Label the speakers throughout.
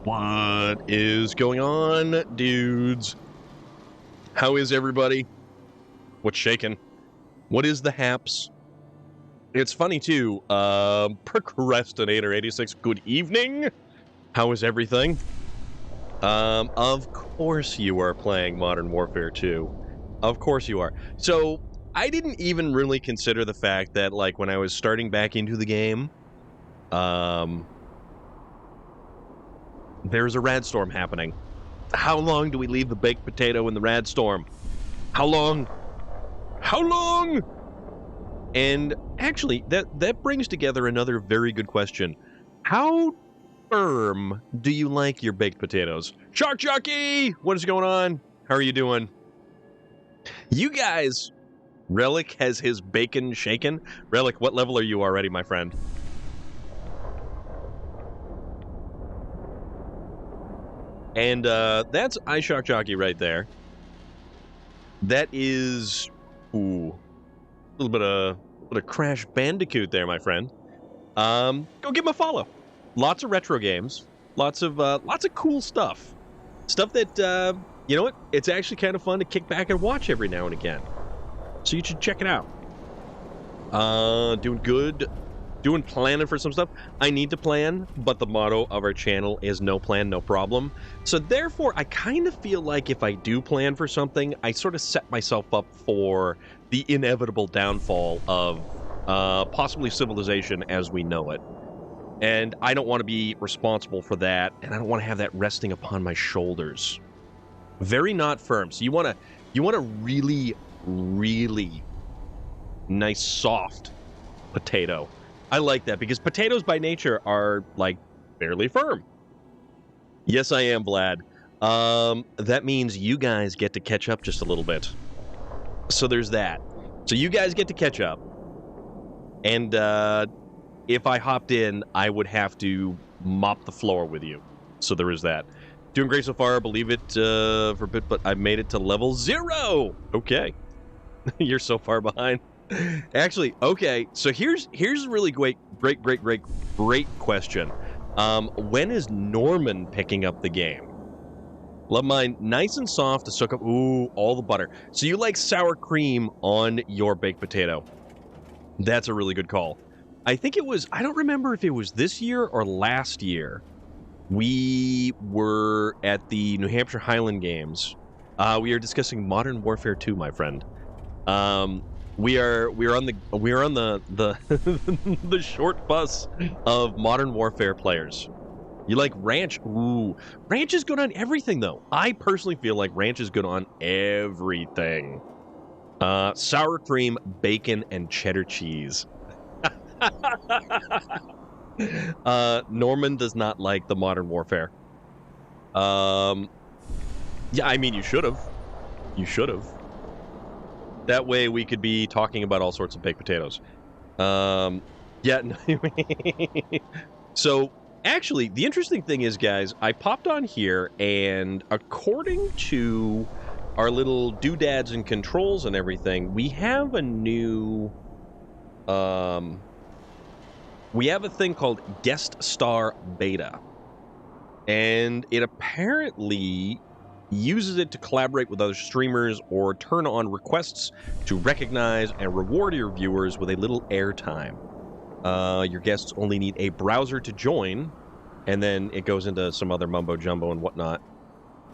Speaker 1: What is going on, dudes? How is everybody? What's shaking? What is the haps? It's funny too. Procrastinator86, good evening. How is everything? Of course you are playing Modern Warfare 2. Of course you are. So I didn't even really consider the fact that, like, when I was starting back into the game, there's a radstorm happening. How long do we leave the baked potato in the radstorm? How long? How long? And actually, that brings together another very good question. How firm do you like your baked potatoes? Shark Jockey! What is going on? How are you doing? You guys, Relic has his bacon shaken. Relic, what level are you already, my friend? And that's iShock Jockey right there. That is, ooh, a little bit of Crash Bandicoot there, my friend. Go give him a follow. Lots of retro games, lots of cool stuff. Stuff that you know what? It's actually kind of fun to kick back and watch every now and again. So you should check it out. Doing good. Planning for some stuff. I need to plan, but the motto of our channel is no plan, no problem. So therefore, I kind of feel like if I do plan for something, I sort of set myself up for the inevitable downfall of possibly civilization as we know it. And I don't want to be responsible for that, and I don't want to have that resting upon my shoulders. Very not firm. So you want a really, really nice, soft potato. I like that, because potatoes by nature are, like, fairly firm. Yes, I am, Vlad. That means you guys get to catch up just a little bit. So there's that. So you guys get to catch up. And if I hopped in, I would have to mop the floor with you. So there is that. Doing great so far, believe it for a bit, but I've made it to level 0! Okay. You're so far behind. Actually, okay, so here's a really great question. When is Norman picking up the game? Love mine nice and soft to soak up, ooh, all the butter. So you like sour cream on your baked potato. That's a really good call. I think it was, I don't remember if it was this year or last year. We were at the New Hampshire Highland Games. We are discussing Modern Warfare 2, my friend. We are on the the short bus of Modern Warfare players. You like ranch? Ooh, ranch is good on everything, though. I personally feel like ranch is good on everything. Sour cream, bacon, and cheddar cheese. Norman does not like the Modern Warfare. Yeah, I mean, you should have. You should have. That way we could be talking about all sorts of baked potatoes. Yeah. So, actually, the interesting thing is, guys, I popped on here, and according to our little doodads and controls and everything, we have a new... we have a thing called Guest Star Beta. And it apparently uses it to collaborate with other streamers or turn on requests to recognize and reward your viewers with a little airtime. Your guests only need a browser to join, and then it goes into some other mumbo-jumbo and whatnot.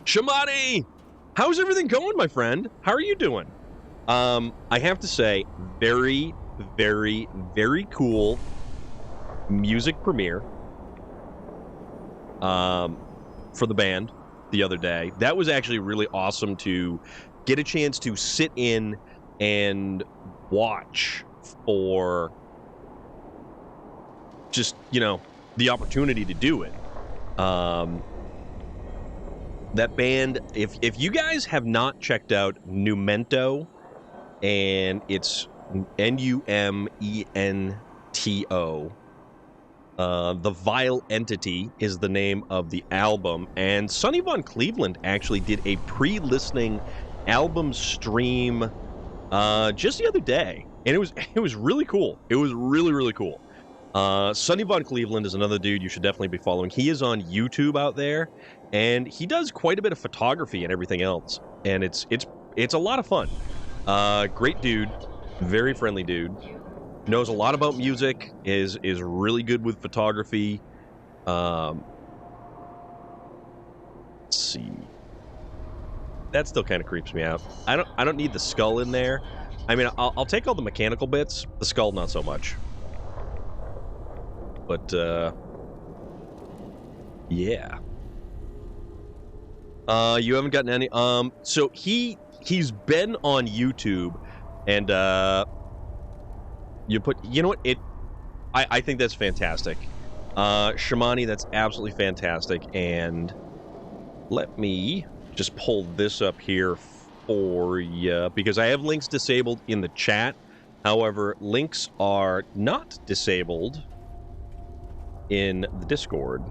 Speaker 1: Shamadi! How's everything going, my friend? How are you doing? I have to say, very, very, very cool music premiere for the band. the other day. That was actually really awesome to get a chance to sit in and watch for just, the opportunity to do it. That band, if you guys have not checked out Numento, and it's Numento, The Vile Entity is the name of the album, and Sonny Von Cleveland actually did a pre-listening album stream just the other day, and it was really cool. It was really, really cool. Sonny Von Cleveland is another dude you should definitely be following. He is on YouTube out there, and he does quite a bit of photography and everything else, and it's a lot of fun. Great dude, very friendly dude. Knows a lot about music, is really good with photography. Let's see. That still kind of creeps me out. I don't need the skull in there. I mean, I'll take all the mechanical bits. The skull, not so much. But yeah. You haven't gotten any. So he's been on YouTube, and you know what? I think that's fantastic. Shamani, that's absolutely fantastic. And let me just pull this up here for you, because I have links disabled in the chat. However, links are not disabled in the Discord.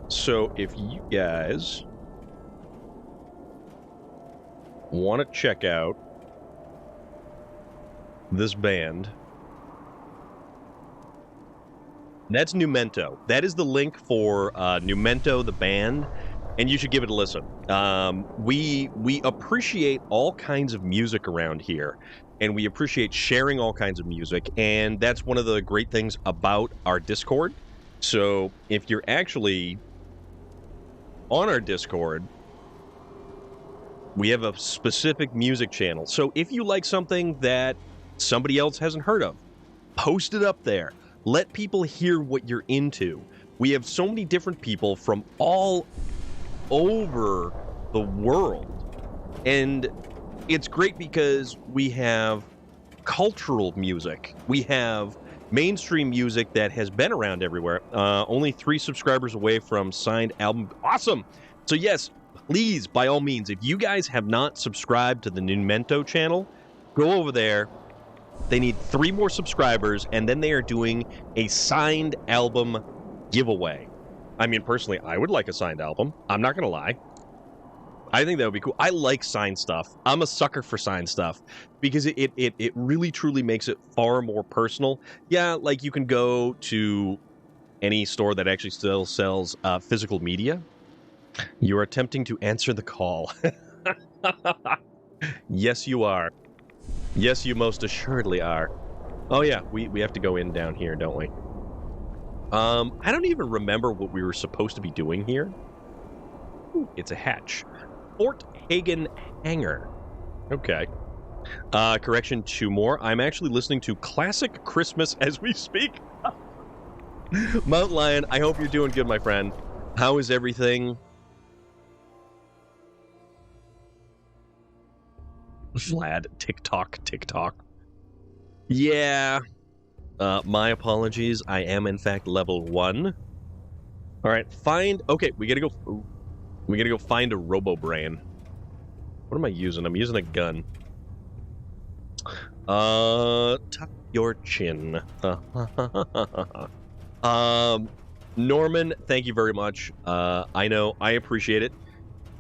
Speaker 1: So if you guys want to check out this band, that's Numento. That is the link for Numento, the band, and you should give it a listen. We appreciate all kinds of music around here, and we appreciate sharing all kinds of music, and that's one of the great things about our Discord. So if you're actually on our Discord, we have a specific music channel. So if you like something that somebody else hasn't heard of, post it up there. Let people hear what you're into. We have so many different people from all over the world. And it's great because we have cultural music. We have mainstream music that has been around everywhere. Only 3 subscribers away from signed album. Awesome. So yes, please, by all means, if you guys have not subscribed to the Numento channel, go over there. They need 3 more subscribers, and then they are doing a signed album giveaway. I mean, personally, I would like a signed album. I'm not going to lie. I think that would be cool. I like signed stuff. I'm a sucker for signed stuff because it really, truly makes it far more personal. Yeah, like you can go to any store that actually still sells physical media. You are attempting to answer the call. Yes, you are. Yes, you most assuredly are. Oh yeah, we have to go in down here, don't we? I don't even remember what we were supposed to be doing here. Ooh, it's a hatch. Fort Hagen Hangar. Okay. Correction, 2 more. I'm actually listening to Classic Christmas as we speak. Mount Lion, I hope you're doing good, my friend. How is everything? Vlad, TikTok. Yeah. My apologies. I am, in fact, level 1. All right, okay, we gotta go find a Robo-Brain. What am I using? I'm using a gun. Tuck your chin. Norman, thank you very much. I know, I appreciate it.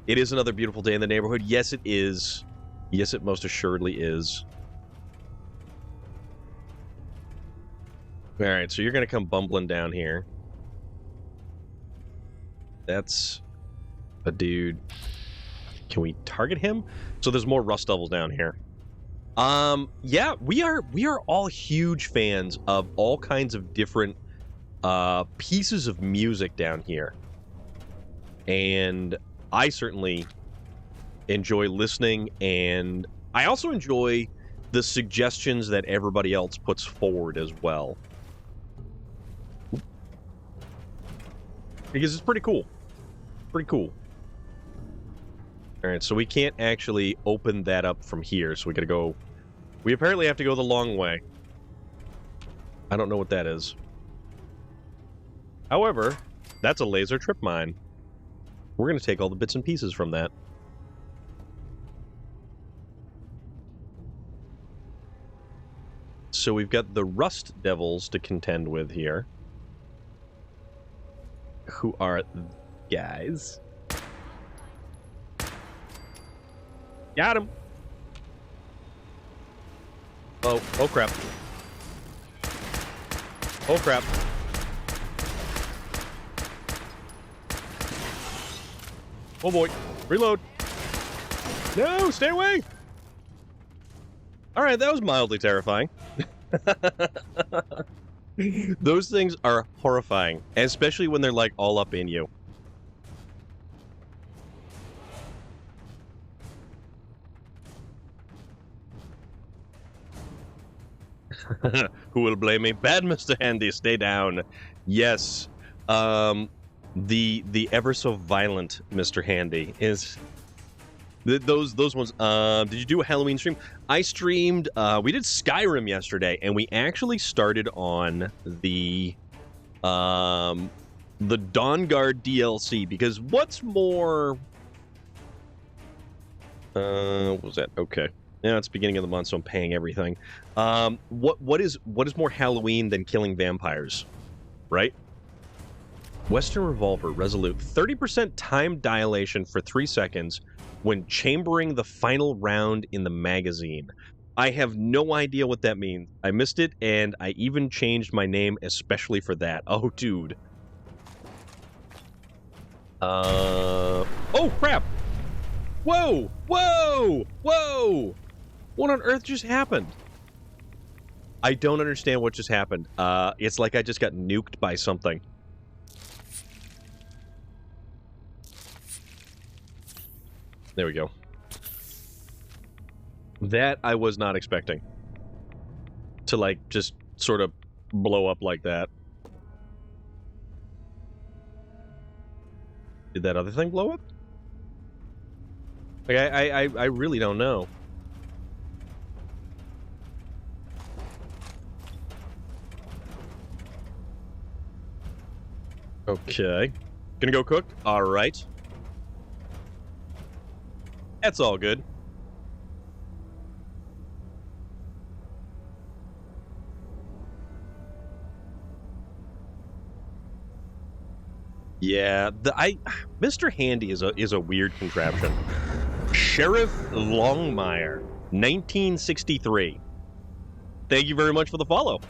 Speaker 1: It is another beautiful day in the neighborhood. Yes, it is. Yes, it most assuredly is. All right, so you're going to come bumbling down here. That's a dude. Can we target him? So there's more Rust Devils down here. Yeah, we are all huge fans of all kinds of different pieces of music down here. And I certainly enjoy listening, and I also enjoy the suggestions that everybody else puts forward as well. Because it's pretty cool. Pretty cool. Alright, so we can't actually open that up from here, so we gotta go... We apparently have to go the long way. I don't know what that is. However, that's a laser trip mine. We're gonna take all the bits and pieces from that. So we've got the Rust Devils to contend with here. Who are guys? Got him! Oh, oh crap. Oh crap. Oh boy. Reload. No, stay away! Alright, that was mildly terrifying. Those things are horrifying, especially when they're like all up in you. Who will blame me? Bad Mr. Handy, stay down. Yes. The ever so violent Mr. Handy is those ones. Did you do a Halloween stream? I streamed, we did Skyrim yesterday, and we actually started on the Dawnguard DLC, because what's more... what was that? Okay. Yeah, it's beginning of the month, so I'm paying everything. What is more Halloween than killing vampires? Right? Western Revolver, Resolute. 30% time dilation for 3 seconds when chambering the final round in the magazine. I have no idea what that means. I missed it, and I even changed my name especially for that. Oh, dude. Oh, crap! Whoa! Whoa! Whoa! What on earth just happened? I don't understand what just happened. It's like I just got nuked by something. There we go. That I was not expecting. To, like, just sort of blow up like that. Did that other thing blow up? Like, I really don't know. Okay. Gonna go cook? Alright. That's all good. Yeah, Mr. Handy is a weird contraption. Sheriff Longmire, 1963. Thank you very much for the follow.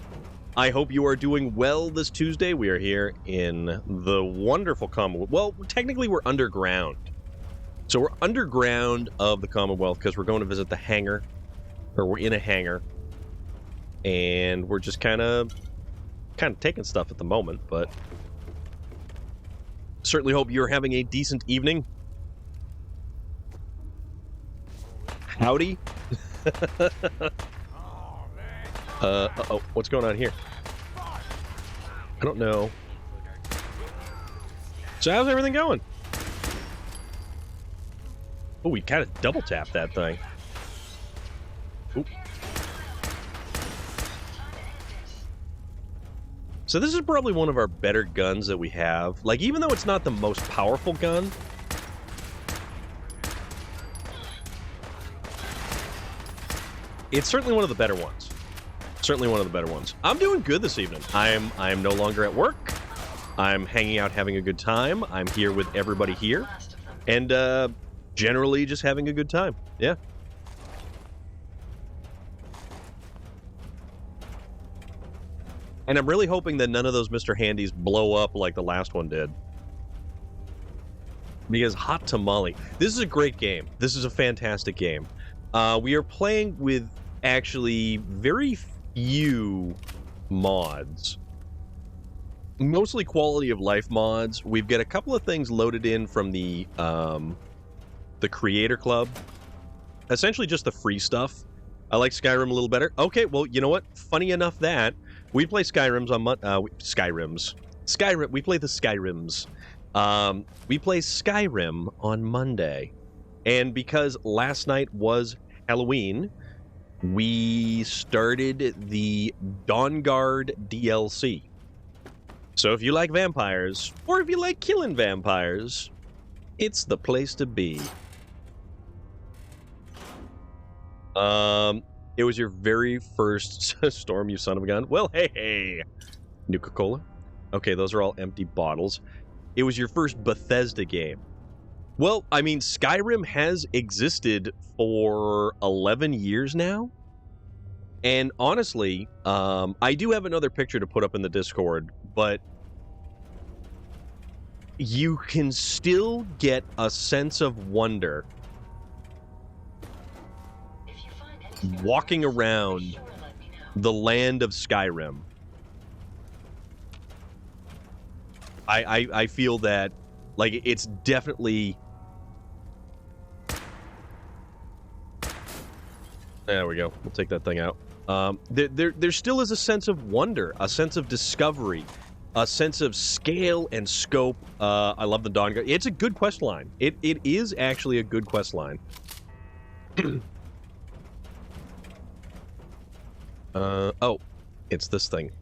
Speaker 1: I hope you are doing well this Tuesday. We are here in the wonderful Commonwealth. Well, technically we're underground. So we're underground of the Commonwealth because we're going to visit the hangar. Or we're in a hangar. And we're just kind of taking stuff at the moment, but certainly hope you're having a decent evening. Howdy. Uh-oh, what's going on here? I don't know. So how's everything going? Oh, we kind of double tapped that thing. Oop. So this is probably one of our better guns that we have. Like, even though it's not the most powerful gun, it's certainly one of the better ones. Certainly one of the better ones. I'm doing good this evening. I am no longer at work. I'm hanging out, having a good time. I'm here with everybody here. And, generally just having a good time. Yeah. And I'm really hoping that none of those Mr. Handys blow up like the last one did. Because Hot Tamale. This is a great game. This is a fantastic game. We are playing with actually very few mods. Mostly quality of life mods. We've got a couple of things loaded in from the Creator Club. Essentially just the free stuff. I like Skyrim a little better. Okay, well, you know what? Funny enough that we play Skyrims on we play the Skyrims We play Skyrim on Monday. And because last night was Halloween, we started the Dawnguard DLC. So if you like vampires, or if you like killing vampires, it's the place to be. It was your very first storm, you son of a gun. Well, hey. Nuka-Cola. Okay, those are all empty bottles. It was your first Bethesda game. Well, I mean, Skyrim has existed for 11 years now. And honestly, I do have another picture to put up in the Discord, but you can still get a sense of wonder walking around the land of Skyrim. I feel that, like, it's definitely... There we go. We'll take that thing out. There still is a sense of wonder, a sense of discovery, a sense of scale and scope. I love the Dawnguard. It's a good quest line. It is actually a good quest line. Oh, it's this thing.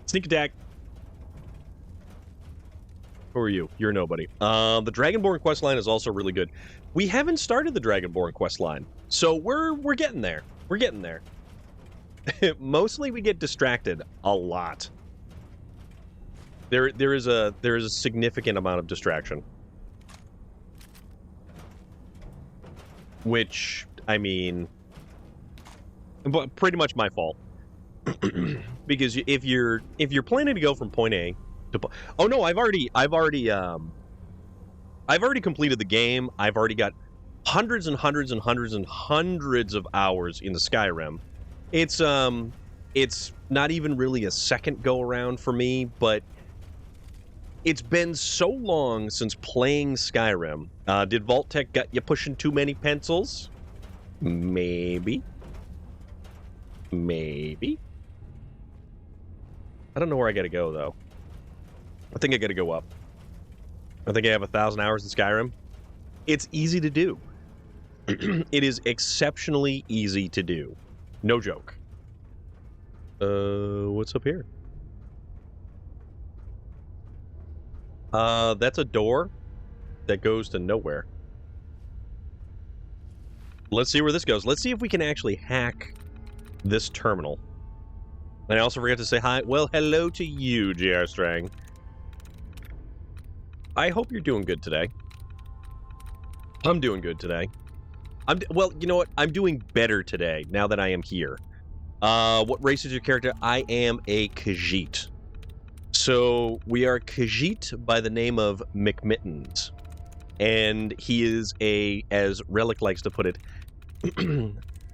Speaker 1: Sneak attack. Who are you? You're nobody. The Dragonborn questline is also really good. We haven't started the Dragonborn questline, so we're getting there. We're getting there. Mostly we get distracted a lot. There is a significant amount of distraction. Which, I mean, pretty much my fault. Because if you're planning to go from point A to oh no, I've already completed the game. I've already got hundreds and hundreds and hundreds and hundreds of hours into Skyrim. It's not even really a second go around for me, but it's been so long since playing Skyrim. Did Vault-Tec got you pushing too many pencils? Maybe. I don't know where I gotta go, though. I think I gotta go up. I think I have 1,000 hours in Skyrim. It's easy to do. It is exceptionally easy to do. No joke. What's up here? That's a door that goes to nowhere. Let's see where this goes. Let's see if we can actually hack this terminal. And I also forgot to say hi. Well, hello to you, JR Strang. I hope you're doing good today. I'm doing good today. Well, you know what? I'm doing better today, now that I am here. What race is your character? I am a Khajiit. So, we are Khajiit by the name of McMittens. And he is a, as Relic likes to put it,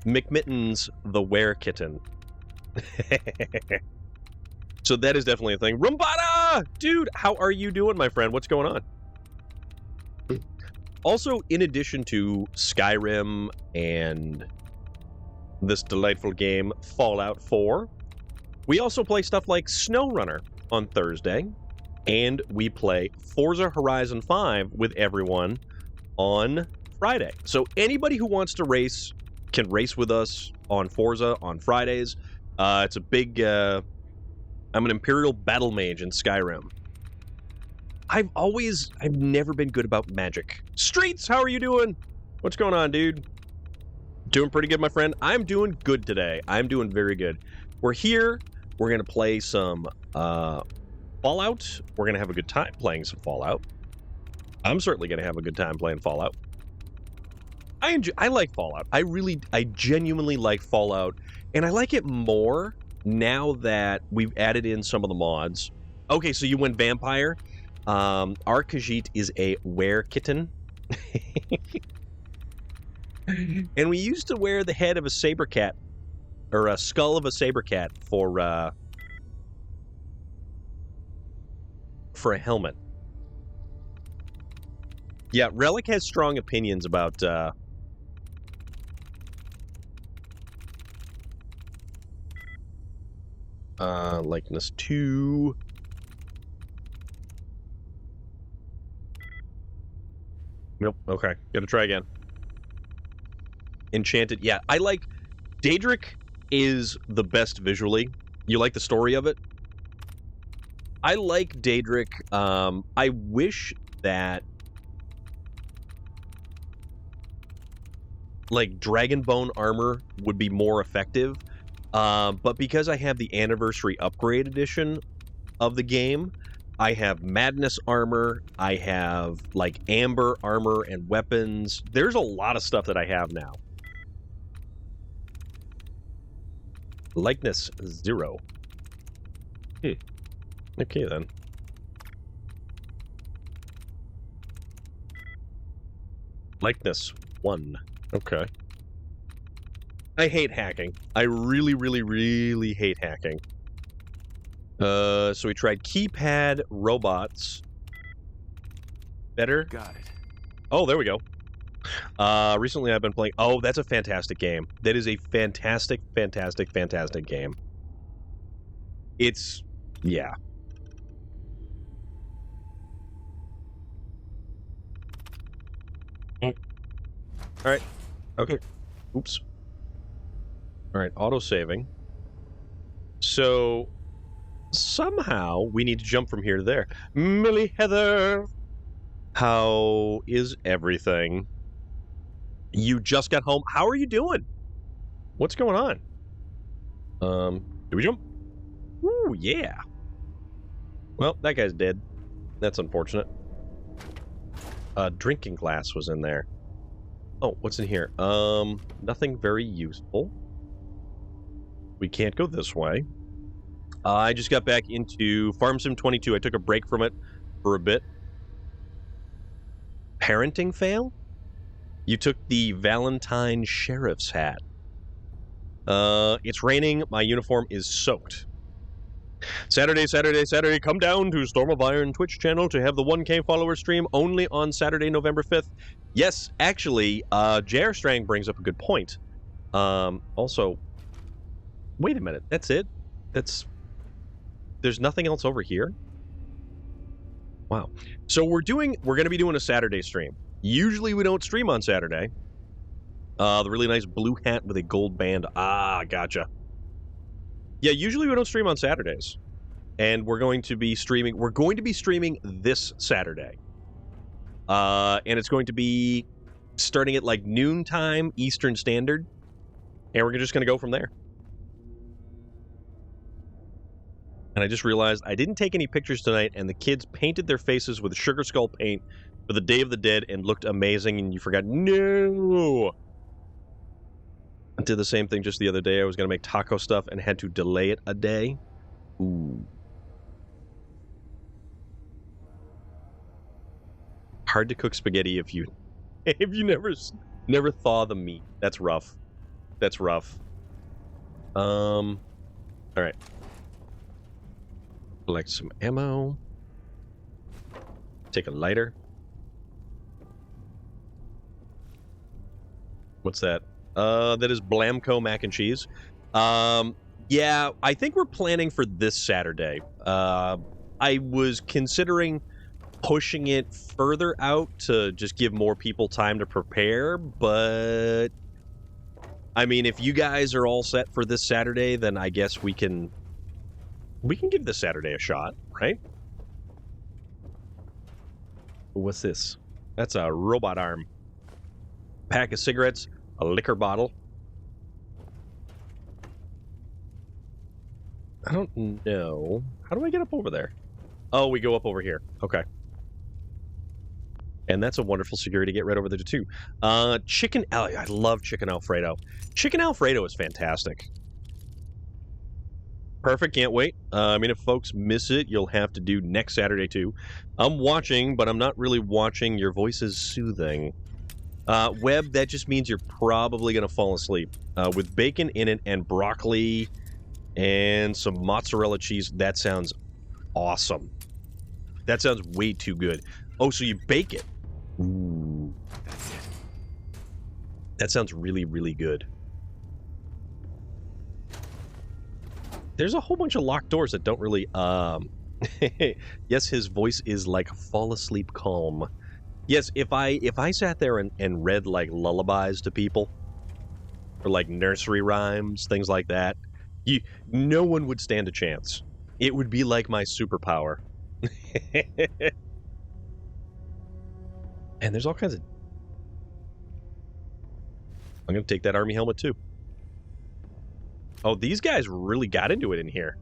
Speaker 1: McMittens the Were-Kitten. So that is definitely a thing. Rumbada! Dude, how are you doing, my friend? What's going on? Also, in addition to Skyrim and this delightful game, Fallout 4, we also play stuff like SnowRunner on Thursday, and we play Forza Horizon 5 with everyone on Friday. So anybody who wants to race can race with us on Forza on Fridays. It's a big... I'm an Imperial Battle Mage in Skyrim. I've never been good about magic. Streets, how are you doing? What's going on, dude? Doing pretty good, my friend. I'm doing good today. I'm doing very good. We're here. We're going to play some Fallout. We're going to have a good time playing some Fallout. I'm certainly going to have a good time playing Fallout. I like Fallout. I genuinely like Fallout. And I like it more now that we've added in some of the mods. Okay, so you went vampire. Our Khajiit is a Were-Kitten. And we used to wear the head of a saber cat, or a skull of a saber cat for a helmet. Yeah, Relic has strong opinions about Likeness 2. Nope. Okay. Gotta try again. Enchanted. Yeah, I like... Daedric is the best visually. You like the story of it? I like Daedric. I wish that... like, Dragonbone armor would be more effective. But because I have the Anniversary Upgrade Edition of the game, I have Madness armor, I have, like, Amber armor and weapons. There's a lot of stuff that I have now. Likeness 0. Okay, then. Likeness 1. Okay. I hate hacking. I really, really, really hate hacking. So we tried keypad robots. Better?
Speaker 2: Got it.
Speaker 1: Oh, there we go. Recently I've been playing... Oh, that's a fantastic game. That is a fantastic, fantastic, fantastic game. It's... yeah. Alright. Okay. Oops. Alright, auto-saving. So... somehow we need to jump from here to there. Millie Heather! How is everything? You just got home. How are you doing? What's going on? Do we jump? Ooh, yeah. Well, that guy's dead. That's unfortunate. Drinking glass was in there. Oh, what's in here? Nothing very useful. We can't go this way. I just got back into Farm Sim 22. I took a break from it for a bit. Parenting fail? You took the Valentine Sheriff's hat. It's raining. My uniform is soaked. Saturday, come down to Storm of Iron Twitch channel to have the 1K follower stream only on Saturday, November 5th. Yes, actually, J.R. Strang brings up a good point. Also, wait a minute. That's it? There's nothing else over here? Wow. So we're going to be doing a Saturday stream. Usually we don't stream on Saturday. The really nice blue hat with a gold band. Ah, gotcha. Yeah, usually we don't stream on Saturdays. And we're going to be streaming this Saturday. And it's going to be starting at like noontime Eastern Standard. And we're just going to go from there. And I just realized I didn't take any pictures tonight, and the kids painted their faces with Sugar Skull paint for the Day of the Dead and looked amazing, and you forgot. No! I did the same thing just the other day. I was going to make taco stuff and had to delay it a day. Ooh. Hard to cook spaghetti if you never thaw the meat. That's rough. That's rough. All right. Collect some ammo. Take a lighter. What's that? That is Blamco mac and cheese. Yeah, I think we're planning for this Saturday. I was considering pushing it further out to just give more people time to prepare, but I mean, if you guys are all set for this Saturday, then I guess we can give this Saturday a shot, right? What's this? That's a robot arm. Pack of cigarettes, a liquor bottle. I don't know. How do I get up over there? Oh, we go up over here. Okay. And that's a wonderful security to get right over there, too. Chicken... I love Chicken Alfredo. Chicken Alfredo is fantastic. Perfect, can't wait. I mean, if folks miss it, you'll have to do next Saturday, too. I'm watching, but I'm not really watching. Your voice is soothing. Webb, that just means you're probably going to fall asleep. With bacon in it and broccoli and some mozzarella cheese, that sounds awesome. That sounds way too good. Oh, so you bake it. Ooh.
Speaker 2: That's it.
Speaker 1: That sounds really, really good. There's a whole bunch of locked doors that don't really, yes, his voice is like fall asleep calm. Yes, if I sat there and read like lullabies to people, or like nursery rhymes, things like that, no one would stand a chance. It would be like my superpower. And there's all kinds of... I'm going to take that army helmet too. Oh, these guys really got into it in here.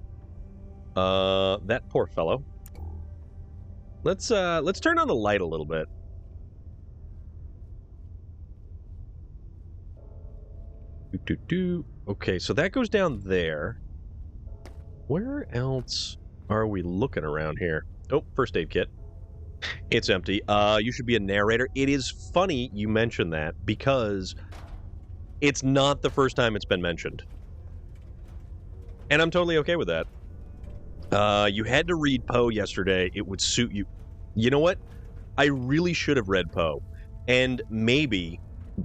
Speaker 1: That poor fellow. Let's turn on the light a little bit. Okay, so that goes down there. Where else are we looking around here? Oh, first aid kit. It's empty. You should be a narrator. It is funny you mentioned that because it's not the first time it's been mentioned. And I'm totally okay with that. You had to read Poe yesterday. It would suit you. You know what? I really should have read Poe. And maybe,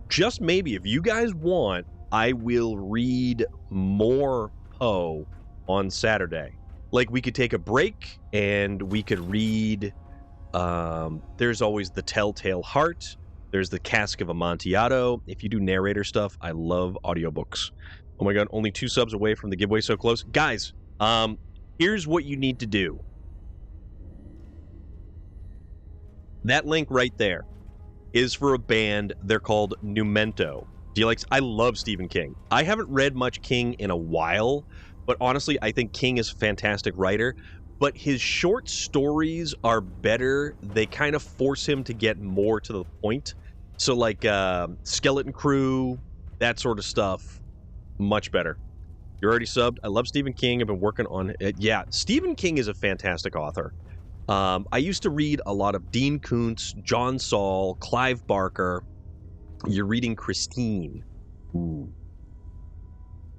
Speaker 1: just maybe, if you guys want, I will read more Poe on Saturday. Like, we could take a break and we could read... there's always The Telltale Heart. There's The Cask of Amontillado. If you do narrator stuff, I love audiobooks. Oh my god, only 2 subs away from the giveaway, so close. Guys, here's what you need to do. That link right there is for a band. They're called Numento. Do you like... I love Stephen King. I haven't read much King in a while, but honestly, I think King is a fantastic writer. But his short stories are better. They kind of force him to get more to the point. So like Skeleton Crew, that sort of stuff, much better. You're already subbed. I love Stephen King. I've been working on it. Yeah, Stephen King is a fantastic author. I used to read a lot of Dean Koontz, John Saul, Clive Barker. You're reading Christine. Ooh.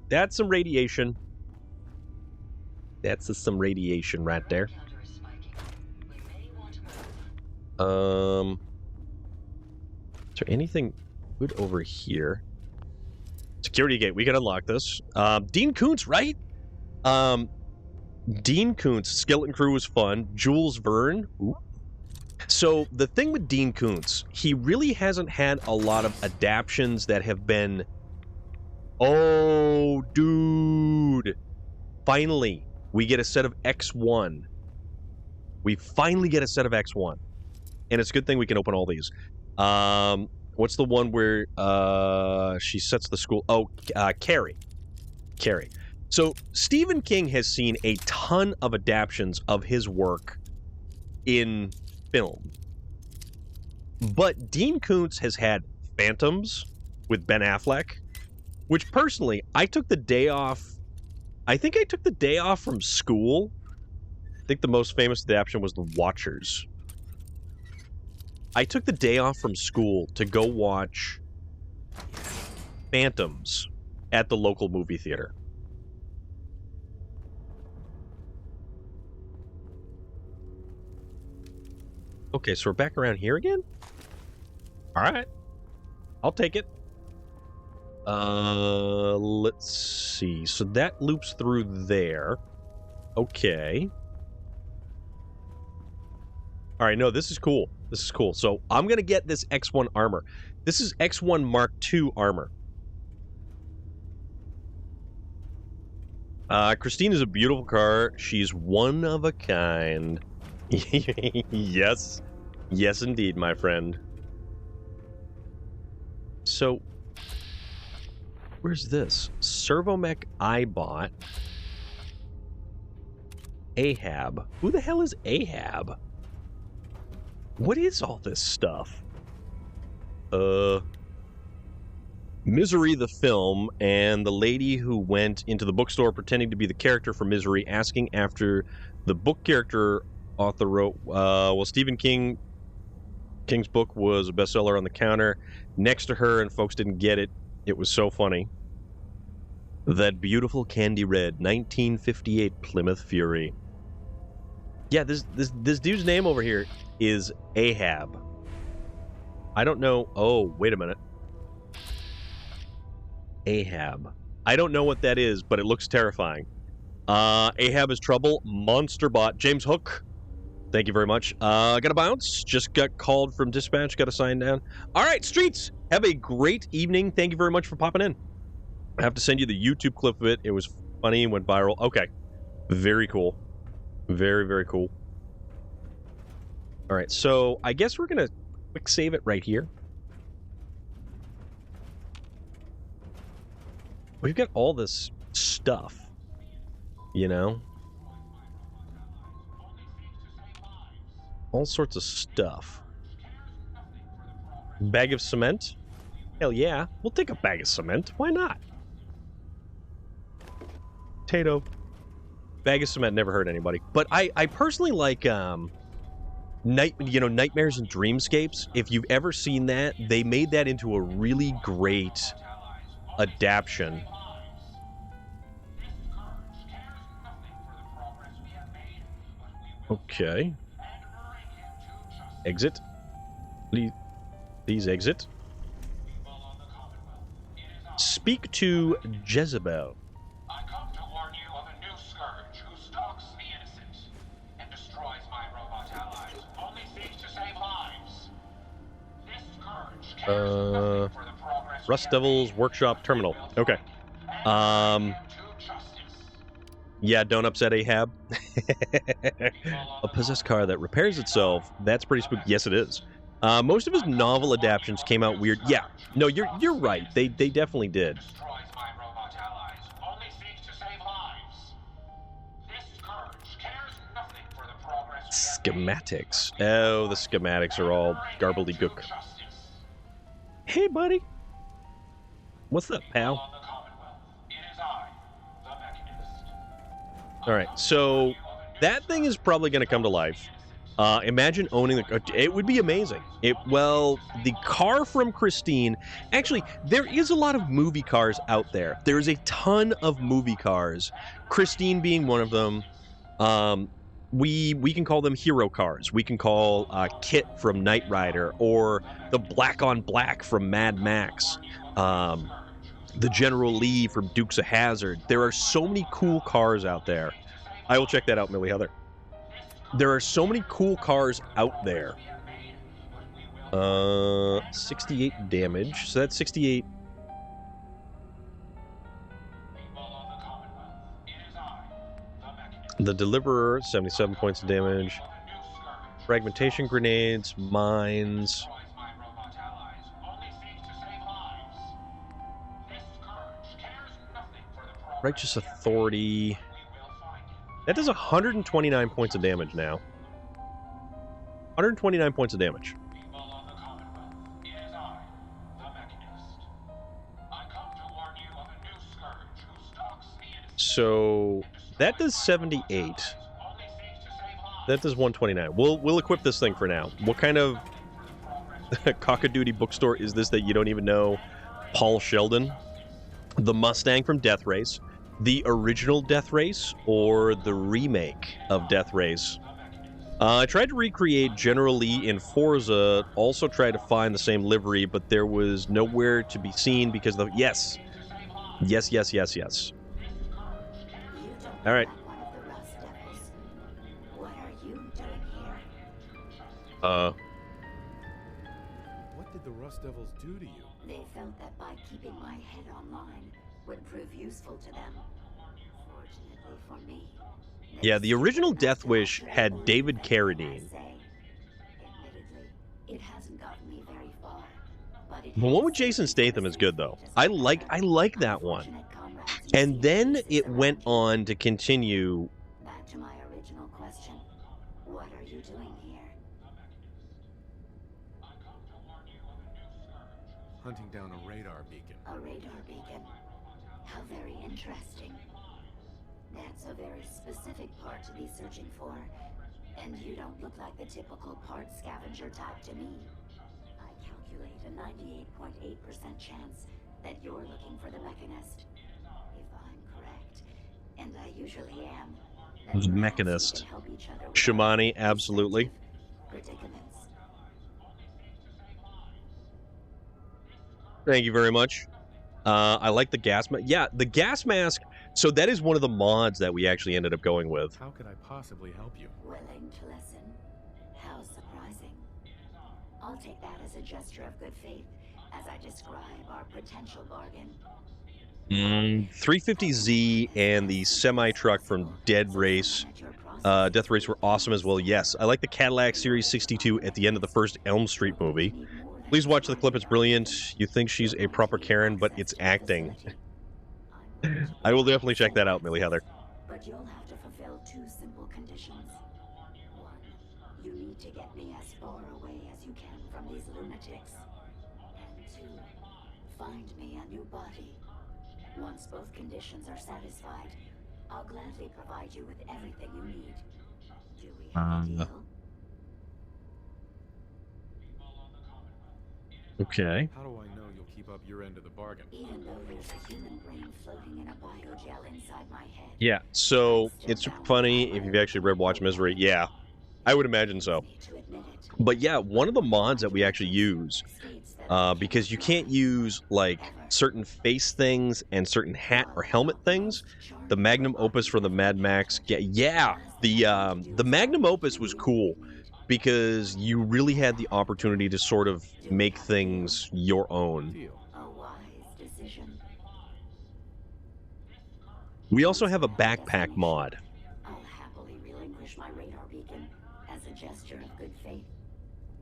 Speaker 1: That's some radiation. That's some radiation right there. Is there anything good over here? Security gate. We can unlock this. Dean Koontz, right? Dean Koontz. Skeleton Crew was fun. Jules Verne. Ooh. So the thing with Dean Koontz, he really hasn't had a lot of adaptions that have been... Oh, dude. Finally. We get a set of X1. We finally get a set of X1. And it's a good thing we can open all these. What's the one where she sets the school? Oh, Carrie. Carrie. So Stephen King has seen a ton of adaptions of his work in film. But Dean Koontz has had Phantoms with Ben Affleck, which personally, I took the day off. I think I took the day off from school. I think the most famous adaptation was The Watchers. I took the day off from school to go watch Phantoms at the local movie theater. Okay, so we're back around here again? Alright. I'll take it. Let's see. So that loops through there. Okay. All right, no, this is cool. This is cool. So I'm going to get this X1 armor. This is X1 Mark II armor. Christine is a beautiful car. She's one of a kind. Yes. Yes, indeed, my friend. So... where's this? Servomech Eyebot. Ahab. Who the hell is Ahab? What is all this stuff? Misery the film, and the lady who went into the bookstore pretending to be the character from Misery, asking after the book character author wrote. Well, Stephen King's book was a bestseller on the counter next to her, and folks didn't get it. It was so funny. That beautiful candy red 1958 Plymouth Fury. Yeah, this dude's name over here is Ahab. I don't know. Oh, wait a minute. Ahab. I don't know what that is, but it looks terrifying. Ahab is trouble. Monsterbot. James Hook. Thank you very much. Got to bounce. Just got called from dispatch. Got to sign down. All right, Streets. Have a great evening. Thank you very much for popping in. I have to send you the YouTube clip of it. It was funny and went viral. Okay. Very cool. Very, very cool. All right, so I guess we're going to quick save it right here. We've got all this stuff, you know? All sorts of stuff. Bag of cement? Hell yeah. We'll take a bag of cement. Why not? Potato. Bag of cement never hurt anybody. But I personally like Nightmares and Dreamscapes. If you've ever seen that, they made that into a really great adaptation. Okay. Exit. Please exit. Speak to Jezebel.
Speaker 2: I come to warn you of a new scourge who stalks the innocent and destroys my robot allies, only seeks to save lives. This scourge cares nothing for the progress
Speaker 1: Rust Devil's Workshop Terminal. Okay. Yeah, don't upset Ahab. A possessed car that repairs itself. That's pretty spooky. Yes, it is. Most of his novel adaptations came out weird. Yeah. No, you're right. They definitely did. Schematics. Oh, the schematics are all garbledygook. Hey, buddy. What's up, pal? All right, so that thing is probably going to come to life. Imagine owning the... It would be amazing. Well, the car from Christine... Actually, there is a lot of movie cars out there. There's a ton of movie cars. Christine being one of them. We can call them hero cars. We can call Kit from Knight Rider, or the Black on Black from Mad Max. The General Lee from Dukes of Hazzard. There are so many cool cars out there. I will check that out, Millie Heather. There are so many cool cars out there. 68 damage. So that's 68. The Deliverer, 77 points of damage. Fragmentation grenades, mines. Righteous Authority. That does 129 points of damage now. 129 points of damage. So that does 78. That does 129. We'll equip this thing for now. What kind of cock-a-doodle bookstore is this that you don't even know? Paul Sheldon? The Mustang from Death Race. The original Death Race or the remake of Death Race. I tried to recreate General Lee in Forza, also tried to find the same livery, but there was nowhere to be seen because the... Yes. Yes. All right.
Speaker 3: What did the Rust Devils do to you?
Speaker 4: They felt that by keeping my head online would prove useful to them. Fortunately for me.
Speaker 1: Yeah, the original Death Wish had David Carradine.
Speaker 4: It hasn't gotten me very far, but
Speaker 1: the one with Jason Statham is good though. I like that one. And then it went on to continue.
Speaker 4: Back to my original question. What are you doing here?
Speaker 3: Hunting down a radar beacon.
Speaker 4: A radar beacon. How very interesting. That's a very specific part to be searching for. And you don't look like the typical part scavenger type to me. I calculate a 98.8% chance that you're looking for the Mechanist. If I'm correct, and I usually am,
Speaker 1: The Mechanist. Shimani, absolutely.
Speaker 4: Predicaments.
Speaker 1: Thank you very much. I like the gas mask. Yeah, the gas mask. So that is one of the mods that we actually ended up going with.
Speaker 3: How could I possibly help you?
Speaker 4: Willing to listen? How surprising. I'll take that as a gesture of good faith as I describe our potential bargain.
Speaker 1: 350Z and the semi-truck from Death Race were awesome as well. Yes, I like the Cadillac Series 62 at the end of the first Elm Street movie. Please watch the clip, it's brilliant. You think she's a proper Karen, but it's acting. I will definitely check that out, Millie Heather.
Speaker 4: But you'll have to fulfill two simple conditions. One, you need to get me as far away as you can from these lunatics. And two, find me a new body. Once both conditions are satisfied, I'll gladly provide you with everything you need. Do we have a deal?
Speaker 1: Okay.
Speaker 3: How do I know you'll keep up your end of the bargain?
Speaker 4: Even though there's a human brain floating in a biogel inside my head.
Speaker 1: Yeah, so it's super funny if you've actually read Watch Misery. Yeah, I would imagine so. But yeah, one of the mods that we actually use, because you can't use like certain face things and certain hat or helmet things. The Magnum Opus for the Mad Max. Yeah, the Magnum Opus was cool because you really had the opportunity to sort of make things your own.
Speaker 4: A wise decision.
Speaker 1: We also have a backpack mod.
Speaker 4: I'll happily relinquish my radar beacon as a gesture of good faith.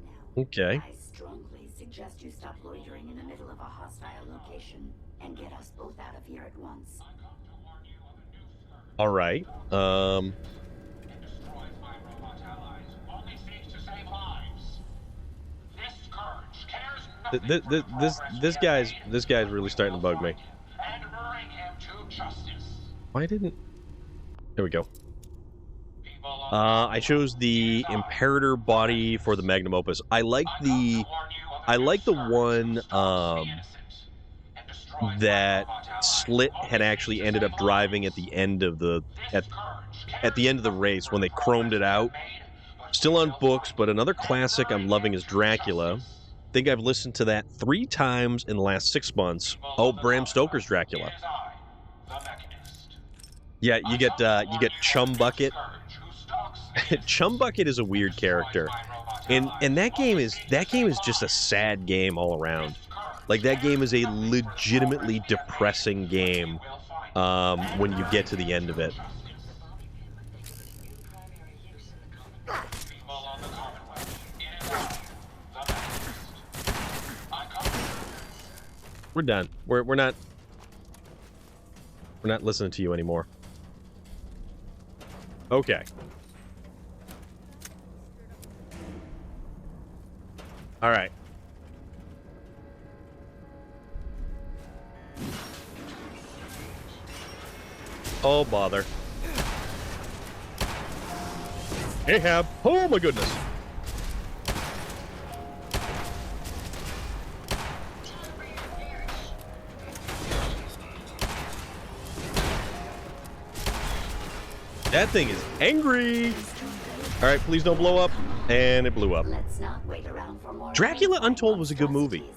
Speaker 4: Now,
Speaker 1: Okay.
Speaker 4: I strongly suggest you stop loitering in the middle of a hostile location and get us both out of here at once.
Speaker 1: All right.
Speaker 2: Destroys my robot allies. Only seeks to save lives. This scourge cares nothing for
Speaker 1: This guy's really starting to bug me.
Speaker 2: and bring him to justice.
Speaker 1: Why didn't? There we go.
Speaker 2: People on
Speaker 1: I chose the Imperator body for the Magnum Opus. I like the one that Slit had actually ended up driving at the end of the at the end of the race when they chromed it out. Still on books, but another classic I'm loving is Dracula. Think I've listened to that 3 times in the last 6 months. Oh, Bram Stoker's Dracula. Yeah, you get Chum Bucket. Chum Bucket is a weird character, and that game is just a sad game all around. Like, that game is a legitimately depressing game when you get to the end of it. We're done. We're not listening to you anymore. Okay. All right. Oh, bother. Ahab. Oh, my goodness. That thing is angry. All right, please don't blow up. And it blew up.
Speaker 4: Let's not wait around for more
Speaker 1: Dracula Untold was a good movie.
Speaker 4: monstrosities.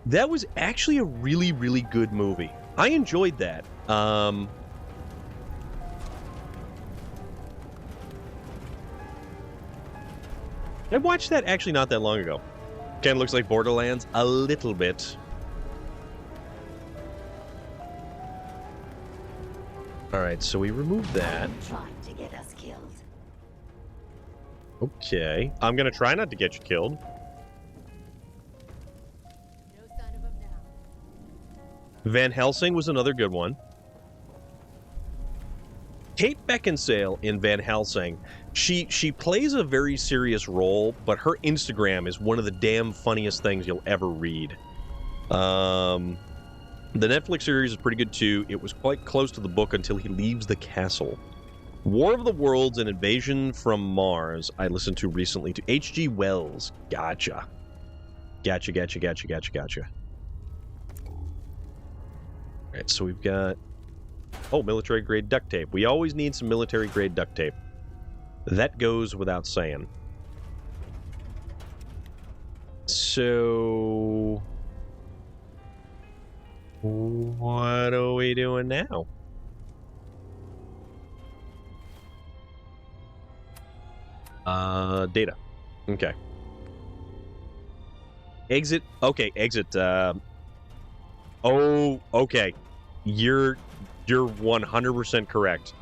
Speaker 1: That was actually a really, really good movie. I enjoyed that. I watched that actually not that long ago. Kind of looks like Borderlands a little bit. All right, so we removed that.
Speaker 4: Trying to get us killed.
Speaker 1: Okay, I'm gonna try not to get you killed.
Speaker 5: No sign of him now.
Speaker 1: Van Helsing was another good one. Kate Beckinsale in Van Helsing, she plays a very serious role, but her Instagram is one of the damn funniest things you'll ever read. The Netflix series is pretty good too. It was quite close to the book until he leaves the castle. War of the Worlds and Invasion from Mars, I listened to recently to H.G. Wells. Gotcha. Gotcha. Alright, so we've got... Oh, military-grade duct tape. We always need some military-grade duct tape. That goes without saying. So... What are we doing now? Data. Okay. Exit. Okay, exit. Oh, okay. You're 100% correct.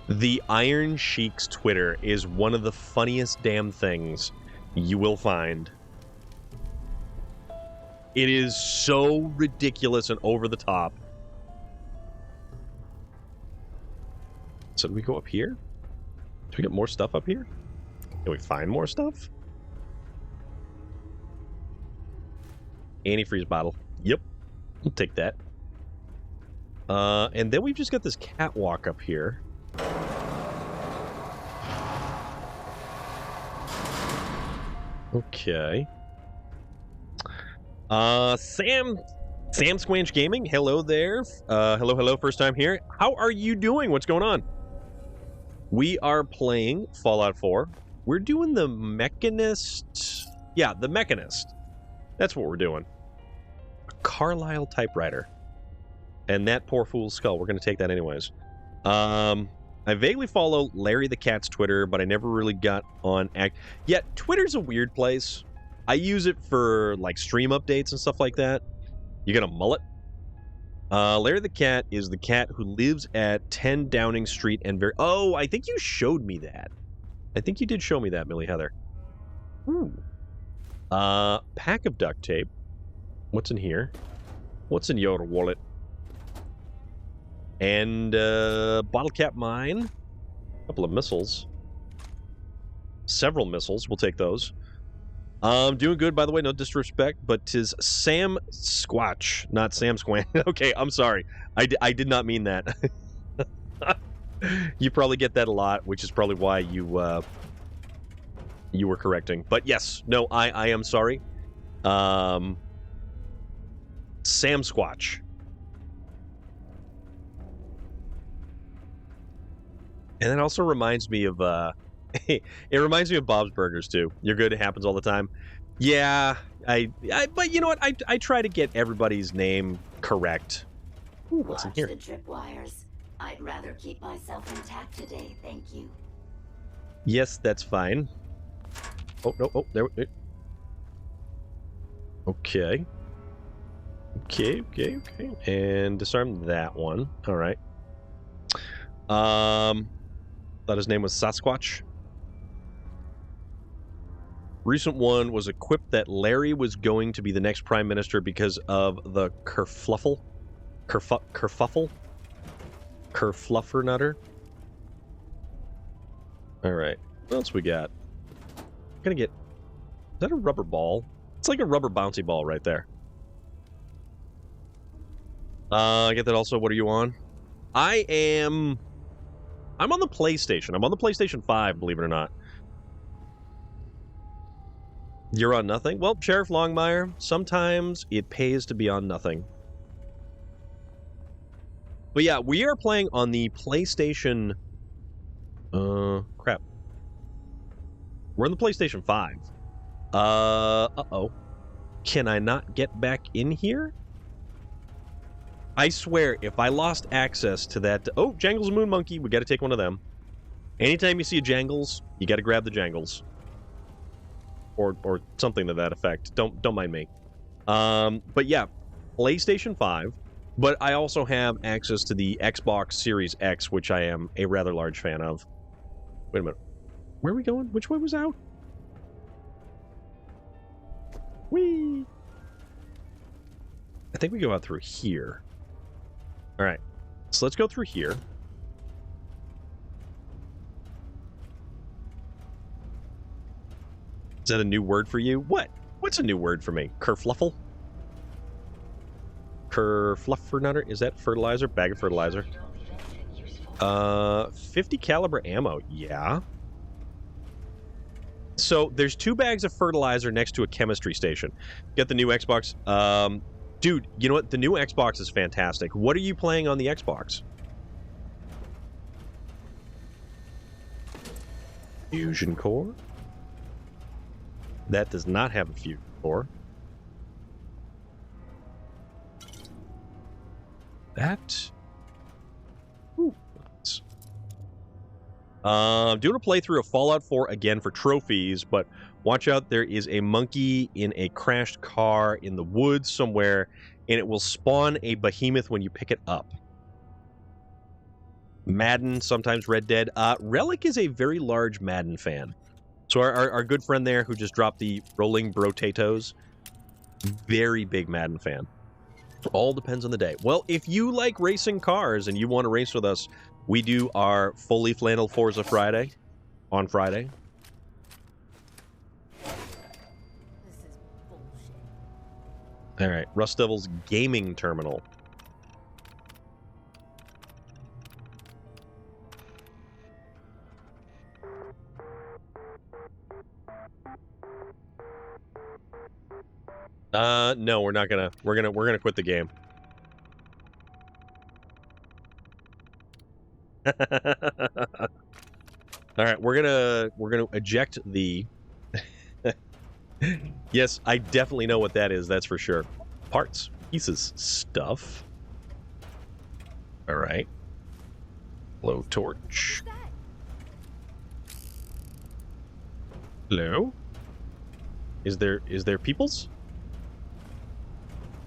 Speaker 1: The Iron Sheik's Twitter is one of the funniest damn things you will find. It is so ridiculous and over the top. So do we go up here? Do we get more stuff up here? Can we find more stuff? Antifreeze bottle. Yep. We'll take that. And then we've just got this catwalk up here. Okay. Sam Squanch Gaming, hello there. Hello, first time here. How are you doing? What's going on? We are playing Fallout 4. We're doing the Mechanist. Yeah, the Mechanist. That's what we're doing. A Carlisle typewriter. And that poor fool's skull. We're going to take that anyways. I vaguely follow Larry the Cat's Twitter, but I never really got on Yeah, Twitter's a weird place. I use it for like stream updates and stuff like that. You got a mullet? Larry the Cat is the cat who lives at 10 Downing Street and Oh, I think you showed me that. I think you did show me that, Millie Heather. Ooh. Pack of duct tape. What's in here? What's in your wallet? And bottle cap mine. A couple of missiles. Several missiles. We'll take those. Doing good, by the way. No disrespect, but 'tis Sam Squatch, not Sam Squan. Okay, I'm sorry. I did not mean that. You probably get that a lot, which is probably why you were correcting. But yes, no, I am sorry. Sam Squatch. And that also reminds me of it reminds me of Bob's Burgers too. You're good, it happens all the time. Yeah, but you know what? I try to get everybody's name correct. Ooh, what's in here?
Speaker 4: Watch the tripwires. I'd rather keep myself intact today, thank you.
Speaker 1: Yes, that's fine. Oh no! Oh, there. Okay. Okay. And disarm that one. All right. Thought his name was Sasquatch. Recent one was a quip that Larry was going to be the next prime minister because of the kerfluffle. Kerfluffernutter. All right. What else we got? Gonna get. Is that a rubber ball? It's like a rubber bouncy ball right there. I get that also. What are you on? I'm on the PlayStation. I'm on the PlayStation 5, believe it or not. You're on nothing? Well, Sheriff Longmire, sometimes it pays to be on nothing. But yeah, we are playing on the PlayStation... crap. We're on the PlayStation 5. Uh-oh. Can I not get back in here? I swear, if I lost access to that... Oh, Jangles Moon Monkey. We got to take one of them. Anytime you see a Jangles, you got to grab the Jangles. Or something to that effect. Don't mind me. But yeah, PlayStation 5. But I also have access to the Xbox Series X, which I am a rather large fan of. Wait a minute. Where are we going? Which way was out? Whee! I think we go out through here. All right, so let's go through here. Is that a new word for you? What? What's a new word for me? Kerfluffle? Kerfluffernutter? Is that fertilizer? Bag of fertilizer. 50 caliber ammo. Yeah. So there's 2 bags of fertilizer next to a chemistry station. Get the new Xbox. Dude, you know what? The new Xbox is fantastic. What are you playing on the Xbox? Fusion core? That does not have a fusion core. that. Ooh. I'm doing a playthrough of Fallout 4 again for trophies, but watch out, there is a monkey in a crashed car in the woods somewhere, and it will spawn a behemoth when you pick it up. Madden, sometimes Red Dead. Relic is a very large Madden fan. So our good friend there who just dropped the rolling brotatoes, very big Madden fan. All depends on the day. Well, if you like racing cars and you want to race with us, we do our fully flannel Forza Friday on Friday.
Speaker 5: This is bullshit.
Speaker 1: All right, Rust Devil's gaming terminal. No, we're not gonna. We're gonna quit the game. All right, we're gonna eject the. Yes, I definitely know what that is. That's for sure. Parts, pieces, stuff. All right. Blow torch.
Speaker 5: What's that?
Speaker 1: Hello. Is there peoples?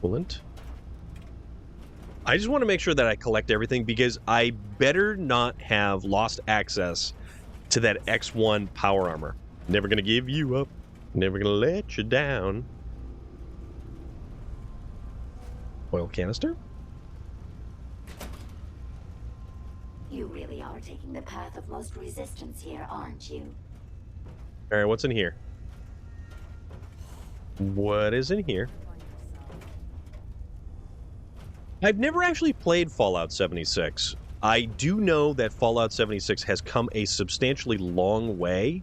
Speaker 1: Coolant. I just want to make sure that I collect everything because I better not have lost access to that X1 power armor. Never gonna give you up. Never gonna let you down. Oil canister?
Speaker 4: You really are taking the path of most resistance here, aren't you?
Speaker 1: Alright, what's in here? What is in here?
Speaker 5: On yourself.
Speaker 1: I've never actually played Fallout 76. I do know that Fallout 76 has come a substantially long way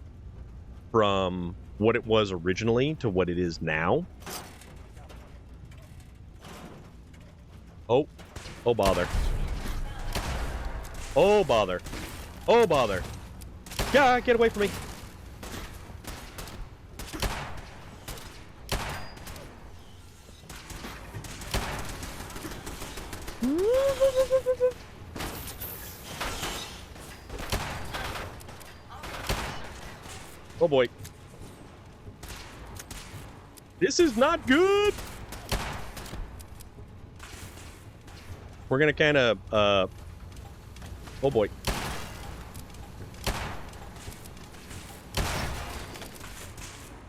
Speaker 1: from what it was originally to what it is now. Oh bother. Oh bother. Oh bother. Yeah, get away from me. Oh boy. This is not good. We're gonna kind of, oh boy.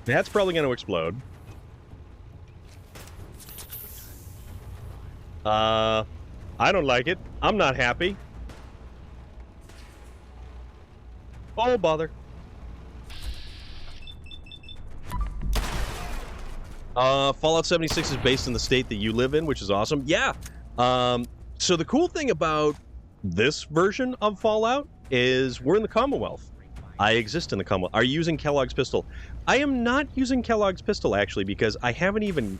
Speaker 1: That's probably gonna explode. I don't like it. I'm not happy. Oh, bother. Fallout 76 is based in the state that you live in, which is awesome. Yeah. So the cool thing about this version of Fallout is we're in the Commonwealth. I exist in the Commonwealth. Are you using Kellogg's pistol? I am not using Kellogg's pistol, actually, because I haven't even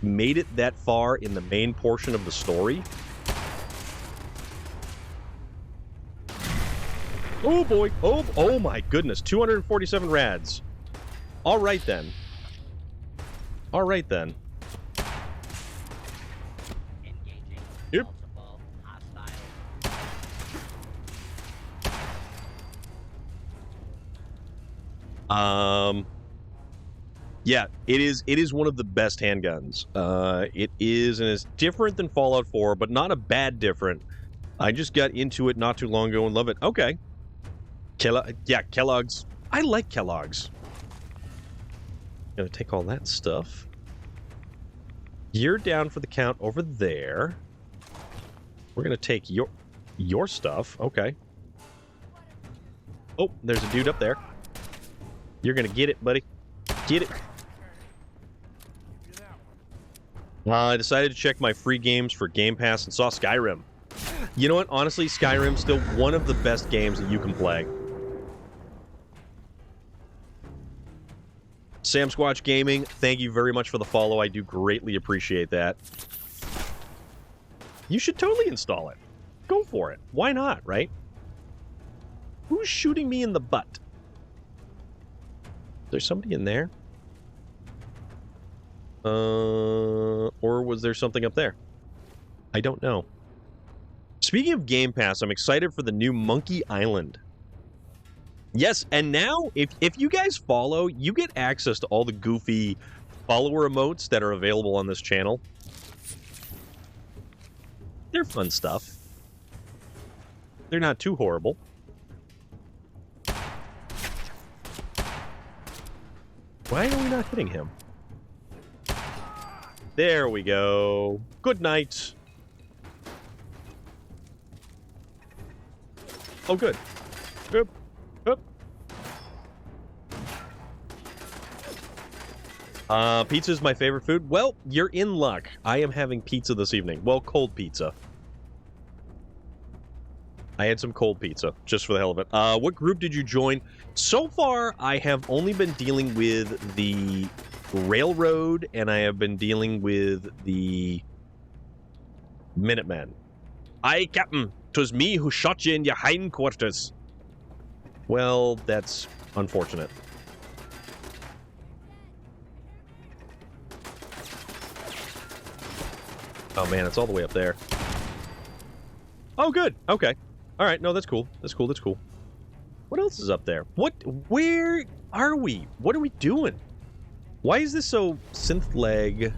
Speaker 1: made it that far in the main portion of the story. Oh boy. Oh my goodness. 247 rads. All right then. All right then. Yep. Yeah, it is one of the best handguns. It is, and it's different than Fallout 4, but not a bad different. I just got into it not too long ago and love it. Okay. Kellogg's. I like Kellogg's. Gonna take all that stuff. You're down for the count over there. We're gonna take your stuff. Okay. Oh, there's a dude up there. You're gonna get it, buddy. Get it. I decided to check my free games for Game Pass and saw Skyrim. You know what? Honestly, Skyrim's still one of the best games that you can play. Sam Squatch Gaming, thank you very much for the follow. I do greatly appreciate that. You should totally install it. Go for it. Why not, right? Who's shooting me in the butt? There's somebody in there? Or was there something up there? I don't know. Speaking of Game Pass, I'm excited for the new Monkey Island. Yes, and now, if you guys follow, you get access to all the goofy follower emotes that are available on this channel. They're fun stuff. They're not too horrible. Why are we not hitting him? There we go. Good night. Oh, good. Oop. Oop. Pizza's my favorite food. Well, you're in luck. I am having pizza this evening. Well, cold pizza. I had some cold pizza, just for the hell of it. What group did you join? So far, I have only been dealing with the Railroad, and I have been dealing with the Minutemen. Aye, Captain. 'Twas me who shot you in your hindquarters. Well, that's unfortunate. Oh, man, it's all the way up there. Oh, good. Okay. All right. No, that's cool. That's cool. That's cool. What else is up there? Where are we? What are we doing? Why is this so synth leg?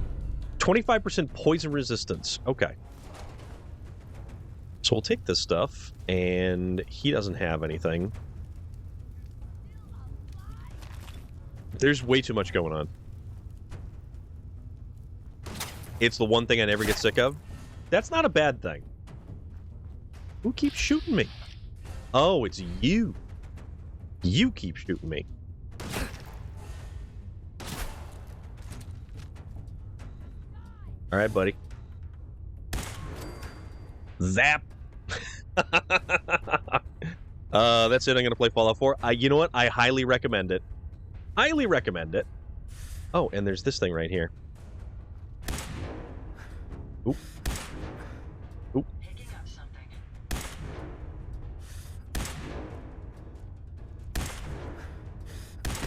Speaker 1: 25% poison resistance. Okay. So we'll take this stuff, and he doesn't have anything. There's way too much going on. It's the one thing I never get sick of. That's not a bad thing. Who keeps shooting me? Oh, it's you. You keep shooting me. All right, buddy. Zap. That's it. I'm going to play Fallout 4. You know what? I highly recommend it. Highly recommend it. Oh, and there's this thing right here. Oop. Oop.
Speaker 6: Picking up something.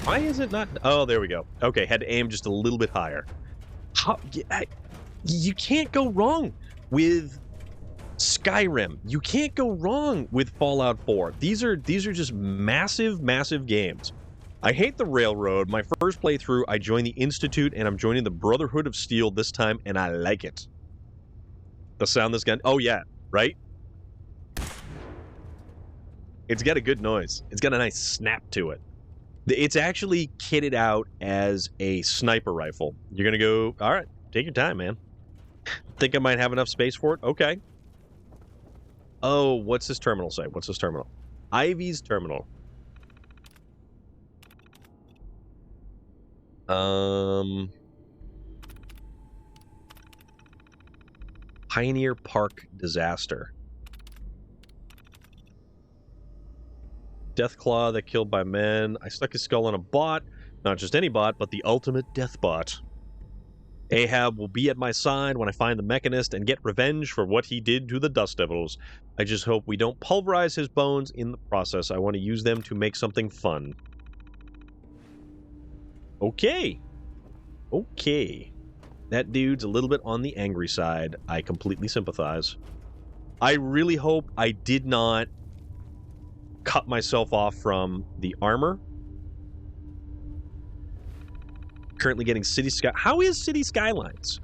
Speaker 1: Why is it not? Oh, there we go. Okay, had to aim just a little bit higher. You can't go wrong with Skyrim. You can't go wrong with Fallout 4. These are just massive, massive games. I hate the Railroad. My first playthrough, I joined the Institute, and I'm joining the Brotherhood of Steel this time, and I like it. The sound this gun. Oh, yeah, right? It's got a good noise. It's got a nice snap to it. It's actually kitted out as a sniper rifle. You're going to go, all right, take your time, man. Think I might have enough space for it? Okay. Oh, what's this terminal say? What's this terminal? Ivy's terminal. Pioneer Park disaster. Deathclaw that killed by men. I stuck his skull on a bot. Not just any bot, but the ultimate death bot. Ahab will be at my side when I find the Mechanist and get revenge for what he did to the Dust Devils. I just hope we don't pulverize his bones in the process. I want to use them to make something fun. Okay. Okay. That dude's a little bit on the angry side. I completely sympathize. I really hope I did not cut myself off from the armor. Currently getting City Sky... How is City Skylines?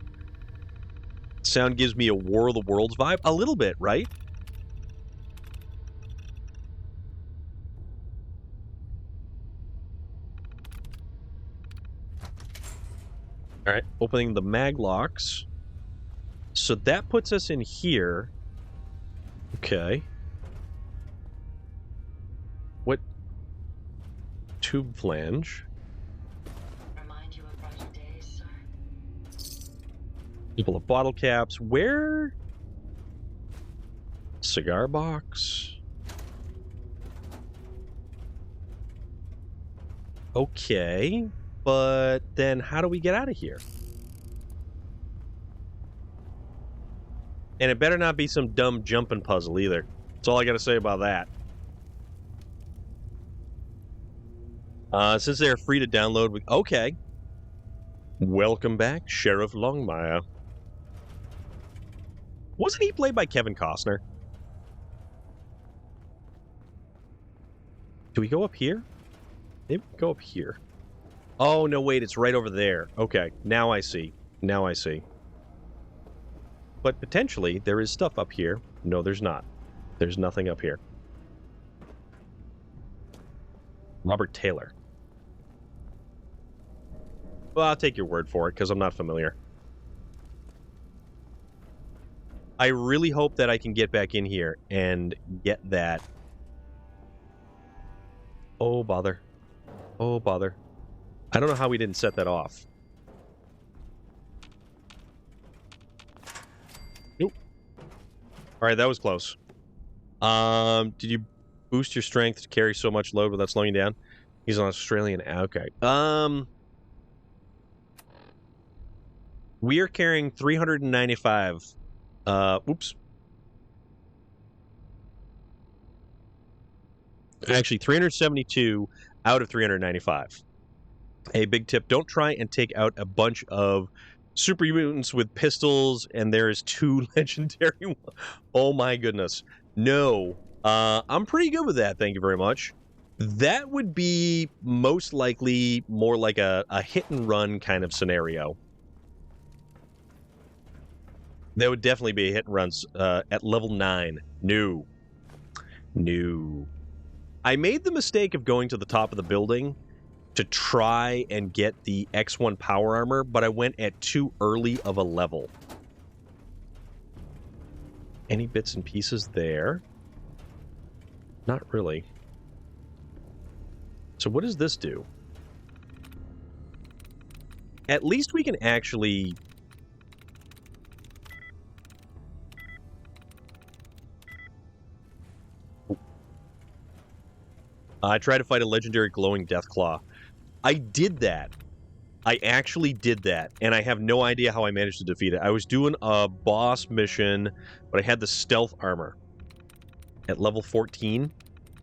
Speaker 1: Sound gives me a War of the Worlds vibe. A little bit, right? All right, opening the mag locks. So that puts us in here. Okay. What? Tube flange.
Speaker 6: Remind you of brighter days, sir?
Speaker 1: Couple of bottle caps. Where? Cigar box. Okay. But then how do we get out of here? And it better not be some dumb jumping puzzle either. That's all I got to say about that. Since they're free to download, okay. Welcome back, Sheriff Longmire. Wasn't he played by Kevin Costner? Do we go up here? Maybe we go up here. Oh, no, wait, it's right over there. Okay, now I see. Now I see. But potentially, there is stuff up here. No, there's not. There's nothing up here. Robert Taylor. Well, I'll take your word for it, because I'm not familiar. I really hope that I can get back in here and get that. Oh, bother. Oh, bother. I don't know how we didn't set that off. Nope. All right, that was close. Did you boost your strength to carry so much load without slowing down? He's an Australian. Okay. We are carrying 395. Oops. Actually, 372 out of 395. A big tip, don't try and take out a bunch of super mutants with pistols, and there is 2 legendary ones. Oh my goodness. No. I'm pretty good with that, thank you very much. That would be most likely more like a hit and run kind of scenario. That would definitely be a hit and runs at level 9. No. No. I made the mistake of going to the top of the building to try and get the X1 power armor, but I went at too early of a level. Any bits and pieces there? Not really. So what does this do? At least we can actually... I tried to fight a legendary glowing Deathclaw. I did that. I actually did that, and I have no idea how I managed to defeat it. I was doing a boss mission, but I had the stealth armor at level 14.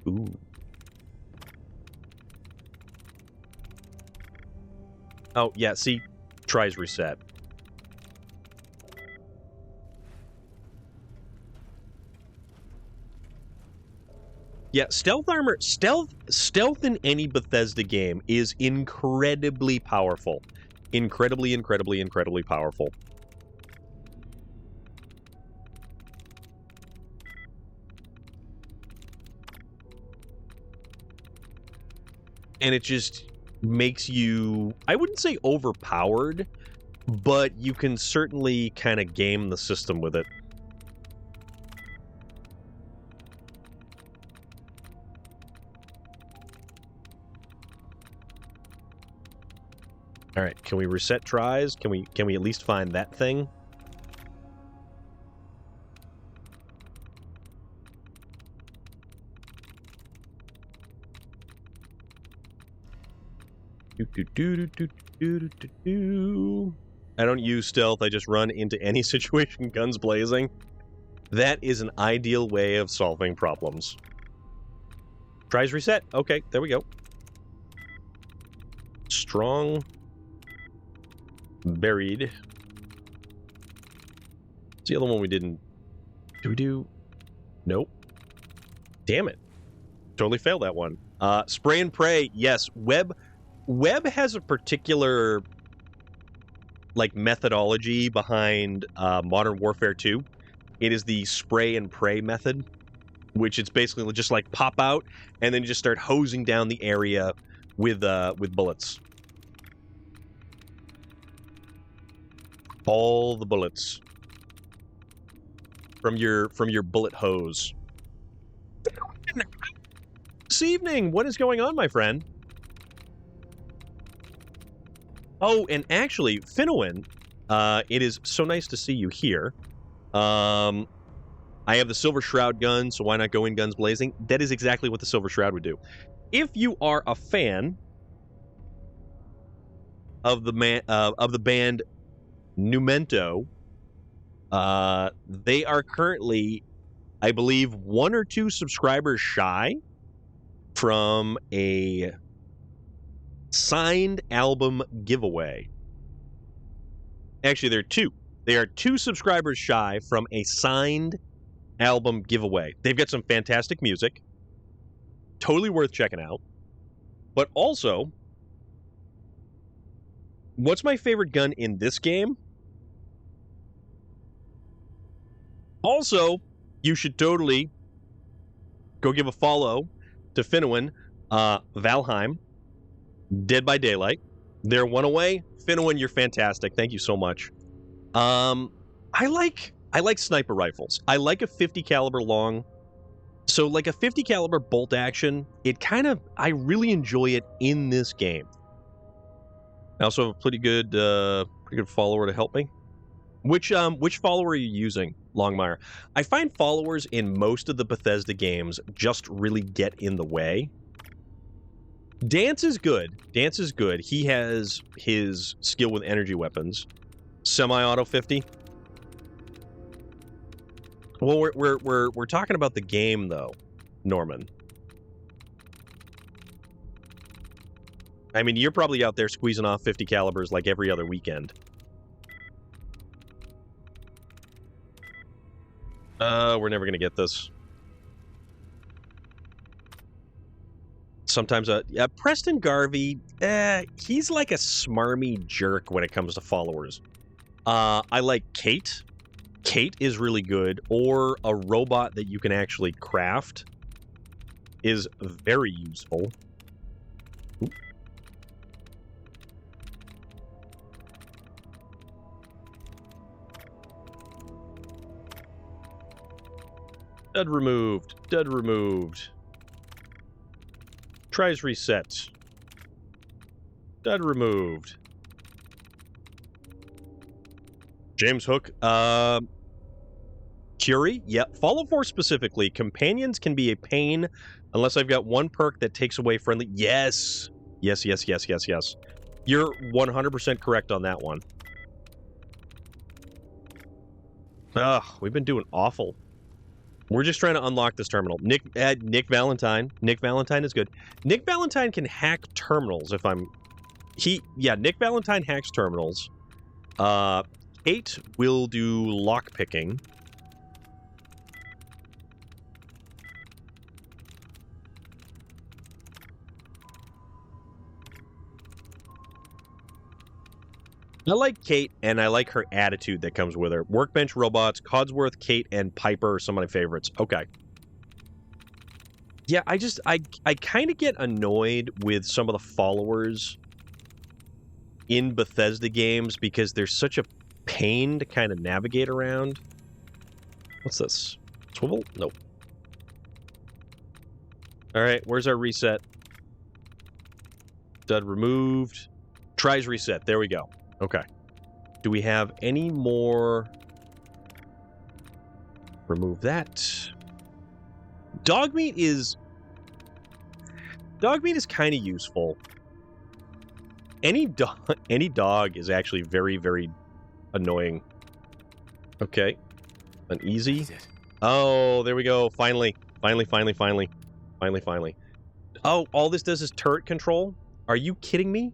Speaker 1: Ooh. Oh, yeah, see? Tries reset. Yeah, stealth armor, stealth in any Bethesda game is incredibly powerful. Incredibly powerful. And it just makes you, I wouldn't say overpowered, but you can certainly kind of game the system with it. All right, can we reset tries? Can we at least find that thing? I don't use stealth, I just run into any situation guns blazing. That is an ideal way of solving problems. Tries reset. Okay, there we go. Strong. Buried. What's the other one we didn't... Do we do... Nope. Damn it. Totally failed that one. Spray and pray. Yes, Web has a particular like methodology behind Modern Warfare 2. It is the spray and pray method, which it's basically just like pop out and then just start hosing down the area with bullets. All the bullets from your bullet hose. This evening, what is going on, my friend? Oh, and actually, Finowin, it is so nice to see you here. I have the Silver Shroud gun, so why not go in guns blazing? That is exactly what the Silver Shroud would do. If you are a fan of the band Numento, they are currently, I believe, 1 or 2 subscribers shy from a signed album giveaway. Actually, there are 2. They are 2 subscribers shy from a signed album giveaway. They've got some fantastic music. Totally worth checking out. But also, what's my favorite gun in this game? Also, you should totally go give a follow to Finnewan, Valheim, Dead by Daylight. They're one away. Finnewan, you're fantastic. Thank you so much. I like sniper rifles. I like a 50 caliber long. So like a 50 caliber bolt action, I really enjoy it in this game. I also have a pretty good follower to help me. Which follower are you using, Longmire? I find followers in most of the Bethesda games just really get in the way. Dance is good. Dance is good. He has his skill with energy weapons. Semi-auto 50. Well, we're talking about the game though, Norman. I mean, you're probably out there squeezing off 50 calibers like every other weekend. We're never gonna get this. Sometimes, Preston Garvey, he's like a smarmy jerk when it comes to followers. I like Kate. Kate is really good, or a robot that you can actually craft is very useful. Dead removed. Dead removed. Tries reset. Dead removed. James Hook. Curie? Yep. Follow Force specifically. Companions can be a pain unless I've got one perk that takes away friendly. Yes. Yes, yes, yes, yes, yes. You're 100% correct on that one. Ugh, we've been doing awful. We're just trying to unlock this terminal. Nick Valentine. Nick Valentine is good. Nick Valentine can hack terminals if I'm... Nick Valentine hacks terminals. Kate will do lockpicking. I like Kate, and I like her attitude that comes with her. Workbench robots, Codsworth, Kate, and Piper are some of my favorites. Okay. Yeah, I kind of get annoyed with some of the followers in Bethesda games because they're such a pain to kind of navigate around. What's this? Swivel? Nope. All right, where's our reset? Dud removed. Tries reset. There we go. Okay. Do we have any more? Remove that. Dogmeat is kind of useful. Any dog is actually very, very annoying. Okay. Uneasy. Oh, there we go. Finally. Finally. Oh, all this does is turret control? Are you kidding me?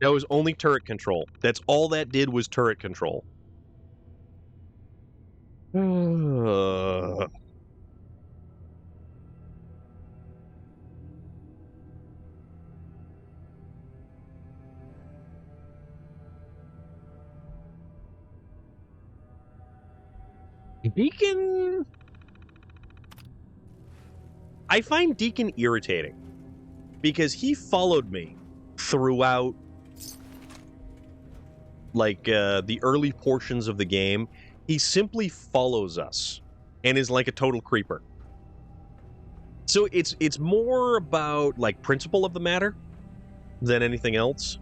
Speaker 1: That was only turret control. That's all that did was turret control. Deacon... I find Deacon irritating because he followed me throughout like the early portions of the game. He simply follows us and is like a total creeper. So it's more about like principle of the matter than anything else.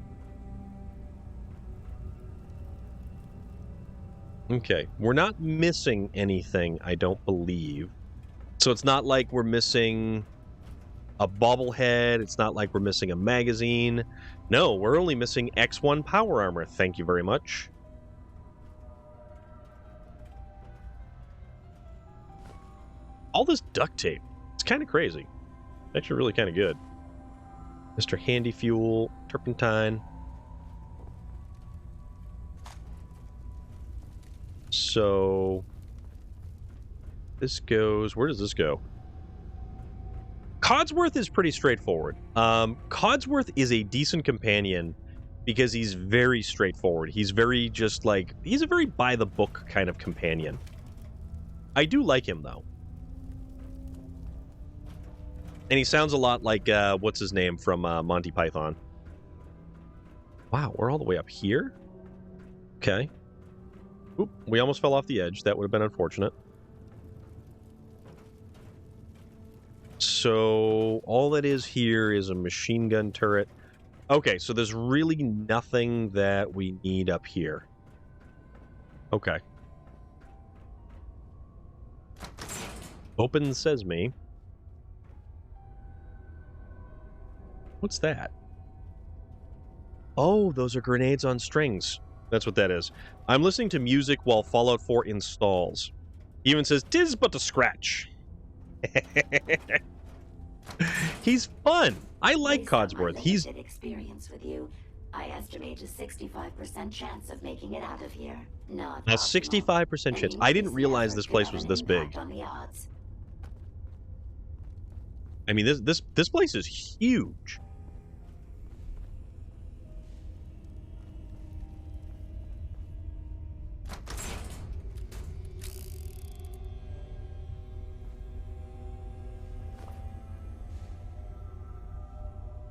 Speaker 1: Okay, we're not missing anything, I don't believe. So it's not like we're missing a bobblehead. It's not like we're missing a magazine. No, we're only missing X1 power armor. Thank you very much. All this duct tape. It's kind of crazy. Actually really kind of good. Mr. Handy Fuel, Turpentine. So this goes, where does this go? Codsworth is pretty straightforward. Codsworth is a decent companion because he's very straightforward. He's very just like, he's a very by the book kind of companion. I do like him though. And he sounds a lot like, what's his name from Monty Python. Wow, we're all the way up here? Okay. Oop, we almost fell off the edge. That would have been unfortunate. So, all that is here is a machine gun turret. Okay, so there's really nothing that we need up here. Okay. Open Sesame. What's that? Oh, those are grenades on strings. That's what that is. I'm listening to music while Fallout 4 installs. Even says, "'Tis but a scratch." He's fun. I like
Speaker 4: Based on my
Speaker 1: Codsworth. He's
Speaker 4: limited experience with you, I estimate a 65% chance of making it out of here. Not
Speaker 1: a
Speaker 4: optimal.
Speaker 1: 65%
Speaker 4: An
Speaker 1: chance. I didn't
Speaker 4: increased
Speaker 1: realize
Speaker 4: effort
Speaker 1: this
Speaker 4: could
Speaker 1: place
Speaker 4: have
Speaker 1: was
Speaker 4: an
Speaker 1: this big.
Speaker 4: impact on the odds.
Speaker 1: I mean, this place is huge.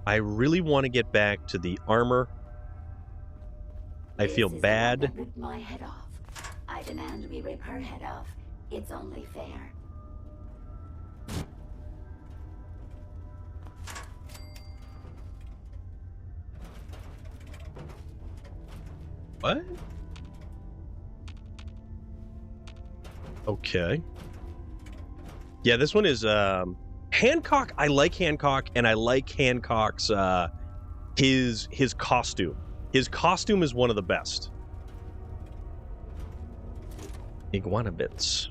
Speaker 1: I really want to get back to the armor. I feel
Speaker 4: This is
Speaker 1: bad.
Speaker 4: the one that ripped my head off. I demand we rip her head off. It's only fair.
Speaker 1: What? Okay. Yeah, this one is Hancock. I like Hancock, and I like Hancock's his costume. His costume is one of the best. Iguana bits.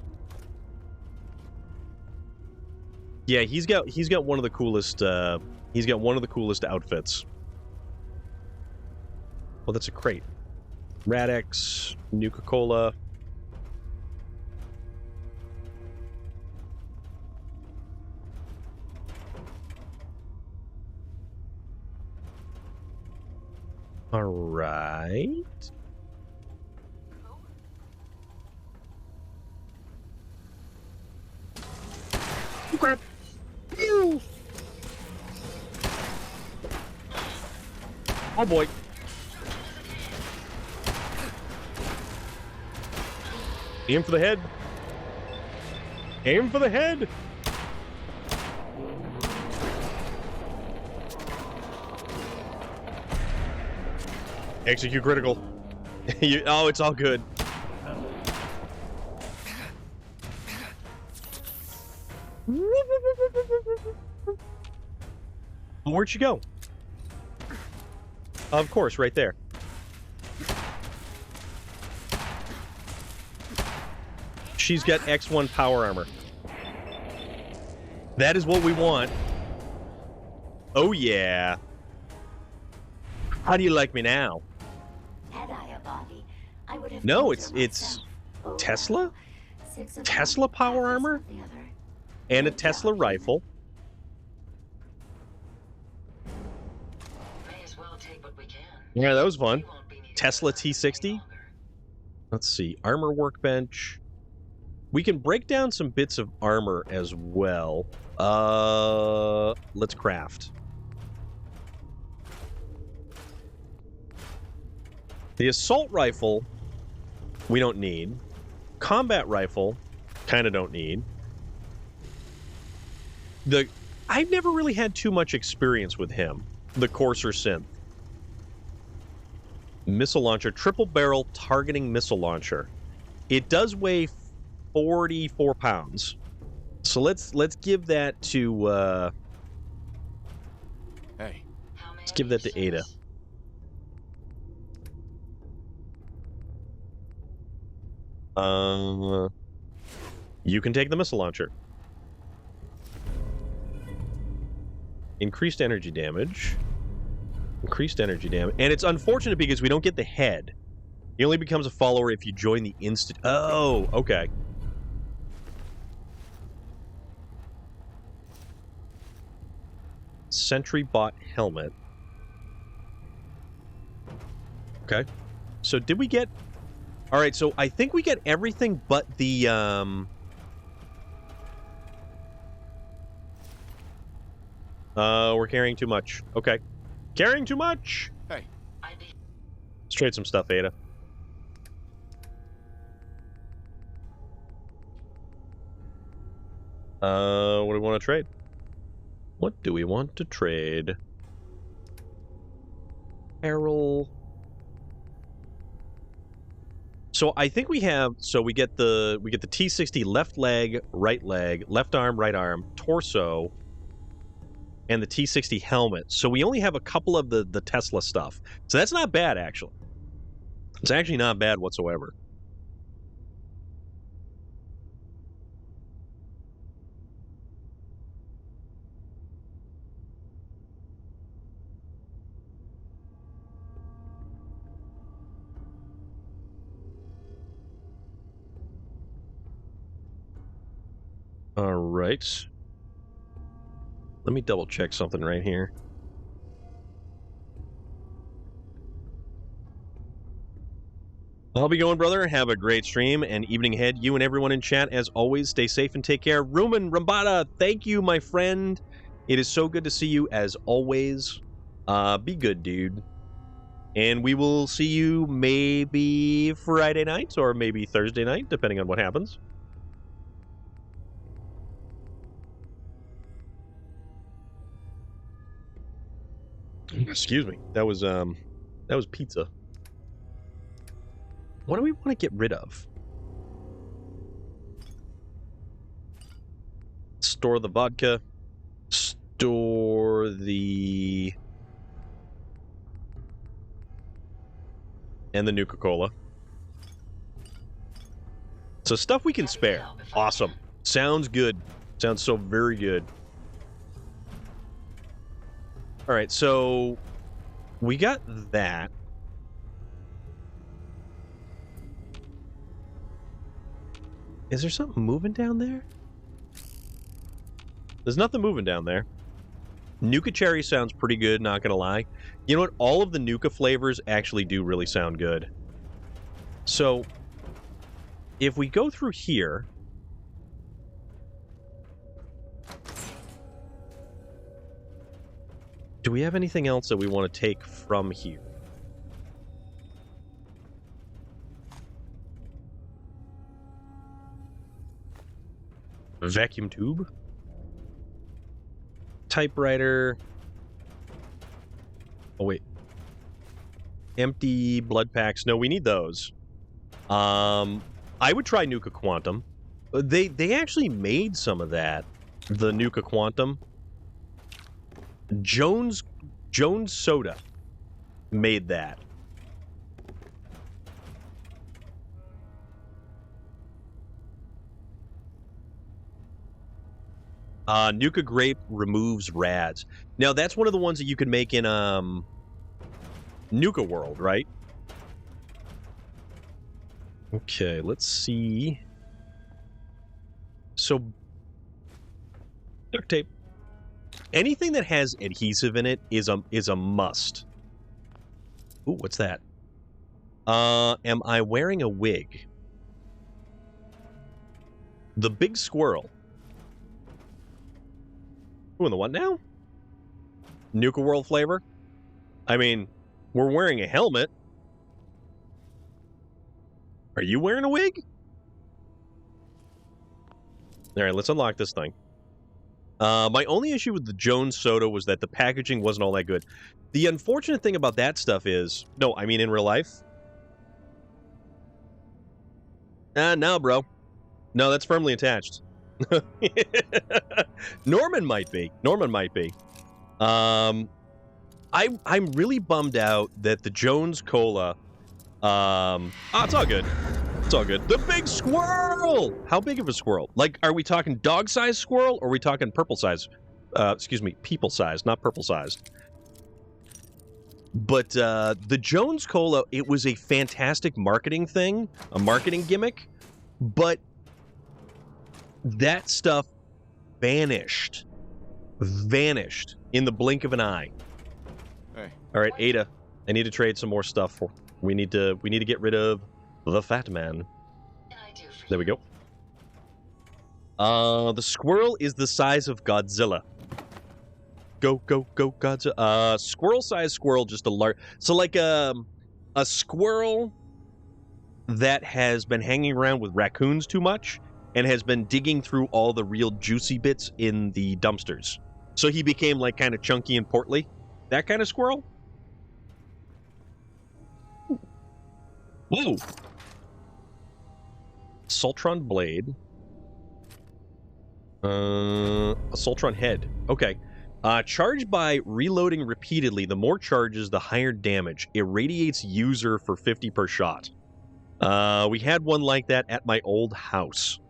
Speaker 1: Yeah, he's got one of the coolest outfits. Well, that's a crate. Radix, Nuka-Cola. All right. Okay. Oh boy. Aim for the head. Aim for the head. Execute critical. Oh, it's all good. Where'd she go? Of course, right there. She's got X1 power armor. That is what we want. Oh, yeah. How do you like me now?
Speaker 4: Had I a body, I would have
Speaker 1: No,
Speaker 4: killed
Speaker 1: it's
Speaker 4: her myself. Oh,
Speaker 1: Tesla?
Speaker 4: well. 6 of
Speaker 1: Tesla
Speaker 4: one,
Speaker 1: power
Speaker 4: half as
Speaker 1: armor?
Speaker 4: of the other.
Speaker 1: And a
Speaker 4: Good
Speaker 1: Tesla
Speaker 4: job,
Speaker 1: rifle.
Speaker 6: May as well take what we can.
Speaker 1: Yeah, that was fun.
Speaker 6: We won't be needing
Speaker 1: Tesla
Speaker 6: weapons any
Speaker 1: T60.
Speaker 6: longer.
Speaker 1: Let's see. Armor workbench. We can break down some bits of armor as well. Let's craft. The assault rifle, we don't need. Combat rifle, kind of don't need. I've never really had too much experience with him. The Courser Synth. Missile launcher, triple barrel targeting missile launcher. It does weigh 44 pounds. So let's give that to
Speaker 3: Hey,
Speaker 6: How many
Speaker 1: let's give that to Ada.
Speaker 6: inches?
Speaker 1: You can take the missile launcher. Increased energy damage. Increased energy damage. And it's unfortunate because we don't get the head. He only becomes a follower if you join the instant. Oh, okay. Sentry bot helmet. Okay. So did we get... All right, so I think we get everything but the... We're carrying too much. Okay. Carrying too much!
Speaker 3: Hey.
Speaker 1: Let's trade some stuff, Ada. What do we want to trade? What do we want to trade? Errol. So I think we have, so we get the T60 left leg, left arm, right arm, torso, and the T60 helmet. So we only have a couple of the Tesla stuff. So that's not bad, actually. It's actually not bad whatsoever. All right. Let me double check something right here. I'll be going, brother. Have a great stream and evening ahead. You and everyone in chat, as always, stay safe and take care. Rumen Rambada, thank you, my friend. It is so good to see you, as always. Be good, dude. And we will see you maybe Friday night or maybe Thursday night, depending on what happens. Excuse me. That was pizza. What do we want to get rid of? Store the vodka. Store the... and the Nuka-Cola. So stuff we can spare. Awesome. Sounds good. Sounds so very good. All right, so we got that. Is there something moving down there? There's nothing moving down there. Nuka Cherry sounds pretty good, not gonna lie. You know what? All of the Nuka flavors actually do really sound good. So, if we go through here... do we have anything else that we want to take from here? A vacuum tube? Typewriter. Oh, wait. Empty blood packs. No, we need those. I would try Nuka Quantum. They actually made some of that. The Nuka Quantum. Jones Soda made that. Nuka Grape removes rads. Now, that's one of the ones that you can make in Nuka World, right? Okay, let's see. So, duct tape. Anything that has adhesive in it is a must. Ooh, what's that? Am I wearing a wig? The big squirrel. Ooh, and the what now? Nuka World flavor? I mean, we're wearing a helmet. Are you wearing a wig? Alright, let's unlock this thing. My only issue with the Jones Soda was that the packaging wasn't all that good. The unfortunate thing about that stuff is... no, I mean in real life. No, bro. No, that's firmly attached. Norman might be. I'm really bummed out that the Jones Cola... it's all good. It's all good. The big squirrel! How big of a squirrel? Like, are we talking dog-sized squirrel, or are we talking purple-sized? excuse me, people-sized, not purple-sized. But the Jones Cola, it was a fantastic marketing thing, a marketing gimmick, but that stuff vanished in the blink of an eye.
Speaker 3: Hey,
Speaker 1: All right, Ada, I need to trade some more stuff for. We need to get rid of the fat man.
Speaker 6: Can I do for
Speaker 1: There we
Speaker 6: you?
Speaker 1: go. The squirrel is the size of Godzilla. Go, go, go, Godzilla. Squirrel-sized squirrel, just a large. So like a squirrel that has been hanging around with raccoons too much and has been digging through all the real juicy bits in the dumpsters. So he became like kind of chunky and portly. That kind of squirrel. Whoa. Soltron blade. A Soltron head. Okay. Charged by reloading repeatedly, the more charges, the higher damage. Irradiates user for 50 per shot. We had one like that at my old house.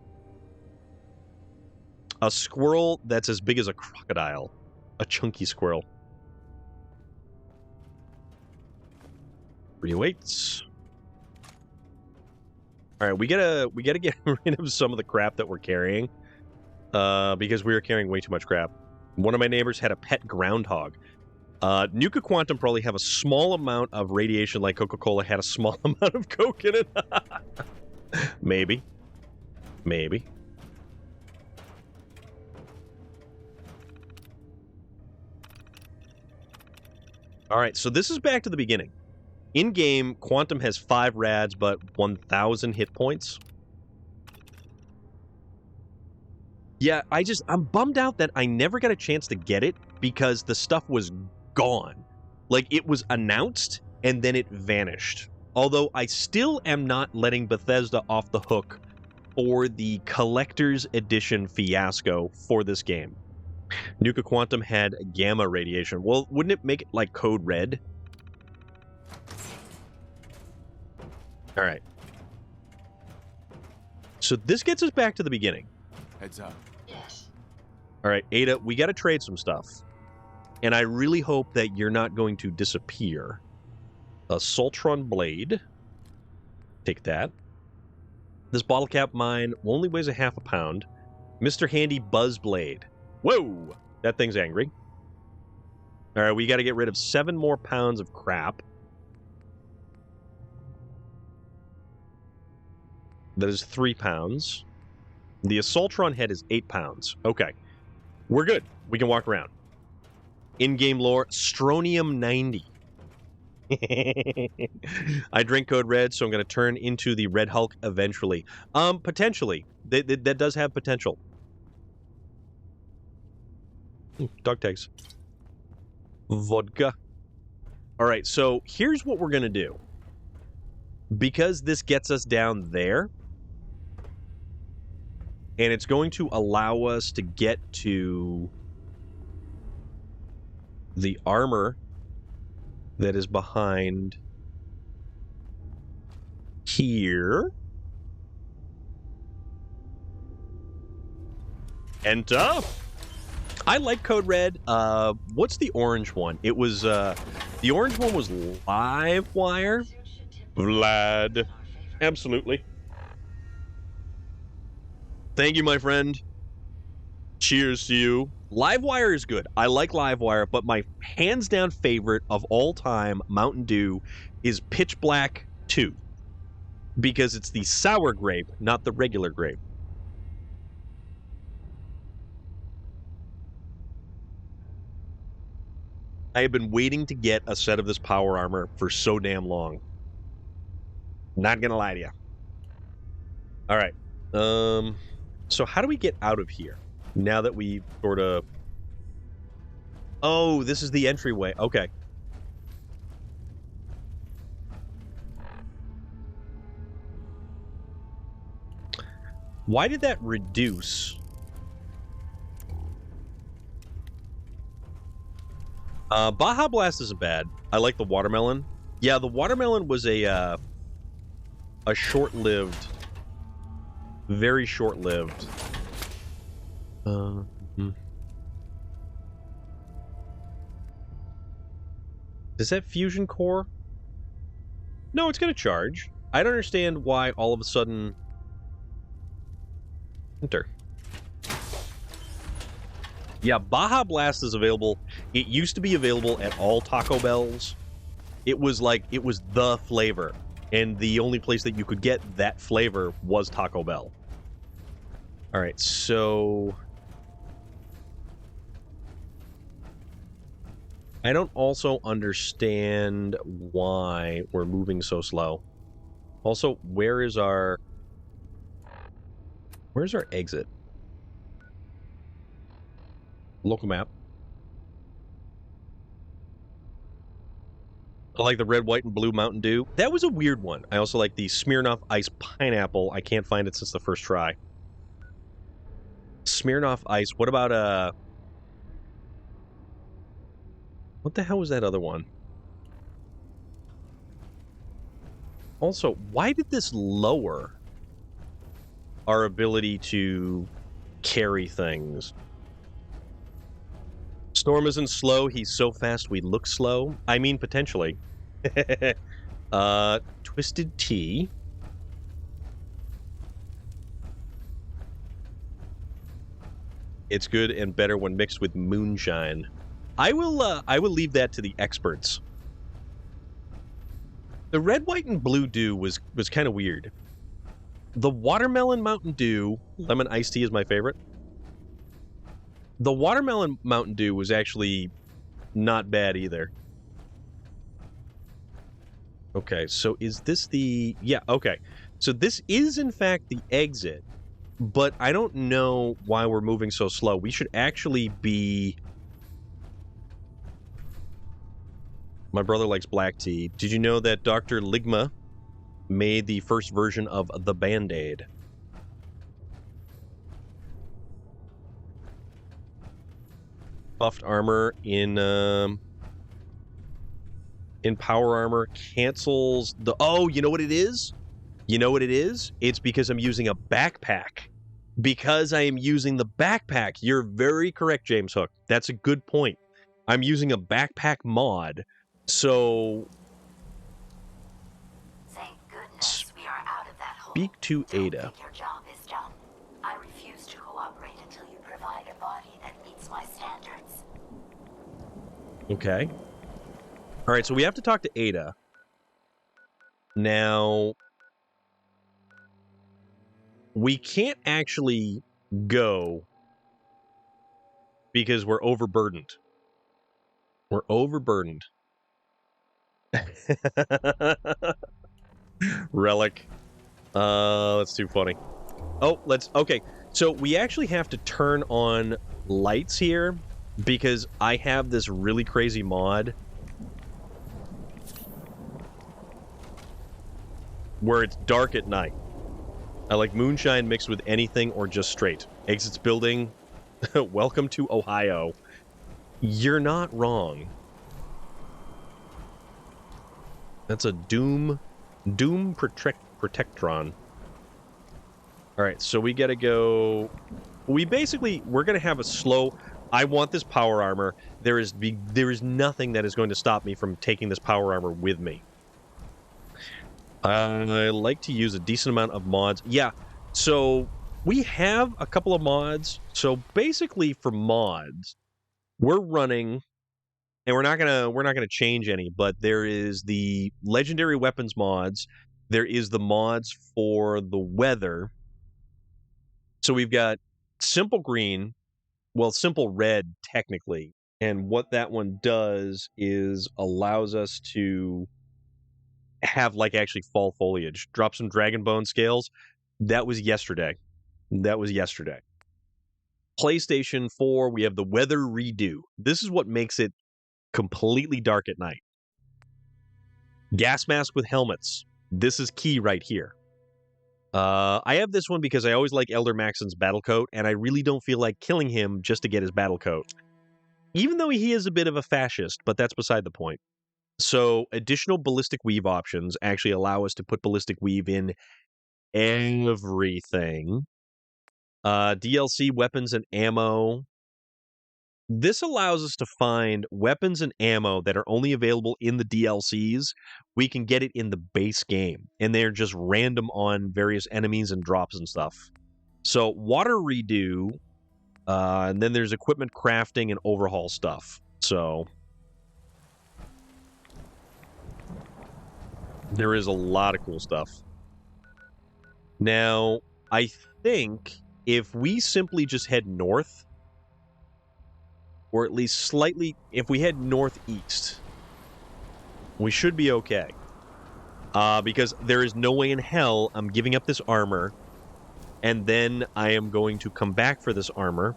Speaker 1: A squirrel that's as big as a crocodile. A chunky squirrel. Rewaits. All right, we gotta get rid of some of the crap that we're carrying, because we were carrying way too much crap. One of my neighbors had a pet groundhog. Nuka Quantum probably have a small amount of radiation like Coca-Cola had a small amount of Coke in it. Maybe. Maybe. All right, so this is back to the beginning. In-game, Quantum has 5 rads, but 1,000 hit points. Yeah, I'm bummed out that I never got a chance to get it because the stuff was gone. Like, it was announced, and then it vanished. Although, I still am not letting Bethesda off the hook for the Collector's Edition fiasco for this game. Nuka Quantum had gamma radiation. Well, wouldn't it make it like Code Red? All right. So this gets us back to the beginning.
Speaker 3: heads up.
Speaker 6: Yes.
Speaker 1: All right, Ada, we got to trade some stuff. And I really hope that you're not going to disappear. A Soltron blade. Take that. This bottle cap mine only weighs a half a pound. Mr. Handy Buzz Blade. Whoa! That thing's angry. All right, we got to get rid of 7 more pounds of crap. That is 3 pounds. The Assaultron head is 8 pounds. Okay. We're good. We can walk around. In-game lore, Stronium 90. I drink Code Red, so I'm going to turn into the Red Hulk eventually. Potentially. That does have potential. Dog tags. Vodka. All right, so here's what we're going to do. Because this gets us down there, and it's going to allow us to get to the armor that is behind here. Enter. I like Code Red. What's the orange one? It was, the orange one was Livewire. Vlad. Absolutely. Thank you, my friend. Cheers to you. Livewire is good. I like Livewire, but my hands-down favorite of all time, Mountain Dew, is Pitch Black 2. Because it's the sour grape, not the regular grape. I have been waiting to get a set of this power armor for so damn long. Not gonna lie to you. All right. So how do we get out of here? Now that we sort of... Oh, this is the entryway. Okay. Why did that reduce? Baja Blast isn't bad. I like the watermelon. Yeah, the watermelon was a short-lived, very short-lived. Is that fusion core? No, it's going to charge. I don't understand why all of a sudden... Enter. Yeah, Baja Blast is available. It used to be available at all Taco Bells. It was the flavor. And the only place that you could get that flavor was Taco Bell. All right, so... I don't also understand why we're moving so slow. Also, where's our exit? Local map. I like the red, white, and blue Mountain Dew. That was a weird one. I also like the Smirnoff Ice Pineapple. I can't find it since the first try. Smirnoff Ice. What about, what the hell was that other one? Also, why did this lower our ability to carry things? Storm isn't slow, he's so fast we look slow. I mean, potentially. Twisted Tea. It's good and better when mixed with moonshine. I will leave that to the experts. The red, white, and blue Dew was kind of weird. The watermelon Mountain Dew, lemon iced tea is my favorite. The watermelon Mountain Dew was actually not bad either. Okay, so is this the... Yeah, okay. So this is, in fact, the exit, but I don't know why we're moving so slow. We should actually be... My brother likes black tea. Did you know that Dr. Ligma made the first version of the Band-Aid? Buffed armor in power armor cancels the... Oh, you know what it is? You know what it is? It's because I'm using a backpack. Because I am using the backpack. You're very correct, James Hook. That's a good point. I'm using a backpack mod. So...
Speaker 4: Thank goodness we are out of that hole.
Speaker 1: Speak to
Speaker 4: Don't
Speaker 1: Ada.
Speaker 4: think your job is done. I refuse to cooperate until you provide a body that meets my standards.
Speaker 1: Okay. All right, so we have to talk to Ada. Now, we can't actually go because we're overburdened. We're overburdened. Relic. That's too funny. Oh, okay. So we actually have to turn on lights here because I have this really crazy mod where it's dark at night. I like moonshine mixed with anything or just straight. Exits building. Welcome to Ohio. You're not wrong. That's a Doom Protectron. Alright, so we gotta go... we're gonna have a slow... I want this power armor. There is nothing that is going to stop me from taking this power armor with me. I like to use a decent amount of mods. Yeah, so we have a couple of mods. So basically for mods, we're running... and we're not gonna change any, but there is the legendary weapons mods. There is the mods for the weather. So we've got simple green, well, simple red technically, and what that one does is allows us to have like actually fall foliage. Drop some dragon bone scales. That was yesterday. PlayStation 4, we have the weather redo. This is what makes it completely dark at night. Gas mask with helmets. This is key right here. I have this one because I always like Elder Maxon's battle coat, and I really don't feel like killing him just to get his battle coat. Even though he is a bit of a fascist, but that's beside the point. So, additional ballistic weave options actually allow us to put ballistic weave in everything. DLC weapons and ammo. This allows us to find weapons and ammo that are only available in the DLCs. We can get it in the base game, and they're just random on various enemies and drops and stuff. So water redo, and then there's equipment crafting and overhaul stuff. So there is a lot of cool stuff. Now, I think if we simply just head north, or at least slightly, if we head northeast, we should be okay. Because there is no way in hell I'm giving up this armor, and then I am going to come back for this armor.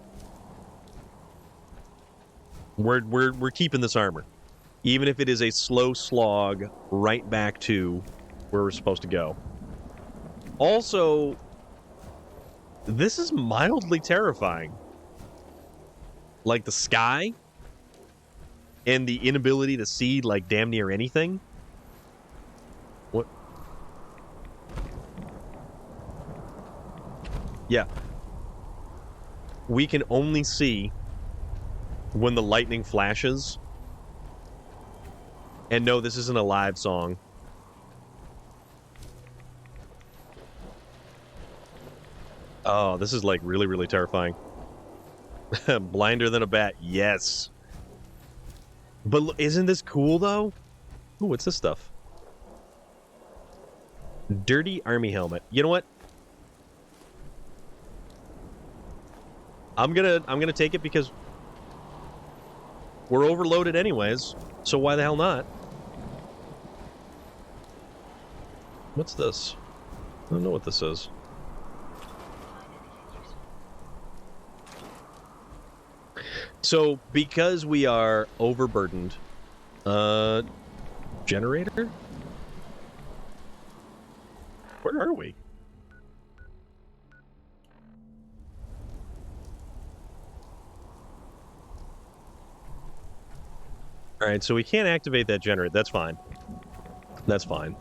Speaker 1: We're keeping this armor, even if it is a slow slog right back to where we're supposed to go. Also, this is mildly terrifying. Like the sky and the inability to see like damn near anything. What? Yeah. We can only see when the lightning flashes. And no, this isn't a live song. Oh, this is like really, really terrifying. Blinder than a bat, yes. But isn't this cool though? Ooh, what's this stuff? Dirty army helmet. You know what? I'm gonna take it because we're overloaded anyways. So why the hell not? What's this? I don't know what this is. So, because we are overburdened, generator? Where are we? Alright, so we can't activate that generator. That's fine. That's fine.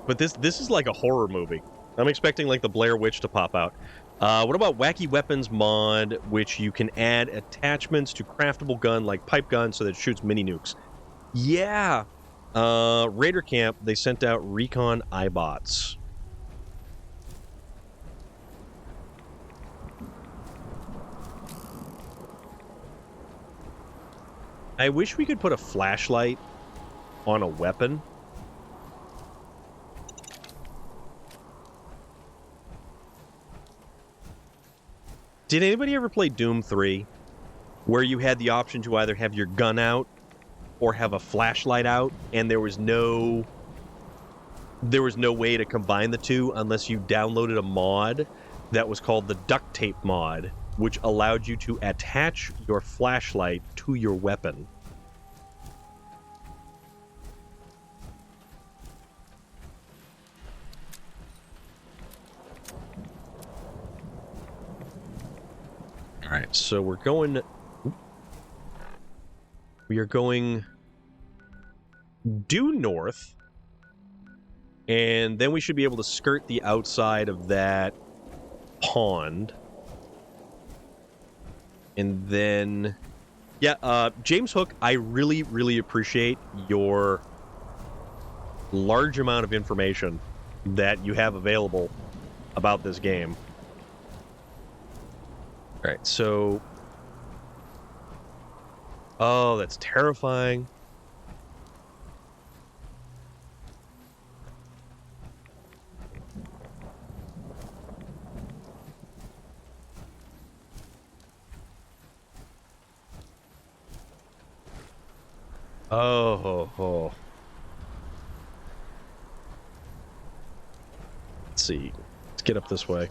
Speaker 1: But this is like a horror movie. I'm expecting like the Blair Witch to pop out. What about Wacky Weapons mod, which you can add attachments to craftable gun like pipe gun so that it shoots mini nukes? Yeah. Raider Camp, they sent out Recon iBots. I wish we could put a flashlight on a weapon. Did anybody ever play Doom 3? Where you had the option to either have your gun out or have a flashlight out, and there was no way to combine the two unless you downloaded a mod that was called the duct tape mod, which allowed you to attach your flashlight to your weapon. Alright, so we're going... We are going due north, and then we should be able to skirt the outside of that pond. And then... Yeah, James Hook, I really, really appreciate your large amount of information that you have available about this game. Alright, so... Oh, that's terrifying. Oh. Let's see. Let's get up this way.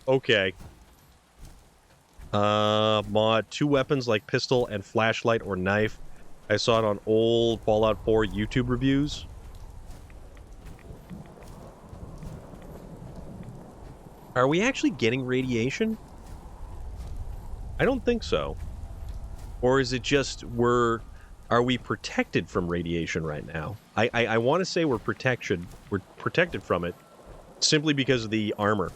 Speaker 1: Okay. Mod 2 weapons like pistol and flashlight or knife. I saw it on old Fallout 4 YouTube reviews. Are we actually getting radiation? I don't think so. Or is it just we're are we protected from radiation right now? I want to say we're protected from it simply because of the armor.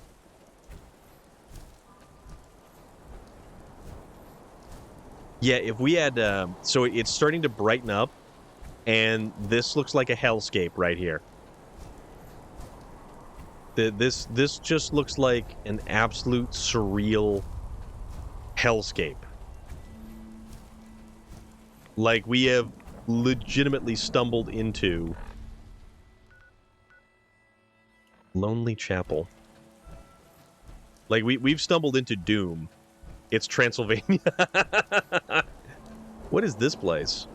Speaker 1: Yeah, if we had so it's starting to brighten up, and this looks like a hellscape right here. This just looks like an absolute surreal hellscape. Like we have legitimately stumbled into Lonely Chapel. Like we've stumbled into Doom. It's Transylvania. What is this place?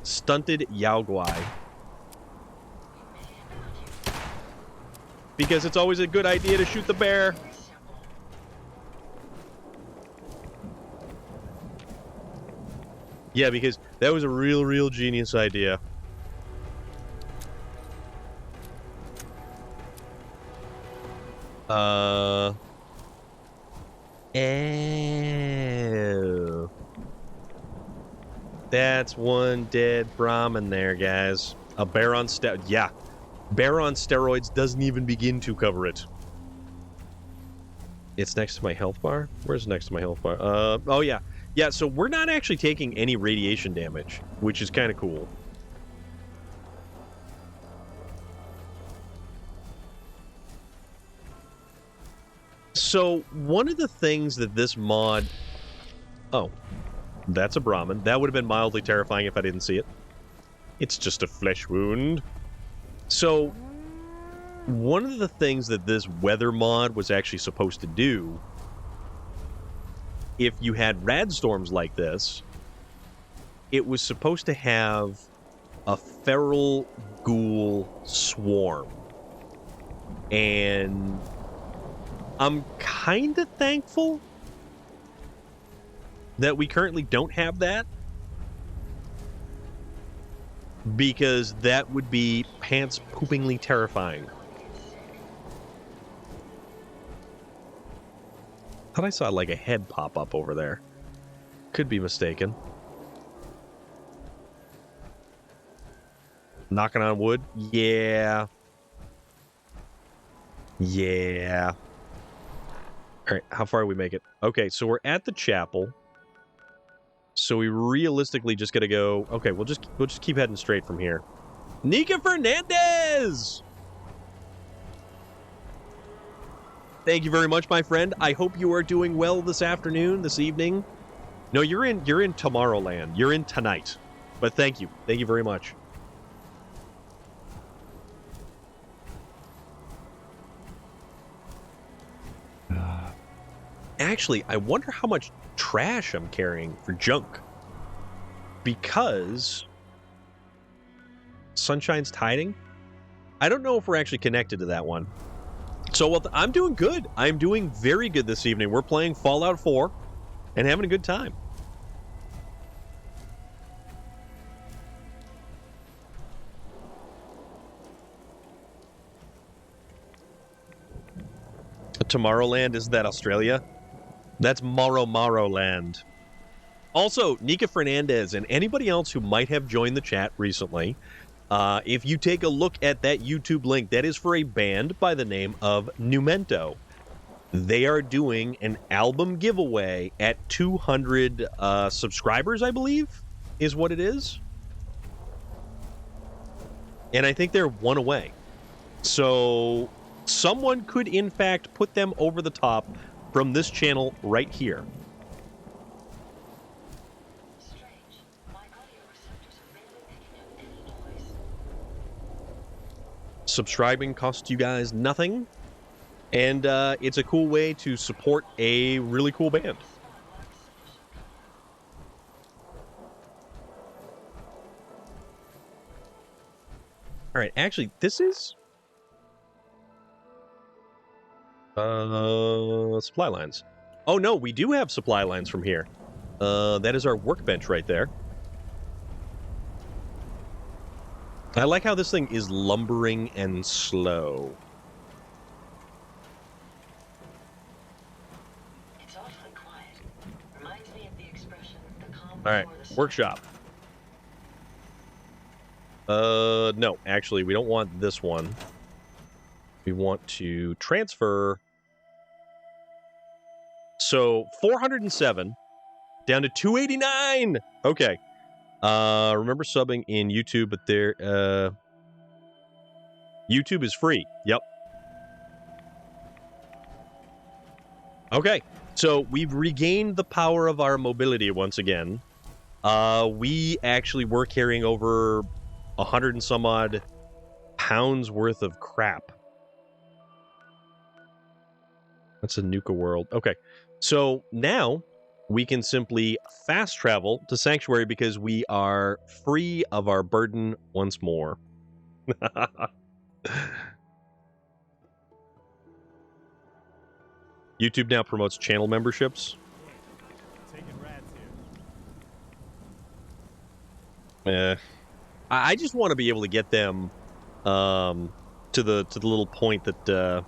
Speaker 1: Stunted Yaoguai. Because it's always a good idea to shoot the bear. Yeah, because that was a real genius idea. Oh. That's one dead Brahmin there, guys. A bear on steroids. Yeah. Bear on steroids doesn't even begin to cover it. It's next to my health bar? Where's next to my health bar? Oh, yeah. Yeah, so we're not actually taking any radiation damage, which is kind of cool. So, one of the things that this mod... Oh, that's a Brahmin. That would have been mildly terrifying if I didn't see it. It's just a flesh wound. So, one of the things that this weather mod was actually supposed to do, if you had radstorms like this, it was supposed to have a feral ghoul swarm. And I'm kind of thankful that we currently don't have that, because that would be pants-poopingly terrifying. Thought I saw like a head pop up over there. Could be mistaken. Knocking on wood? Yeah. Yeah. All right, how far do we make it? Okay, so we're at the chapel. So we realistically just gotta go. Okay, we'll just keep heading straight from here. Nika Fernandez! Thank you very much, my friend. I hope you are doing well this afternoon, this evening. No, you're in Tomorrowland. You're in tonight. But thank you. Thank you very much. Actually, I wonder how much trash I'm carrying for junk. Because Sunshine's tiding? I don't know if we're actually connected to that one. So, well, I'm doing good. I'm doing very good this evening. We're playing Fallout 4 and having a good time. Tomorrowland, isn't that Australia? That's Morrow Land. Also, Nika Fernandez and anybody else who might have joined the chat recently, if you take a look at that YouTube link, that is for a band by the name of Numento. They are doing an album giveaway at 200 subscribers, I believe, is what it is. And I think they're one away. So someone could, in fact, put them over the top from this channel right here.
Speaker 6: Strange. My audio receptors are barely picking up any noise.
Speaker 1: Subscribing costs you guys nothing, and it's a cool way to support a really cool band. All right, actually, this is supply lines. Oh no, we do have supply lines from here. That is our workbench right there. I like how this thing is lumbering and slow.
Speaker 6: It's awfully quiet. Reminds me of the expression,
Speaker 1: All right, workshop. No, actually, we don't want this one. We want to transfer. So 407 down to 289. Okay. Remember subbing in YouTube, but there, YouTube is free. Yep. Okay. So we've regained the power of our mobility once again. We actually were carrying over 100 and some odd pounds worth of crap. That's a Nuka world. Okay. So now we can simply fast travel to Sanctuary because we are free of our burden once more. YouTube now promotes channel memberships. I just want to be able to get them to the little point that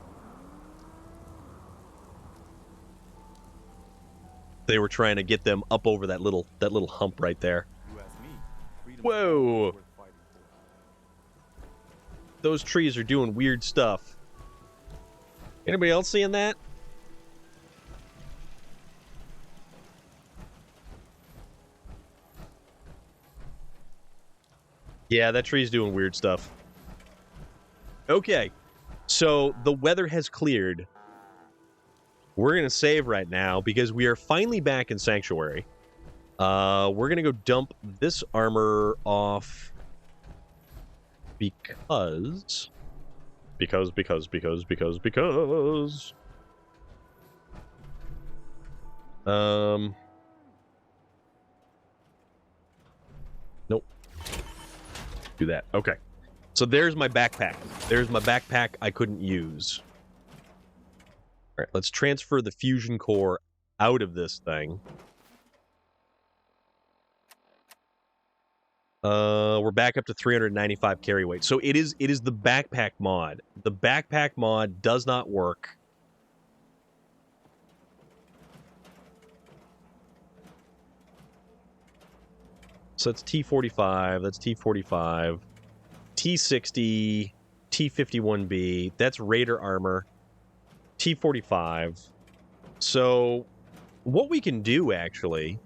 Speaker 1: they were trying to get them up over that little hump right there. Whoa! Those trees are doing weird stuff. Anybody else seeing that? Yeah, that tree's doing weird stuff. Okay, so the weather has cleared. We're going to save right now because we are finally back in Sanctuary. We're going to go dump this armor off because... Nope. Do that. Okay. So there's my backpack. There's my backpack I couldn't use. All right, let's transfer the fusion core out of this thing. We're back up to 395 carry weight. So it is the backpack mod. The backpack mod does not work. So that's T45, that's T45, T60, T51B, that's Raider armor, T45. So what we can do actually...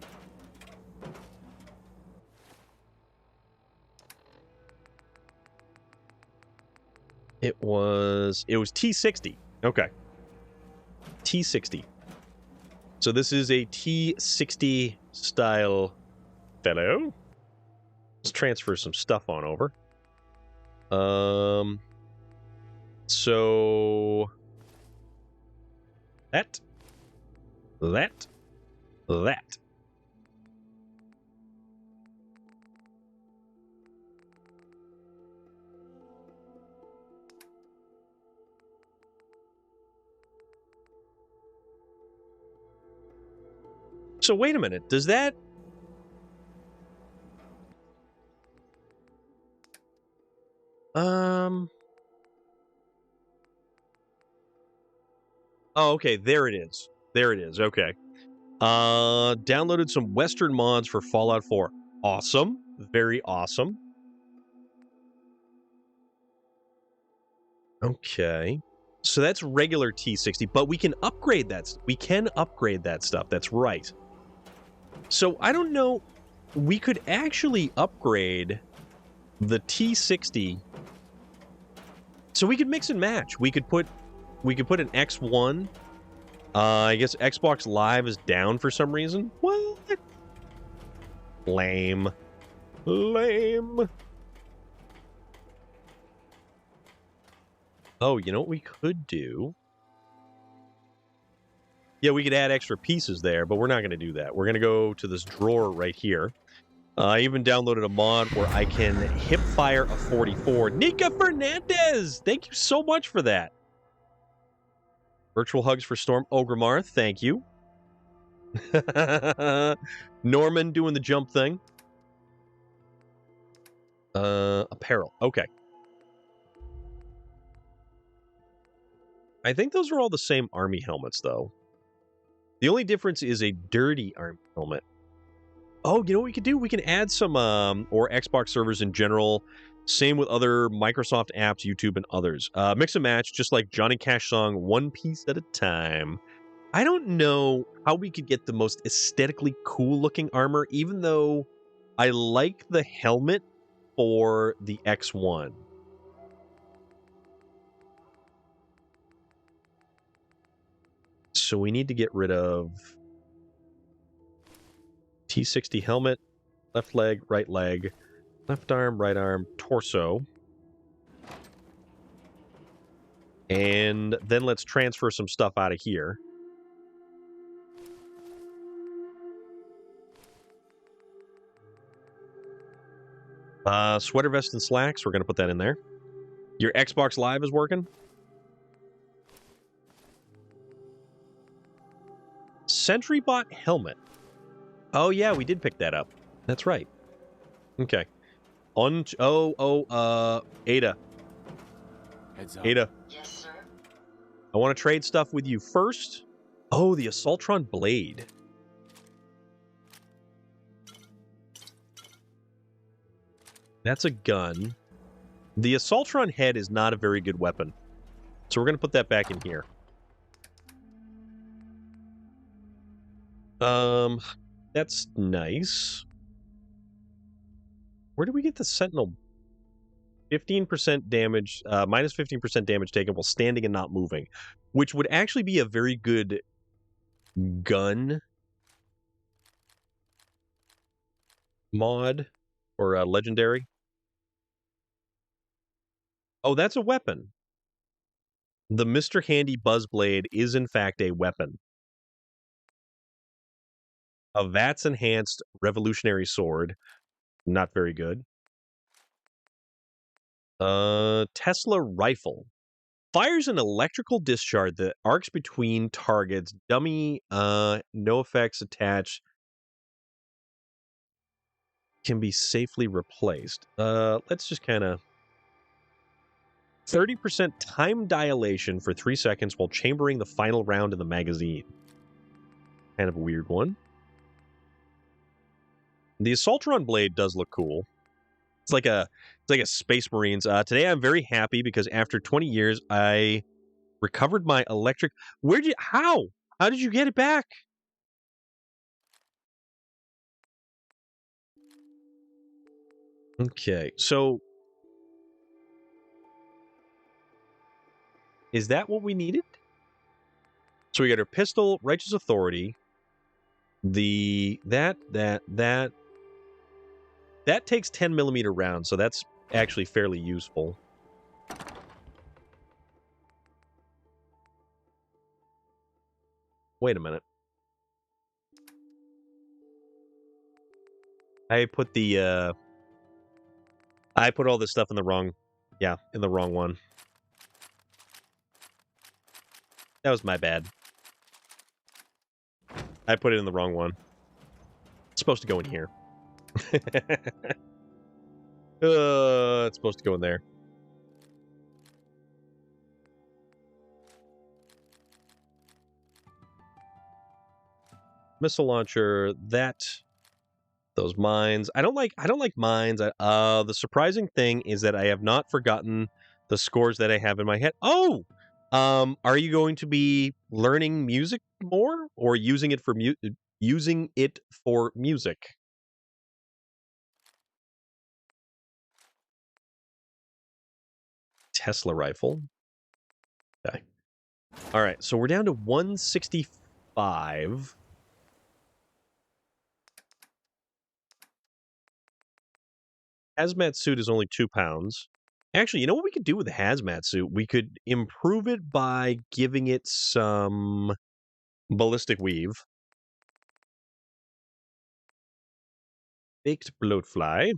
Speaker 1: It was T60. Okay. T60. So this is a T60 style fellow. Let's transfer some stuff on over. So that. So wait a minute, does that... Oh, okay, there it is. There it is, okay. Downloaded some Western mods for Fallout 4. Awesome. Very awesome. Okay. So that's regular T60, but we can upgrade that. We can upgrade that stuff. That's right. So I don't know. We could actually upgrade the T60. So we could mix and match. We could put an X1. I guess Xbox Live is down for some reason. What? Lame. Lame. Oh, you know what we could do? Yeah, we could add extra pieces there, but we're not going to do that. We're going to go to this drawer right here. I even downloaded a mod where I can hip fire a 44. Nika Fernandez! Thank you so much for that. Virtual hugs for Storm Ogrimmar. Thank you. Norman doing the jump thing. Apparel. Okay. I think those are all the same army helmets, though. The only difference is a dirty army helmet. Oh, you know what we could do? We can add some, or Xbox servers in general. Same with other Microsoft apps, YouTube, and others. Mix and match, just like Johnny Cash song, one piece at a time. I don't know how we could get the most aesthetically cool-looking armor, even though I like the helmet for the X1. So we need to get rid of T60 helmet, left leg, left arm, right arm, torso. And then let's transfer some stuff out of here. Sweater vest and slacks, we're going to put that in there. Your Xbox Live is working? SentryBot helmet. Oh, yeah, we did pick that up. That's right. Okay. Ada.
Speaker 3: Heads up.
Speaker 1: Ada,
Speaker 6: Yes, sir.
Speaker 1: I want to trade stuff with you first. Oh, the Assaultron blade. That's a gun. The Assaultron head is not a very good weapon. So we're going to put that back in here. That's nice. Where do we get the Sentinel? 15% damage, minus 15% damage taken while standing and not moving, which would actually be a very good gun mod or legendary. Oh, that's a weapon. The Mr. Handy Buzzblade is in fact a weapon. A VATS enhanced revolutionary sword. Not very good. Tesla rifle. Fires an electrical discharge that arcs between targets. Dummy, no effects attached. Can be safely replaced. Let's just kind of... 30% time dilation for 3 seconds while chambering the final round in the magazine. Kind of a weird one. The Assaultron blade does look cool. It's like a Space Marines. Today I'm very happy because after 20 years I recovered my electric. How did you get it back? Okay, so is that what we needed? So we got our pistol, Righteous Authority. That takes 10mm rounds, so that's actually fairly useful. Wait a minute. I put all this stuff in the wrong... Yeah, in the wrong one. That was my bad. I put it in the wrong one. It's supposed to go in here. It's supposed to go in there. Missile launcher, those mines. I don't like mines. The surprising thing is that I have not forgotten the scores that I have in my head. Oh, are you going to be learning music more or using it for music? Tesla rifle. Okay. All right, so we're down to 165. Hazmat suit is only 2 pounds. Actually, you know what we could do with the hazmat suit? We could improve it by giving it some ballistic weave. Baked bloatfly.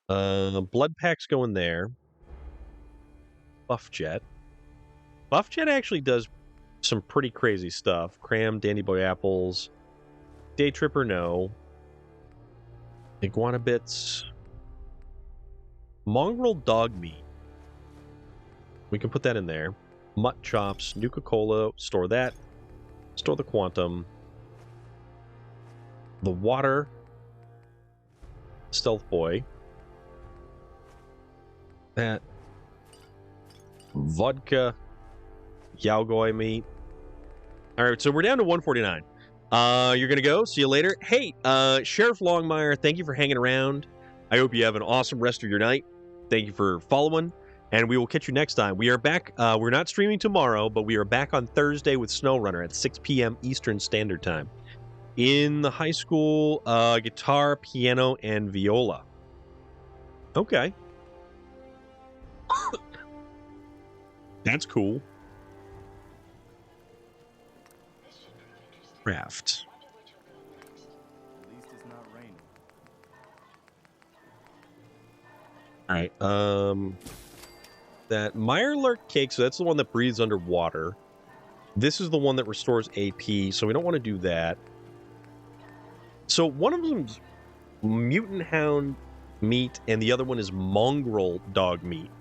Speaker 1: Blood packs go in there. Buff jet. Buff jet actually does some pretty crazy stuff. Cram, Dandy Boy apples. Day tripper, no. Iguana bits. Mongrel dog meat. We can put that in there. Mutt chops, Nuka Cola, store that. Store the quantum. the water stealth boy. That vodka Yaogoi meat. All right, so we're down to 149. You're gonna go. See you later. Hey, Sheriff Longmire, thank you for hanging around. I hope you have an awesome rest of your night. Thank you for following, and we will catch you next time. We are back. We're not streaming tomorrow, but we are back on Thursday with SnowRunner at 6 p.m. Eastern Standard Time. In the high school, guitar, piano, and viola. Okay. That's cool.
Speaker 6: This should prove interesting.
Speaker 1: Craft.
Speaker 6: Wonder what you'll build next.
Speaker 3: At least it's not raining.
Speaker 1: All right. That Mirelurk cake, so that's the one that breathes underwater. This is the one that restores AP, so we don't want to do that. So one of them's mutant hound meat, and the other one is mongrel dog meat.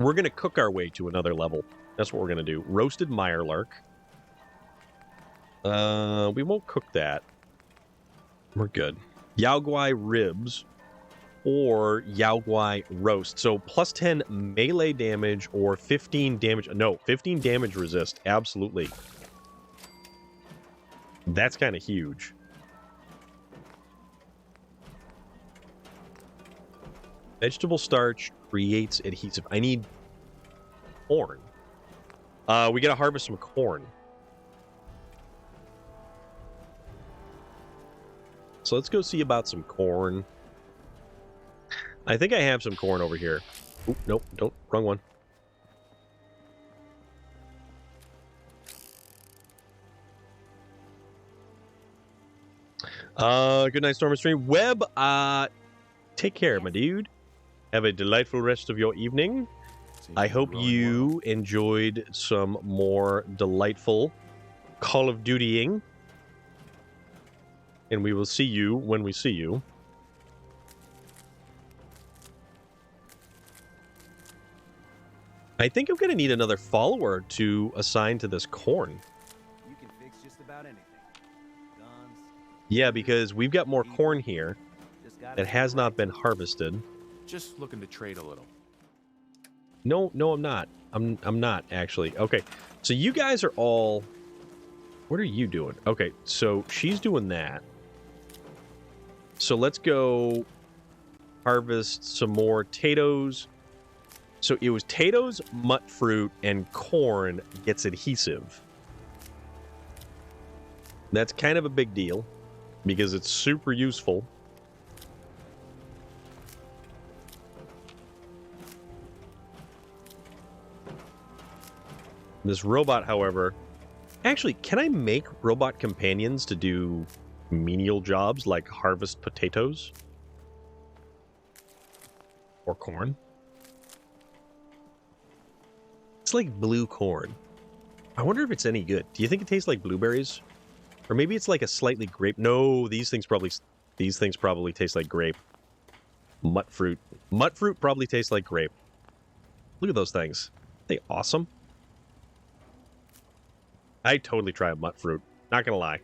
Speaker 1: We're going to cook our way to another level. That's what we're going to do. Roasted Mirelurk. We won't cook that. We're good. Yaogwai ribs or Yaogwai roast. So plus 10 melee damage or 15 damage. No, 15 damage resist. Absolutely. That's kind of huge. Vegetable starch creates adhesive. I need corn. We gotta harvest some corn. So let's go see about some corn. I think I have some corn over here. Oop, nope, don't. Wrong one. Good night, Storm and Stream. Webb, take care, my dude. Have a delightful rest of your evening.
Speaker 3: Seems
Speaker 1: I
Speaker 3: to be
Speaker 1: hope
Speaker 3: growing
Speaker 1: you
Speaker 3: well.
Speaker 1: enjoyed some more delightful Call of Dutying. And we will see you when we see you. I think I'm going to need another follower to assign to this corn.
Speaker 3: You can fix just about anything. Guns.
Speaker 1: Yeah, because we've got more corn here
Speaker 3: Just gotta
Speaker 1: that
Speaker 3: have
Speaker 1: has
Speaker 3: the
Speaker 1: not
Speaker 3: right
Speaker 1: been
Speaker 3: tools.
Speaker 1: harvested.
Speaker 3: Just looking to trade a little.
Speaker 1: No, I'm not. I'm not, actually. Okay, so you guys are all... What are you doing? Okay, so she's doing that. So let's go harvest some more potatoes. So it was potatoes, mut fruit, and corn gets adhesive. That's kind of a big deal because it's super useful. This robot, however... Actually, can I make robot companions to do menial jobs like harvest potatoes? Or corn? It's like blue corn. I wonder if it's any good. Do you think it tastes like blueberries? Or maybe it's like a slightly grape... No, these things probably taste like grape. Mut fruit. Mut fruit probably tastes like grape. Look at those things. Aren't they awesome? I'd totally try a mut fruit. Not gonna lie.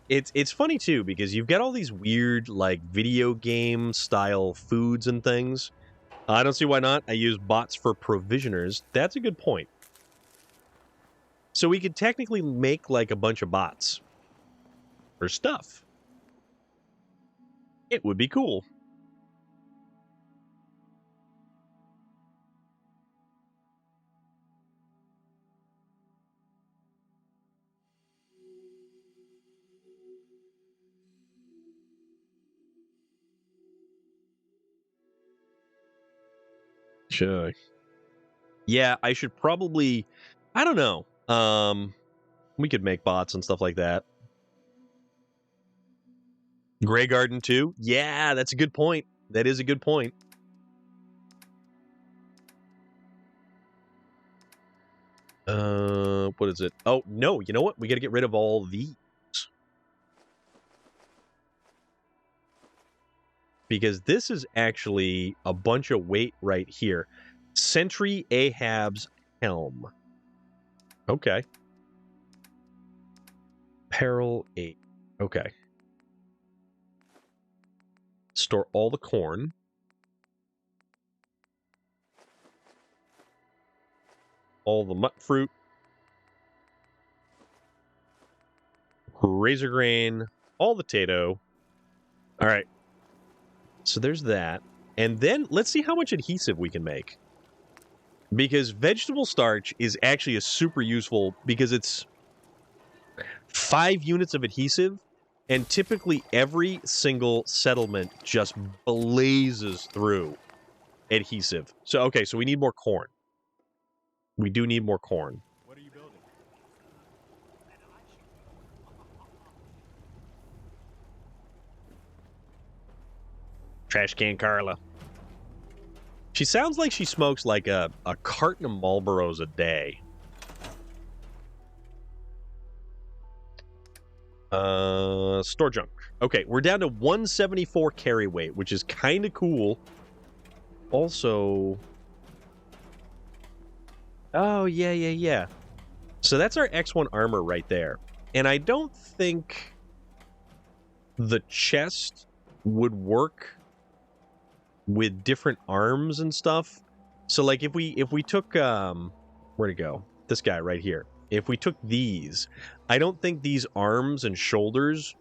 Speaker 1: It's funny too because you've got all these weird like video game style foods and things. I don't see why not. I use bots for provisioners. That's a good point. So we could technically make like a bunch of bots for stuff. It would be cool. Sure. Yeah, I should probably... I don't know. We could make bots and stuff like that. Grey Garden too? Yeah, that's a good point. That is a good point. What is it? Oh, no, you know what? We gotta get rid of all these. Because this is actually a bunch of weight right here. Sentry Ahab's helm. Okay. Peril 8. Okay. Store all the corn. All the mut fruit. Razor grain. All the tato. All right. So there's that. And then let's see how much adhesive we can make. Because vegetable starch is actually a super useful because it's 5 units of adhesive. And typically every single settlement just blazes through adhesive. So, okay, so we need more corn. We do need more corn.
Speaker 3: What are you building?
Speaker 1: Trash can Carla. She sounds like she smokes like a carton of Marlboros a day. Store junk. Okay, we're down to 174 carry weight, which is kind of cool. Also... Oh, yeah. So that's our X1 armor right there. And I don't think the chest would work with different arms and stuff. So like if we took where'd it go? This guy right here. If we took these, I don't think these arms and shoulders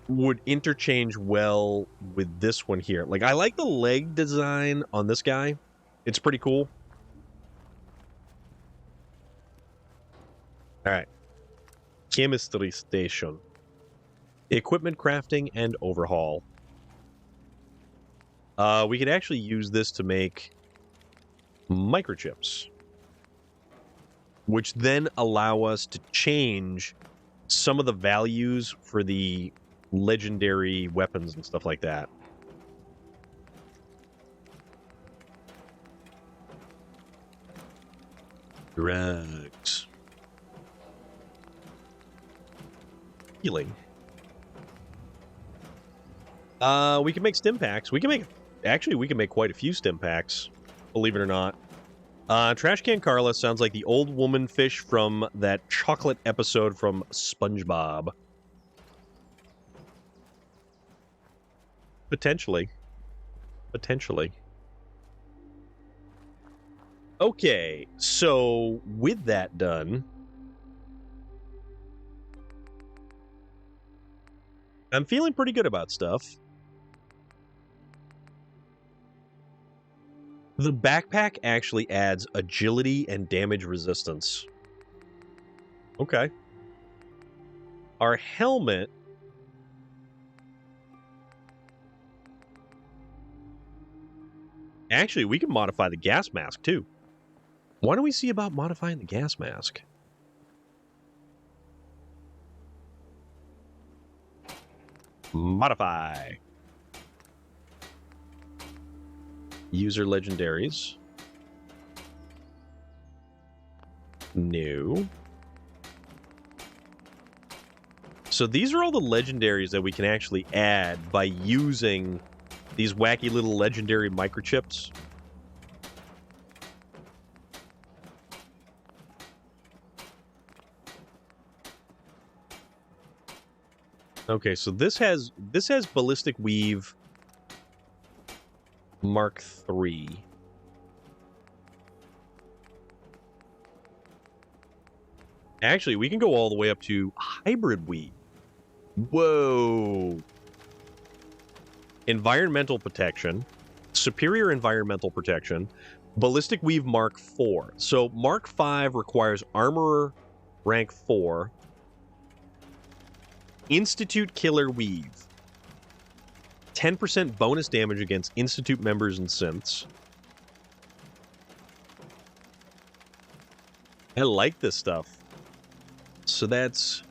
Speaker 1: would interchange well with this one here. Like I like the leg design on this guy. It's pretty cool. All right. Chemistry station. Equipment crafting and overhaul. We could actually use this to make microchips, which then allow us to change some of the values for the legendary weapons and stuff like that. Drugs. Healing. We can make stim packs. We can make quite a few stim packs, believe it or not. Trash Can Carla sounds like the old woman fish from that chocolate episode from SpongeBob. Potentially. Okay, so with that done, I'm feeling pretty good about stuff. The backpack actually adds agility and damage resistance. Okay. Our helmet... Actually, we can modify the gas mask, too. Why don't we see about modifying the gas mask? Modify. User legendaries. New. So these are all the legendaries that we can actually add by using these wacky little legendary microchips. Okay, so this has Ballistic Weave Mark III. Actually, we can go all the way up to Hybrid Weave. Whoa. Environmental protection. Superior environmental protection. Ballistic Weave Mark IV. So Mark V requires Armorer rank 4. Institute Killer Weave. 10% bonus damage against Institute members and synths. I like this stuff. So that's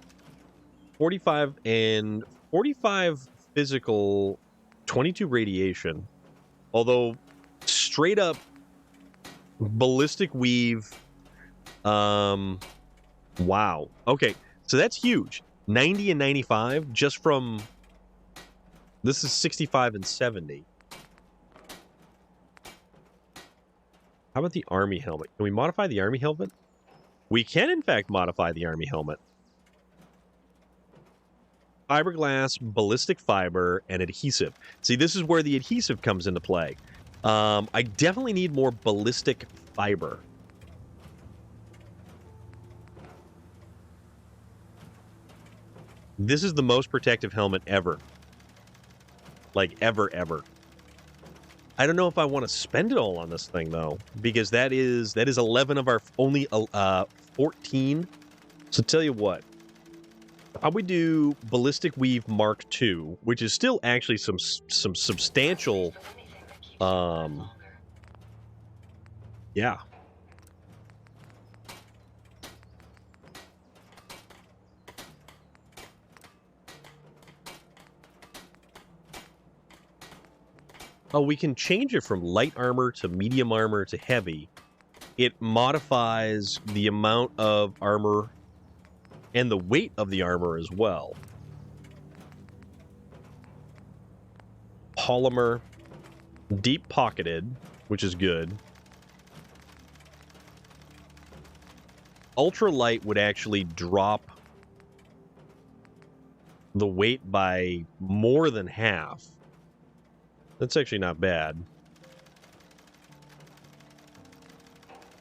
Speaker 1: 45 and 45 physical, 22 radiation. Although straight up Ballistic Weave, wow. Okay, so that's huge. 90 and 95 just from... This is 65 and 70. How about the army helmet? Can we modify the army helmet? We can, in fact, modify the army helmet. Fiberglass, ballistic fiber, and adhesive. See, this is where the adhesive comes into play. I definitely need more ballistic fiber. This is the most protective helmet ever. Like, ever. I don't know if I want to spend it all on this thing, though, because that is 11 of our only 14. So tell you what, how we do Ballistic Weave Mark II, which is still actually some substantial, yeah. Oh, we can change it from light armor to medium armor to heavy. It modifies the amount of armor and the weight of the armor as well. Polymer, deep pocketed, which is good. Ultralight would actually drop the weight by more than half. That's actually not bad.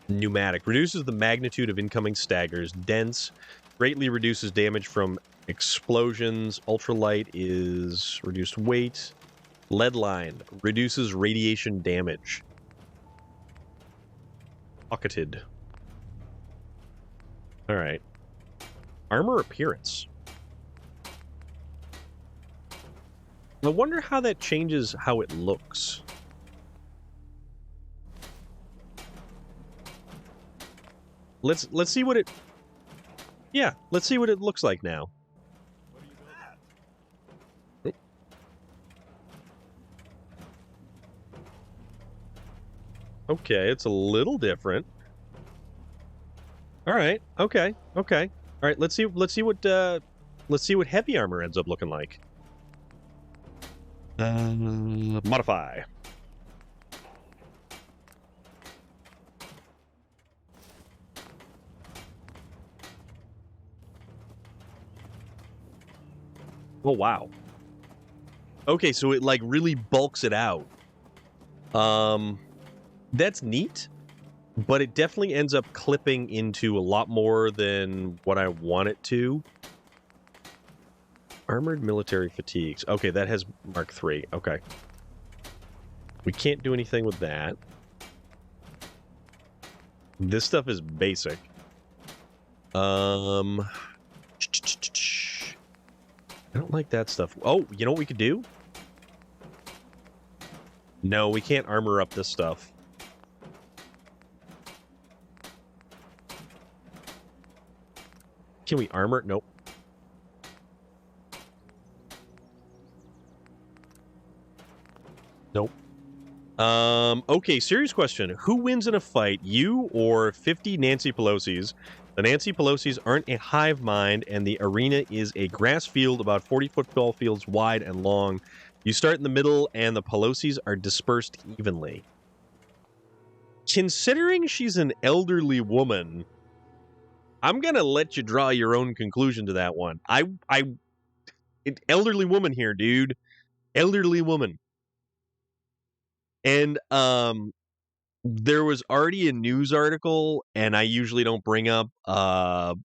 Speaker 1: Pneumatic reduces the magnitude of incoming staggers. Dense greatly reduces damage from explosions. Ultralight is reduced weight. Lead line reduces radiation damage. Pocketed. All right. Armor appearance. I wonder how that changes how it looks. Let's see what it... Yeah, let's see what it looks like now. Oh. Okay, it's a little different. All right. Okay. All right, let's see what heavy armor ends up looking like. Modify. Oh, wow. Okay, so it, like, really bulks it out. That's neat, but it definitely ends up clipping into a lot more than what I want it to. Armored military fatigues. Okay, that has Mark III. Okay. We can't do anything with that. This stuff is basic. I don't like that stuff. Oh, you know what we could do? No, we can't armor up this stuff. Can we armor? Nope. Nope. Okay, serious question. Who wins in a fight, you or 50 Nancy Pelosi's? The Nancy Pelosi's aren't a hive mind, and the arena is a grass field about 40 football fields wide and long. You start in the middle, and the Pelosi's are dispersed evenly. Considering she's an elderly woman, I'm gonna let you draw your own conclusion to that one. Elderly woman here, dude. Elderly woman. And there was already a news article, and I usually don't bring up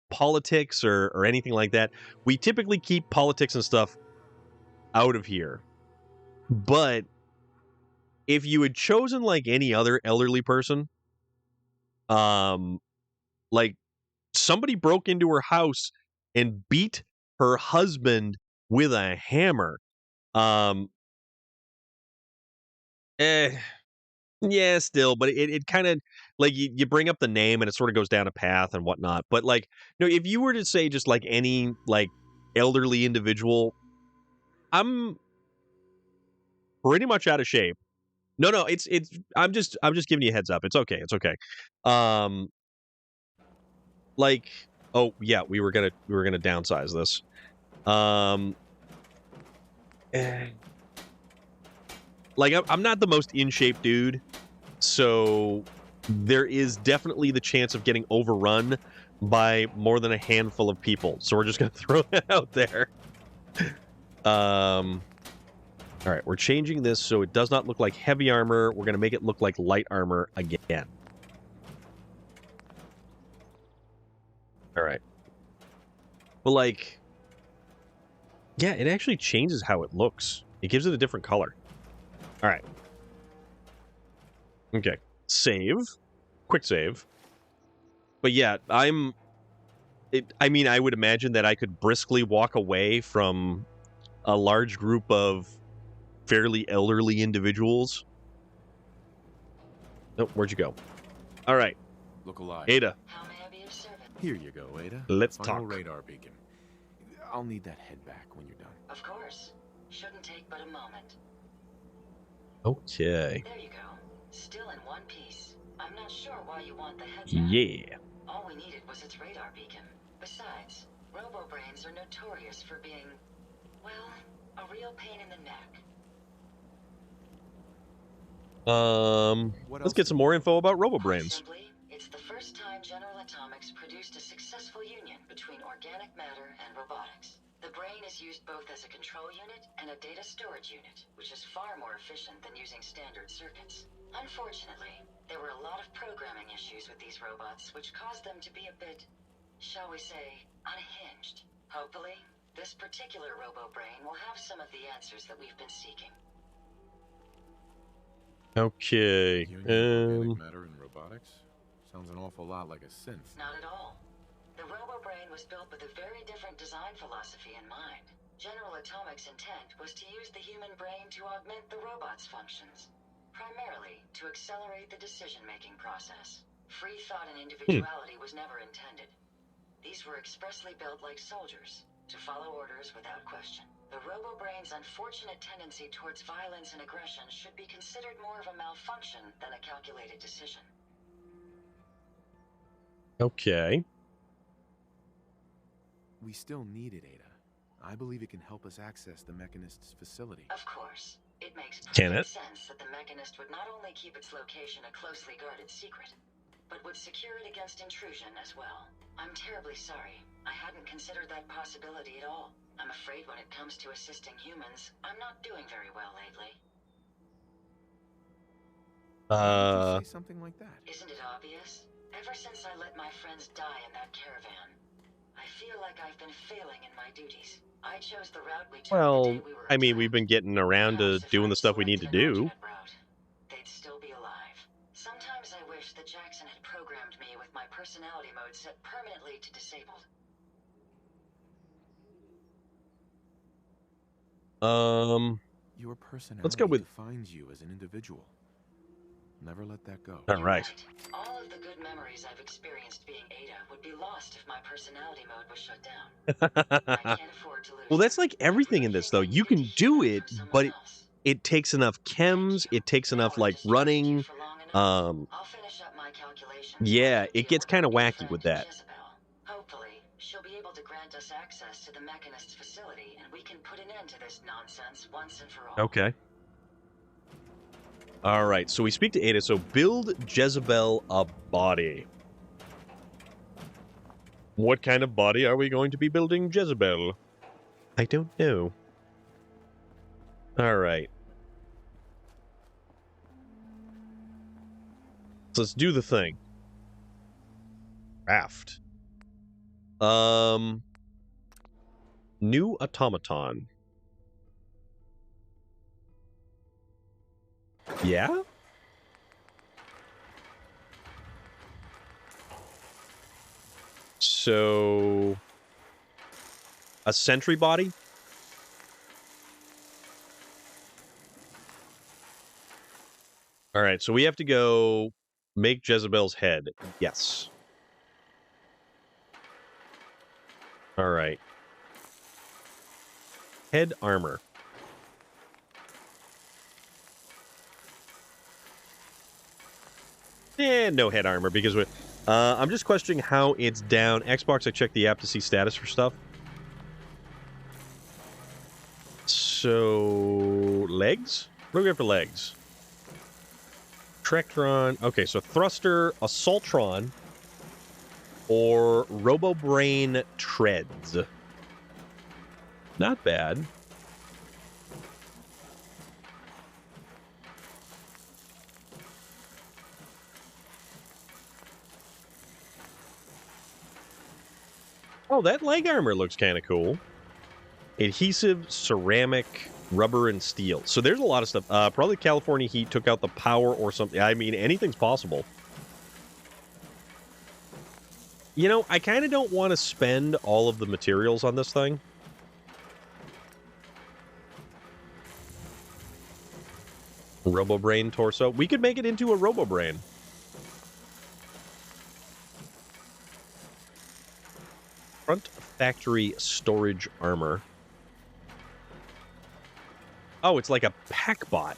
Speaker 1: politics or anything like that. We typically keep politics and stuff out of here. But if you had chosen like any other elderly person, like somebody broke into her house and beat her husband with a hammer, yeah, still, but it kind of like you bring up the name and it sort of goes down a path and whatnot. But like, you know, if you were to say just like any like elderly individual, I'm pretty much out of shape. No, it's I'm just giving you a heads up. It's okay. Like, oh yeah, we were gonna downsize this. Like, I'm not the most in shape dude, so there is definitely the chance of getting overrun by more than a handful of people. So we're just going to throw that out there. All right, we're changing this so it does not look like heavy armor. We're going to make it look like light armor again. All right. But, like, yeah, it actually changes how it looks. It gives it a different color. All right. Okay. Save. Quick save. But yeah, I mean, I would imagine that I could briskly walk away from a large group of fairly elderly individuals. Oh, where'd you go? All right.
Speaker 7: Look alive.
Speaker 1: Ada,
Speaker 6: How may I be of service?
Speaker 7: Here you go, Ada.
Speaker 1: Let's
Speaker 7: Final
Speaker 1: talk.
Speaker 7: radar beacon. I'll need that head back when you're done.
Speaker 6: Of course. Shouldn't take but a moment.
Speaker 1: okay.
Speaker 6: There you go. Still in one piece. I'm not sure why you want the head back.
Speaker 1: Yeah.
Speaker 6: All we needed was its radar beacon. Besides, robo-brains are notorious for being, well, a real pain in the neck.
Speaker 7: What
Speaker 1: Let's
Speaker 7: else
Speaker 1: get some more info about RoboBrains.
Speaker 6: Simply, it's the first time General Atomics produced a successful union between organic matter and robotics. The brain is used both as a control unit and a data storage unit, which is far more efficient than using standard circuits. Unfortunately, there were a lot of programming issues with these robots, which caused them to be a bit, shall we say, unhinged. Hopefully, this particular robo-brain will have some of the answers that we've been seeking.
Speaker 1: Okay.
Speaker 7: Union of organic matter and robotics? Sounds an awful lot like a synth.
Speaker 6: Not at all. The robo-brain was built with a very different design philosophy in mind. General Atomics' intent was to use the human brain to augment the robot's functions, primarily to accelerate the decision-making process. Free thought and individuality was never intended. These were expressly built like soldiers, to follow orders without question. The robo-brain's unfortunate tendency towards violence and aggression should be considered more of a malfunction than a calculated decision.
Speaker 1: Okay.
Speaker 7: We still need it, Ada. I believe it can help us access the Mechanist's facility.
Speaker 6: Of course, it makes
Speaker 1: Can
Speaker 6: perfect
Speaker 1: it?
Speaker 6: sense that the Mechanist would not only keep its location a closely guarded secret, but would secure it against intrusion as well. I'm terribly sorry. I hadn't considered that possibility at all. I'm afraid when it comes to assisting humans, I'm not doing very well lately.
Speaker 7: Why would you say something like that?
Speaker 6: Isn't it obvious? Ever since I let my friends die in that caravan, I feel like I've been failing in my duties. I chose the route we took
Speaker 1: Well,
Speaker 6: the day we were
Speaker 1: I mean, we've
Speaker 6: attacked.
Speaker 1: been getting around to
Speaker 6: Perhaps if
Speaker 1: doing the
Speaker 6: I'd
Speaker 1: stuff we need to
Speaker 6: selected an
Speaker 1: do.
Speaker 6: alternate route, they'd still be alive. Sometimes I wish that Jackson had programmed me with my personality mode set permanently to disabled.
Speaker 7: Your personality
Speaker 1: Let's go with-
Speaker 7: defines you as an individual. Never let that go.
Speaker 1: All
Speaker 6: You're
Speaker 1: right.
Speaker 6: All of the good memories I've experienced being Ada would be lost if my personality mode was shut down. I can't afford to lose.
Speaker 1: Well, that's
Speaker 6: them.
Speaker 1: like everything in this, though. You can do it, but it takes enough chems. It takes enough, like, running.
Speaker 6: I'll finish up my calculations.
Speaker 1: Yeah,
Speaker 6: and
Speaker 1: it
Speaker 6: be
Speaker 1: gets
Speaker 6: a
Speaker 1: kind of
Speaker 6: working
Speaker 1: wacky
Speaker 6: friend
Speaker 1: with
Speaker 6: to
Speaker 1: that.
Speaker 6: Jezebel. Hopefully, she'll be able to grant us access to the Mechanist's facility, and we can put an end to this nonsense once and for all.
Speaker 1: Okay. All right, so we speak to Ada. So build Jezebel a body. What kind of body are we going to be building Jezebel? I don't know. All right. So let's do the thing. Craft. New automaton. Yeah? So a sentry body? All right, so we have to go make Jezebel's head. Yes. All right. Head armor. No head armor because we. I'm just questioning how it's down. Xbox, I checked the app to see status for stuff. So legs? What do we have for legs? Trectron. Okay, so Thruster, Assaultron, or Robobrain Treads. Not bad. Oh, that leg armor looks kind of cool. Adhesive, ceramic, rubber, and steel. So there's a lot of stuff. Probably California heat took out the power or something. I mean, anything's possible. You know, I kind of don't want to spend all of the materials on this thing. Robobrain torso. We could make it into a Robobrain. Front factory storage armor. Oh, it's like a pack bot.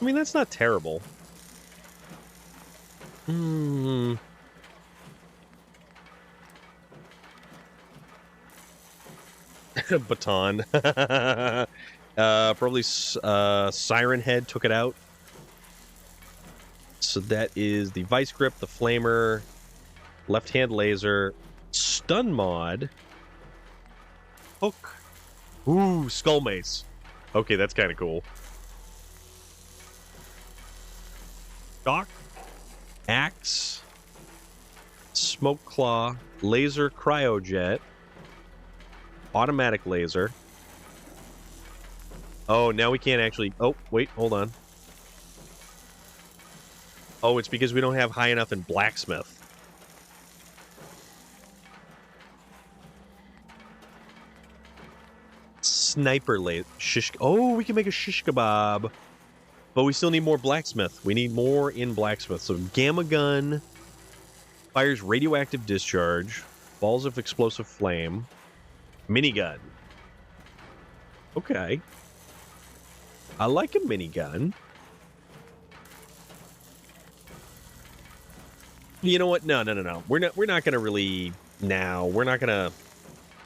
Speaker 1: I mean, that's not terrible. Baton. Probably Siren Head took it out. So that is the Vice Grip, the Flamer, Left-Hand Laser, Stun Mod, Hook. Ooh, Skull Mace. Okay, that's kind of cool. Shock, Axe, Smoke Claw, Laser Cryojet, Automatic Laser. Oh, now we can't actually... Oh, wait, hold on. Oh, it's because we don't have high enough in Blacksmith. Sniper laser. Oh, we can make a shish kebab. But we still need more Blacksmith. We need more in Blacksmith. So Gamma Gun fires radioactive discharge, balls of explosive flame, minigun. Okay. I like a minigun. You know what? No. We're not gonna really now. We're not gonna.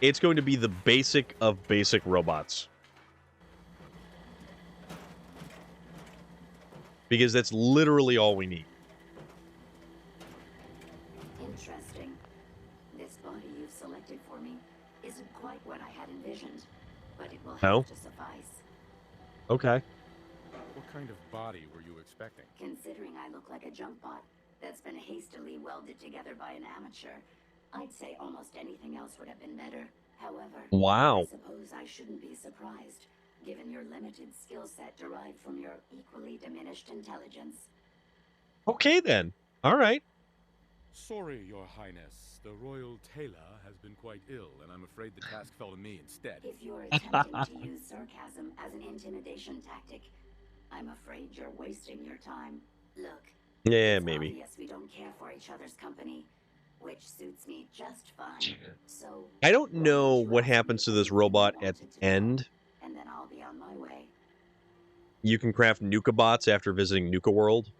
Speaker 1: It's going to be the basic of basic robots. Because that's literally all we need.
Speaker 4: Interesting. This body you've selected for me isn't quite what I had envisioned, but it will have to suffice.
Speaker 1: Okay.
Speaker 7: What kind of body were you expecting?
Speaker 4: Considering I look like a junk bot that's been hastily welded together by an amateur, I'd say almost anything else would have been better. However,
Speaker 1: Wow.
Speaker 4: I suppose I shouldn't be surprised, given your limited skill set derived from your equally diminished intelligence.
Speaker 1: Okay, then. All right.
Speaker 7: Sorry, Your Highness. The Royal Tailor has been quite ill, and I'm afraid the task fell to me instead.
Speaker 4: If you're attempting to use sarcasm as an intimidation tactic, I'm afraid you're wasting your time. Look,
Speaker 1: Yeah,
Speaker 4: it's
Speaker 1: maybe.
Speaker 4: obvious we don't care for each other's company, which suits me just fine. So
Speaker 1: I don't
Speaker 4: why
Speaker 1: know
Speaker 4: don't you
Speaker 1: what
Speaker 4: ask me
Speaker 1: happens to this
Speaker 4: anything you
Speaker 1: robot at
Speaker 4: wanted
Speaker 1: the
Speaker 4: to know,
Speaker 1: end.
Speaker 4: and then I'll be on my way.
Speaker 1: You can craft Nuka bots after visiting Nuka World.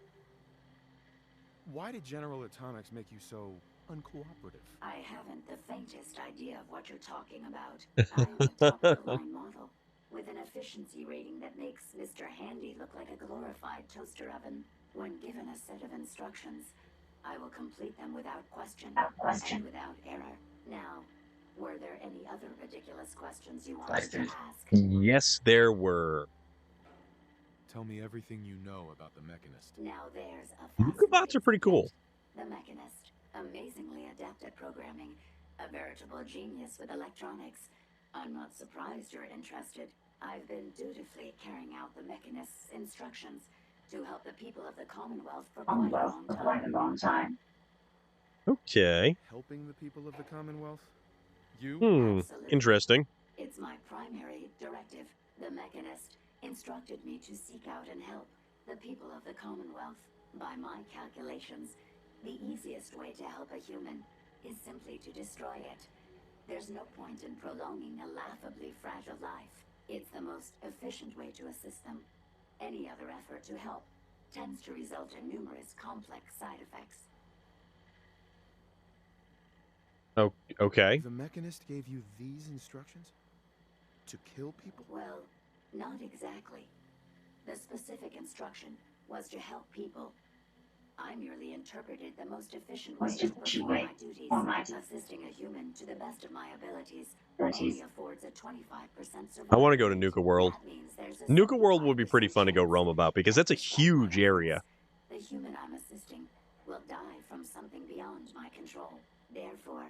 Speaker 7: Why did General Atomics make you so uncooperative?
Speaker 4: I haven't the faintest idea of what you're talking about. I am a top-of-the-line model with an efficiency rating that makes Mr. Handy look like a glorified toaster oven. When given a set of instructions, I will complete them without question and without error. Now, were there any other ridiculous questions you wanted to ask?
Speaker 1: Yes, there were.
Speaker 7: Tell me everything you know about the Mechanist.
Speaker 4: Now there's a
Speaker 1: Nuka bots are pretty cool.
Speaker 4: The Mechanist, amazingly adept at programming, a veritable genius with electronics. I'm not surprised you're interested. I've been dutifully carrying out the Mechanist's instructions to help the people of the Commonwealth for quite a long time.
Speaker 1: Okay.
Speaker 7: Helping the people of the Commonwealth? You?
Speaker 4: Absolutely.
Speaker 1: Interesting.
Speaker 4: It's my primary directive. The Mechanist instructed me to seek out and help the people of the Commonwealth. By my calculations, the easiest way to help a human is simply to destroy it. There's no point in prolonging a laughably fragile life. It's the most efficient way to assist them. Any other effort to help tends to result in numerous complex side effects.
Speaker 1: Oh, okay.
Speaker 7: The Mechanist gave you these instructions? To kill people?
Speaker 4: Well, not exactly. The specific instruction was to help people. I merely interpreted the most efficient way to perform my duties. Assisting a human to the best of my abilities only affords a 25% survival.
Speaker 1: I want to go to Nuka World.
Speaker 4: That means there's a
Speaker 1: Nuka World would be pretty
Speaker 4: 75%
Speaker 1: fun to go
Speaker 4: chance
Speaker 1: roam about because that's a
Speaker 4: that
Speaker 1: huge
Speaker 4: whatever
Speaker 1: area.
Speaker 4: The human I'm assisting will die from something beyond my control. Therefore,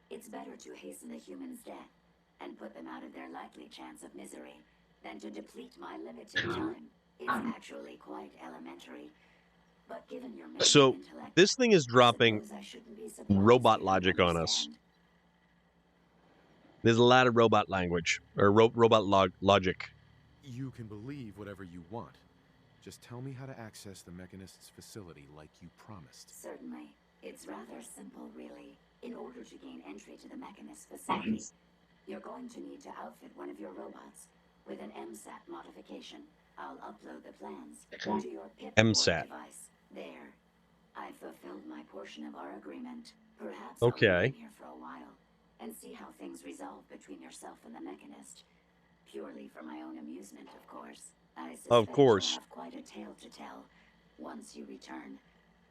Speaker 4: it's better to hasten the human's death and put them out of their likely chance of misery than to deplete my limited time. It's actually quite elementary. But given your mental
Speaker 1: So
Speaker 4: intellect,
Speaker 1: this thing is
Speaker 4: I
Speaker 1: dropping
Speaker 4: suppose I shouldn't be surprised
Speaker 1: robot
Speaker 4: you don't
Speaker 1: logic on us.
Speaker 4: understand.
Speaker 1: There's a lot of robot language or robot logic.
Speaker 7: You can believe whatever you want. Just tell me how to access the Mechanist's facility like you promised.
Speaker 4: Certainly. It's rather simple, really. In order to gain entry to the Mechanist facility, you're going to need to outfit one of your robots with an MSAT modification. I'll upload the plans to your Pip-Boy
Speaker 1: MSAT.
Speaker 4: device. There. I fulfilled my portion of our agreement. Perhaps
Speaker 1: Okay.
Speaker 4: I'll remain here for a while and see how things resolve between yourself and the Mechanist. Purely for my own amusement, of course. I suspect
Speaker 1: Of course.
Speaker 4: you'll have quite a tale to tell once you return.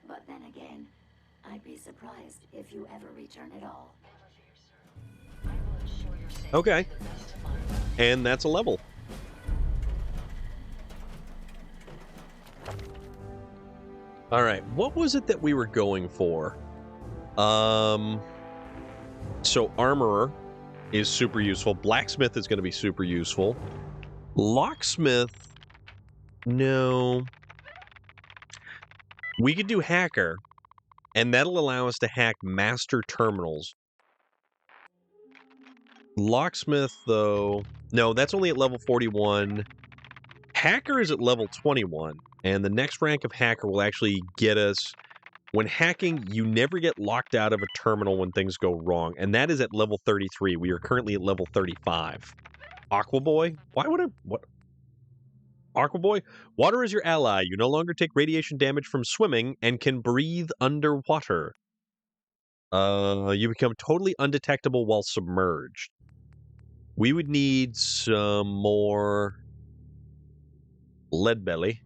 Speaker 4: But then again, I'd be surprised if you ever return at all.
Speaker 6: I will ensure your safety
Speaker 1: Okay.
Speaker 6: to the best of my ability.
Speaker 1: And that's a level. All right, what was it that we were going for? So armorer is super useful. Blacksmith is going to be super useful. Locksmith, no. We could do hacker, and that'll allow us to hack master terminals. Locksmith, though, no, that's only at level 41. Hacker is at level 21, and the next rank of hacker will actually get us... When hacking, you never get locked out of a terminal when things go wrong, and that is at level 33. We are currently at level 35. Aquaboy? Why would I... What? Aquaboy? Water is your ally. You no longer take radiation damage from swimming and can breathe underwater. You become totally undetectable while submerged. We would need some more... Lead belly.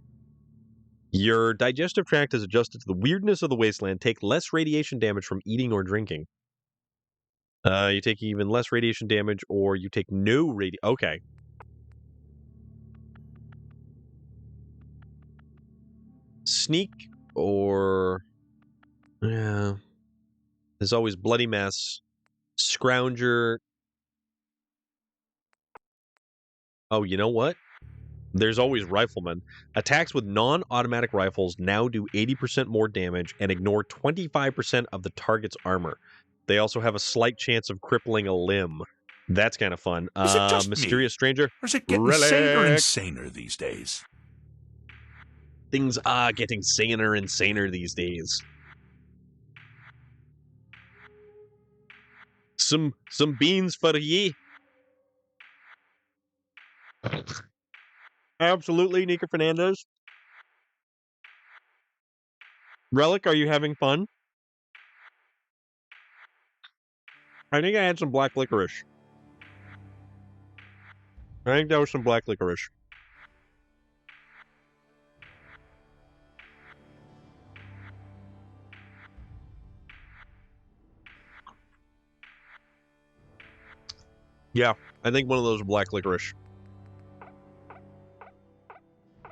Speaker 1: Your digestive tract is adjusted to the weirdness of the wasteland. Take less radiation damage from eating or drinking. You take even less radiation damage, or you take no radiation. Okay. Sneak or... Yeah. There's always Bloody Mess. Scrounger. Oh, you know what? There's always Rifleman. Attacks with non-automatic rifles now do 80% more damage and ignore 25% of the target's armor. They also have a slight chance of crippling a limb. That's kind of fun.
Speaker 8: Is it just
Speaker 1: Mysterious
Speaker 8: me?
Speaker 1: Stranger.
Speaker 8: Or is it getting saner and saner these days?
Speaker 1: Things are getting saner and saner these days. Some beans for ye. Absolutely, Nika Fernandez. Relic, are you having fun? I think I had some black licorice. I think that was some black licorice. Yeah, I think one of those black licorice.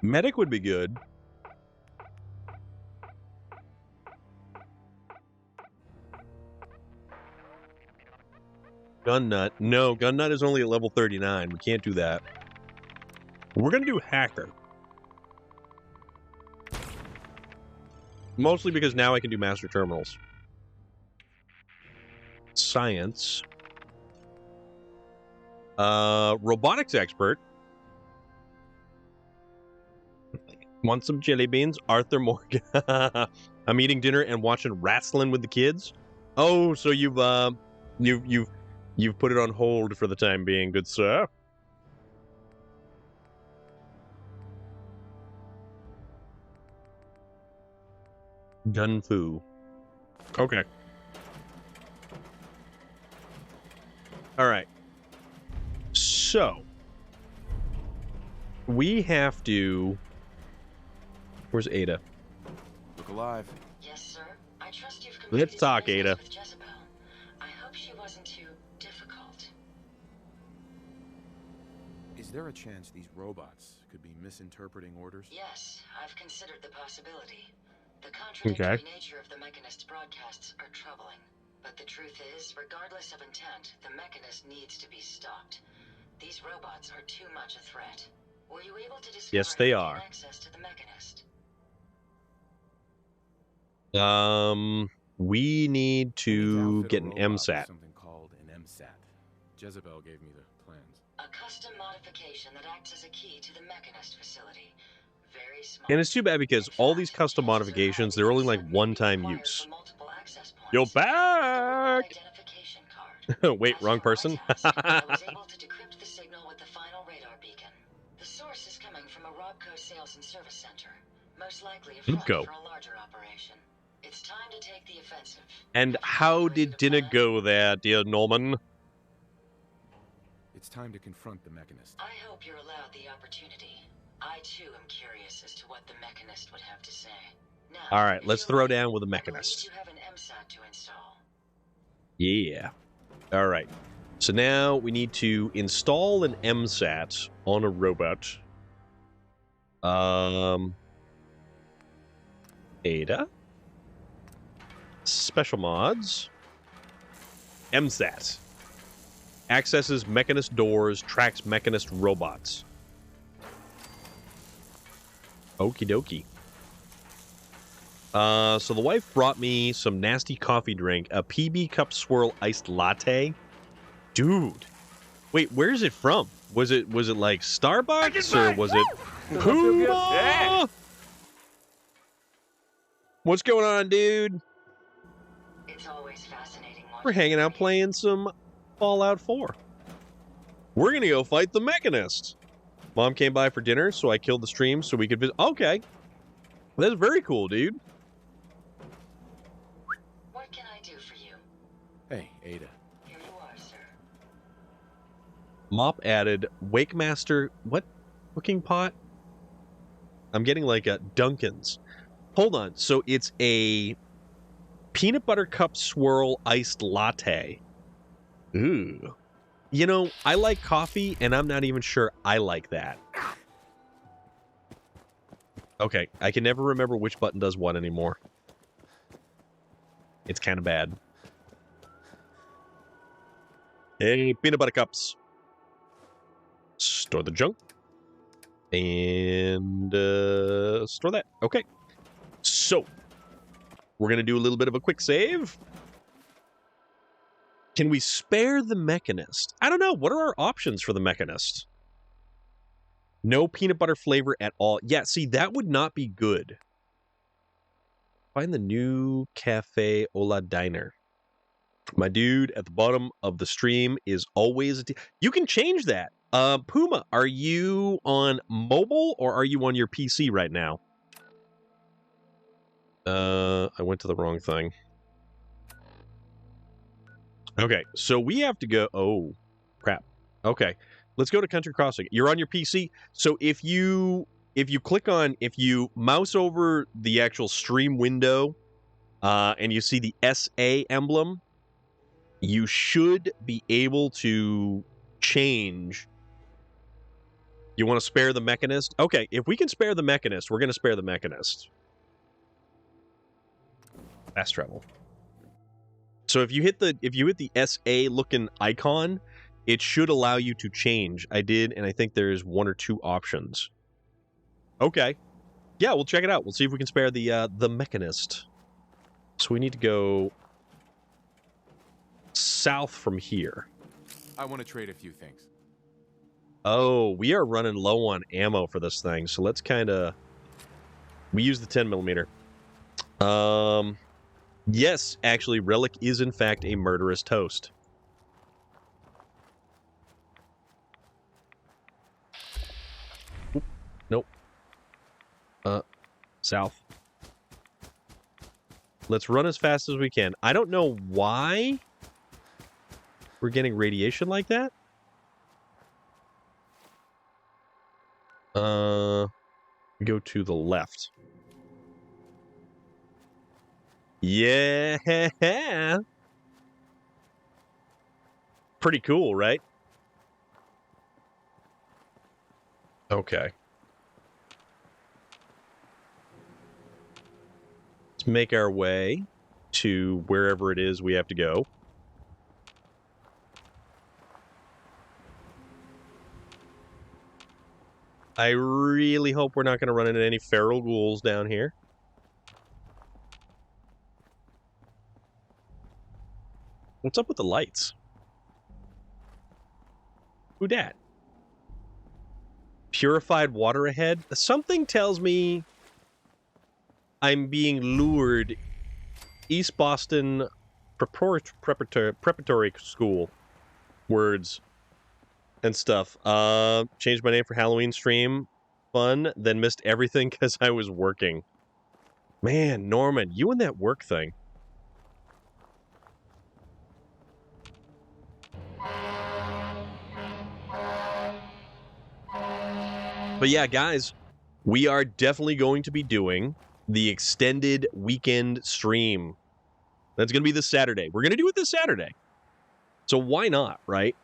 Speaker 1: Medic would be good. Gun Nut. No, Gun Nut is only at level 39. We can't do that. We're going to do Hacker. Mostly because now I can do Master Terminals. Science. Robotics Expert. Want some jelly beans? Arthur Morgan. I'm eating dinner and watching wrestling with the kids. Oh, so you've put it on hold for the time being, good sir. Gun Fu. Okay. All right. So, we have to... Where's Ada?
Speaker 7: Look alive.
Speaker 6: Yes, sir. I trust you've
Speaker 1: Let's
Speaker 6: completed
Speaker 1: talk,
Speaker 6: business
Speaker 1: Ada.
Speaker 6: with Jezebel. I hope she wasn't too difficult.
Speaker 7: Is there a chance these robots could be misinterpreting orders?
Speaker 6: Yes, I've considered the possibility. The contradictory nature of the Mechanist's broadcasts are troubling. But the truth is, regardless of intent, the Mechanist needs to be stopped. These robots are too much a threat. Were you able to discover
Speaker 1: Yes, they
Speaker 6: who
Speaker 1: are.
Speaker 6: gained access to the Mechanist?
Speaker 1: We need
Speaker 7: I need
Speaker 1: to
Speaker 7: outfit a
Speaker 1: get an
Speaker 7: robot with
Speaker 1: MSAT.
Speaker 7: Something called an MSAT. Jezebel gave me the plans.
Speaker 6: A custom modification that acts as a key to the Mechanist facility. Very small.
Speaker 1: And it's too bad because all these custom modifications, they're only like one-time use. You're back!
Speaker 6: Identification card.
Speaker 1: Wait,
Speaker 6: As
Speaker 1: wrong
Speaker 6: for my
Speaker 1: person?
Speaker 6: task, I was able to decrypt the signal with the final radar beacon. The source is coming from a Robco sales and service center. Most likely a front
Speaker 1: Go.
Speaker 6: for a larger operation. It's time to take the offensive.
Speaker 1: And how did dinner go there, dear Norman?
Speaker 7: It's time to confront the Mechanist.
Speaker 6: I hope you're allowed the opportunity. I too am curious as to what the Mechanist would have to say. Now,
Speaker 1: All right,
Speaker 6: if
Speaker 1: let's
Speaker 6: you're
Speaker 1: throw
Speaker 6: ready,
Speaker 1: down with a
Speaker 6: I believe
Speaker 1: Mechanist.
Speaker 6: you have an MSAT to install.
Speaker 1: Yeah. All right. So now we need to install an MSAT on a robot. Ada. Special mods. MSAT. Accesses Mechanist doors, tracks Mechanist robots. Okie dokie. So the wife brought me some nasty coffee drink, a PB Cup Swirl iced latte. Dude. Wait, where is it from? Was it like Starbucks or was it Puma? What's going on, dude?
Speaker 6: It's always fascinating.
Speaker 1: We're hanging out playing some Fallout 4. We're gonna go fight the Mechanist. Mom came by for dinner, so I killed the stream so we could visit. Okay. That's very cool, dude.
Speaker 6: What can I do for you?
Speaker 7: Hey, Ada.
Speaker 6: Here you are, sir.
Speaker 1: Mop added Wakemaster, what? Cooking pot? I'm getting like a Dunkin's. Hold on. So it's a peanut butter cup swirl iced latte. Ooh. You know, I like coffee, and I'm not even sure I like that. Okay, I can never remember which button does what anymore. It's kind of bad. Hey, peanut butter cups. Store the junk. And store that. Okay. So, we're going to do a little bit of a quick save. Can we spare the Mechanist? I don't know. What are our options for the Mechanist? No peanut butter flavor at all. Yeah, see, that would not be good. Find the new Cafe Ola Diner. My dude at the bottom of the stream is always... You can change that. Puma, are you on mobile or are you on your PC right now? I went to the wrong thing. Okay, so we have to go... Oh, crap. Okay, let's go to Country Crossing. You're on your PC, so if you click on... If you mouse over the actual stream window and you see the SA emblem, you should be able to change... You want to spare the Mechanist? Okay, if we can spare the Mechanist, we're going to spare the Mechanist. Fast travel. So if you hit the SA looking icon, it should allow you to change. I did, and I think there's one or two options. Okay. Yeah, we'll check it out. We'll see if we can spare the Mechanist. So we need to go south from here.
Speaker 7: I want to trade a few things.
Speaker 1: Oh, we are running low on ammo for this thing, so let's kind of... We use the 10mm. Yes, actually, Relic is in fact a murderous toast. Oop, nope. South. Let's run as fast as we can. I don't know why we're getting radiation like that. Go to the left. Yeah. Pretty cool, right? Okay. Let's make our way to wherever it is we have to go. I really hope we're not going to run into any feral ghouls down here. What's up with the lights? Who dat? Purified water ahead? Something tells me I'm being lured. East Boston preparatory school. Words and stuff. Changed my name for Halloween stream. Fun. Then missed everything because I was working. Man, Norman, you and that work thing. But yeah, guys, we are definitely going to be doing the extended weekend stream. That's going to be this Saturday. We're going to do it this Saturday. So why not, right?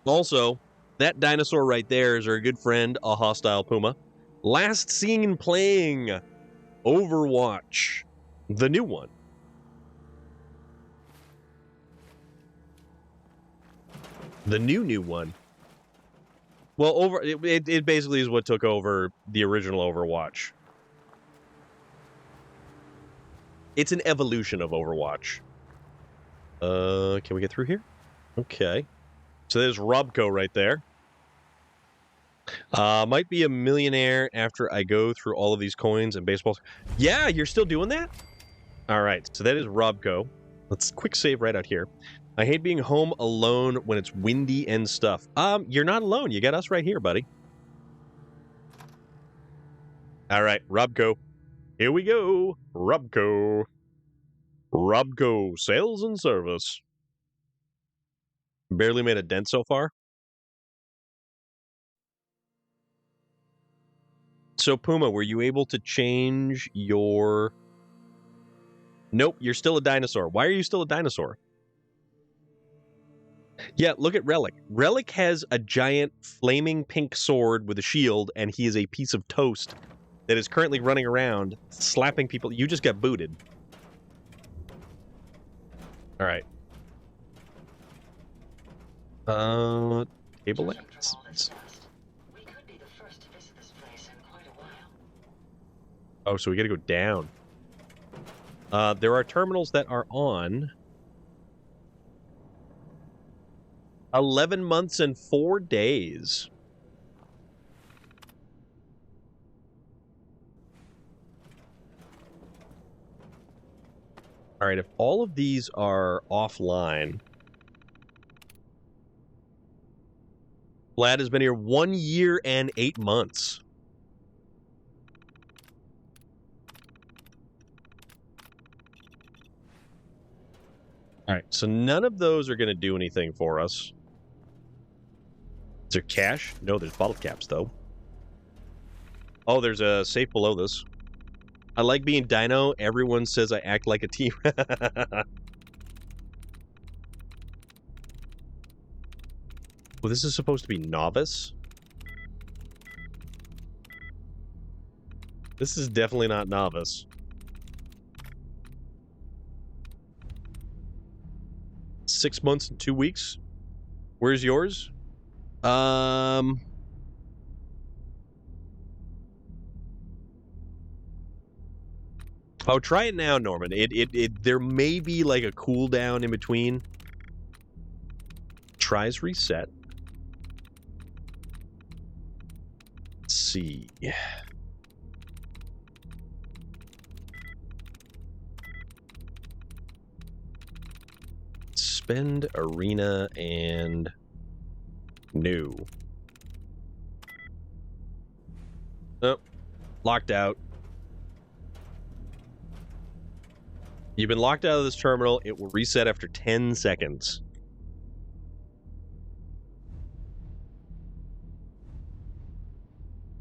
Speaker 1: Also, that dinosaur right there is our good friend, a hostile puma. Last seen playing Overwatch, the new one. The new one. Well, it basically is what took over the original Overwatch. It's an evolution of Overwatch. Can we get through here? Okay. So there's Robco right there. Might be a millionaire after I go through all of these coins and baseballs. Yeah, you're still doing that? All right, so that is Robco. Let's quick save right out here. I hate being home alone when it's windy and stuff. You're not alone. You got us right here, buddy. All right, Robco. Here we go. Robco. Robco, sales and service. Barely made a dent so far. So, Puma, were you able to change your... Nope, you're still a dinosaur. Why are you still a dinosaur? Yeah, look at Relic. Relic has a giant flaming pink sword with a shield, and he is a piece of toast that is currently running around slapping people. You just got booted. All right. Table lamps.
Speaker 6: We could be the first to visit this place in quite a while.
Speaker 1: Oh, so we gotta go down. There are terminals that are on 11 months and 4 days. All right, if all of these are offline... Vlad has been here 1 year and 8 months. All right, so none of those are going to do anything for us. Is there cash? No, there's bottle caps, though. Oh, there's a safe below this. I like being Dino. Everyone says I act like a T. Well, this is supposed to be novice. This is definitely not novice. 6 months and 2 weeks. Where's yours? Oh, try it now, Norman. There may be like a cooldown in between. Tries reset. Let's see. Spend arena and new. Oh, locked out. You've been locked out of this terminal. It will reset after 10 seconds.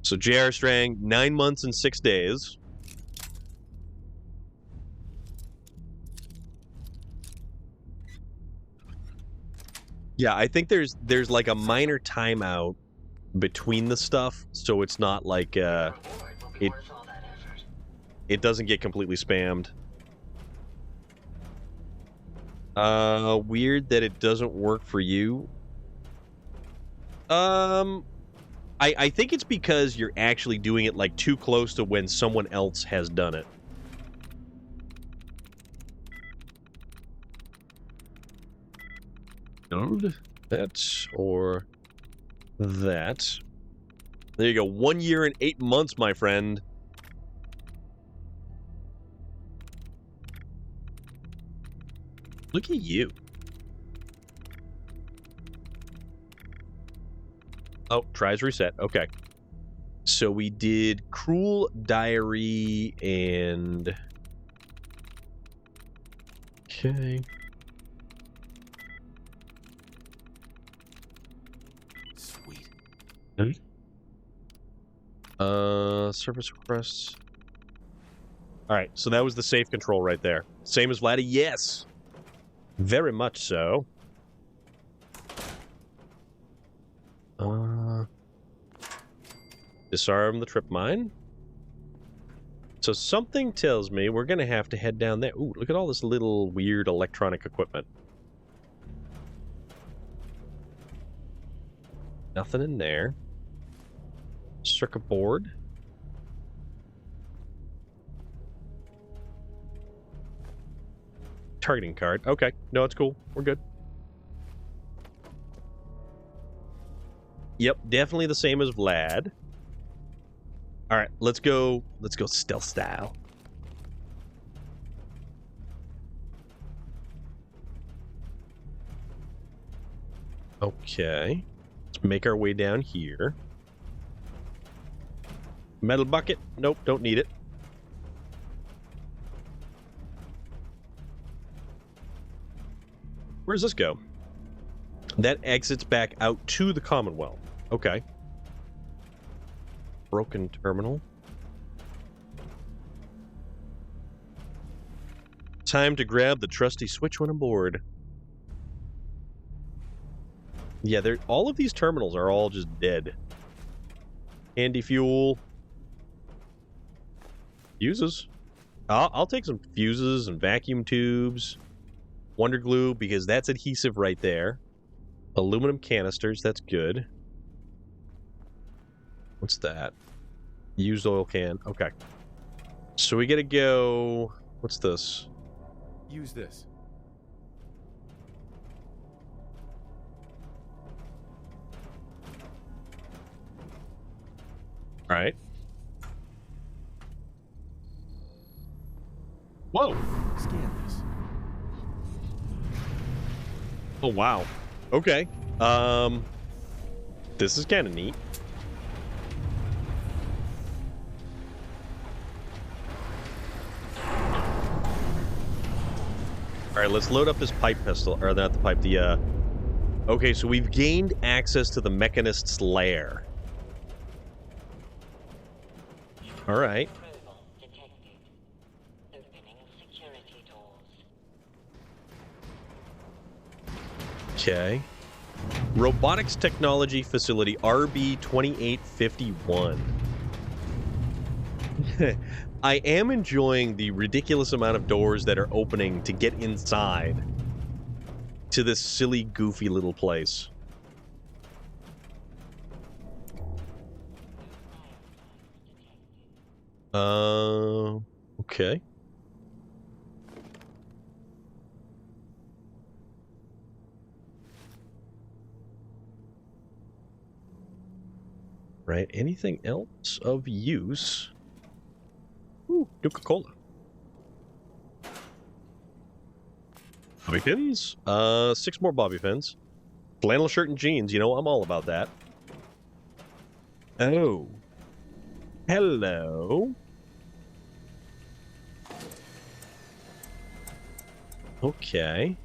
Speaker 1: So J.R. Strang, 9 months and 6 days. Yeah, I think there's like a minor timeout between the stuff, so it's not like
Speaker 6: Reward will be
Speaker 1: it-
Speaker 6: worth all that effort.
Speaker 1: it doesn't get completely spammed. Weird that it doesn't work for you. I think it's because you're actually doing it like too close to when someone else has done it. That or that. There you go. 1 year and 8 months, my friend. Look at you. Oh, tries reset. Okay. So we did Cruel Diary and... Okay.
Speaker 8: Sweet.
Speaker 1: Service requests. Alright, so that was the safe control right there. Same as Vladdy? Yes! Very much so. Disarm the trip mine. So something tells me we're gonna have to head down there. Ooh, look at all this little weird electronic equipment. Nothing in there. Circuit board. Targeting card. Okay. No, it's cool. We're good. Yep, definitely the same as Vlad. All right, let's go stealth style. Okay. Let's make our way down here. Metal bucket. Nope, don't need it. Where does this go? That exits back out to the Commonwealth. Okay. Broken terminal. Time to grab the trusty switch when aboard. Yeah, all of these terminals are all just dead. Handy fuel. Fuses. I'll take some fuses and vacuum tubes. Wonder glue, because that's adhesive right there. Aluminum canisters, that's good. What's that? Used oil can. Okay. So we gotta go... What's this?
Speaker 7: Use this.
Speaker 1: Alright. Whoa!
Speaker 7: Scan this.
Speaker 1: Oh, wow. Okay. This is kind of neat. Alright, let's load up this pipe pistol. Or not the pipe, the, Okay, so we've gained access to the Mechanist's lair. Alright.
Speaker 6: Approval detected. Opening security doors.
Speaker 1: Okay. Robotics Technology Facility RB-2851. I am enjoying the ridiculous amount of doors that are opening to get inside to this silly, goofy little place. Okay. Right, anything else of use? Ooh, Nuka-Cola. Bobby pins? 6 more bobby pins. Flannel shirt and jeans, you know, I'm all about that. Oh. Hello. Okay.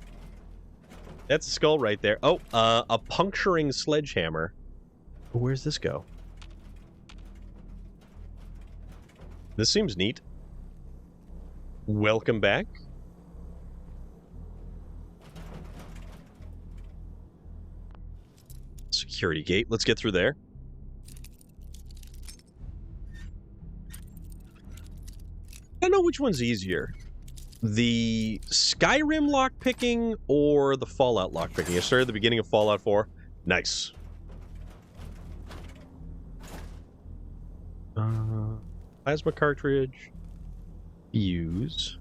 Speaker 1: That's a skull right there. Oh, a puncturing sledgehammer. Where's this go? This seems neat. Welcome back. Security gate. Let's get through there. I don't know which one's easier. The Skyrim lockpicking or the Fallout lockpicking. I started at the beginning of Fallout 4. Nice. Plasma cartridge. Use.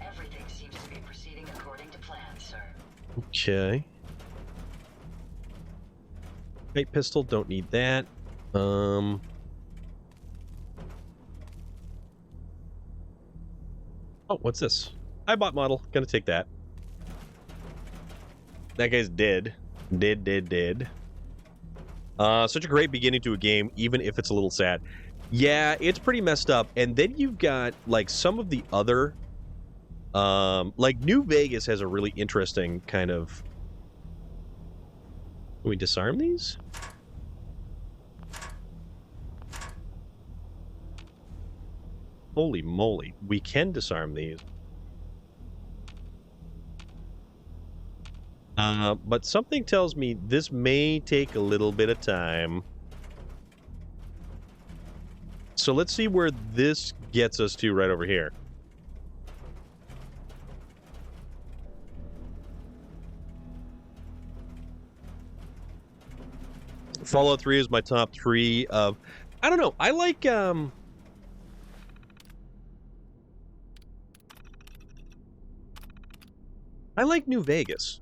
Speaker 6: Everything seems to be proceeding according to plan, sir.
Speaker 1: Okay. Night pistol, don't need that. Oh, what's this? iBot model. Gonna take that. That guy's dead. Dead. Such a great beginning to a game, even if it's a little sad. Yeah, it's pretty messed up. And then you've got, like, some of the other... like, New Vegas has a really interesting kind of... Can we disarm these? Holy moly. We can disarm these. But something tells me this may take a little bit of time. So let's see where this gets us to right over here. Fallout 3 is my top 3 of... I don't know. I like... I like New Vegas.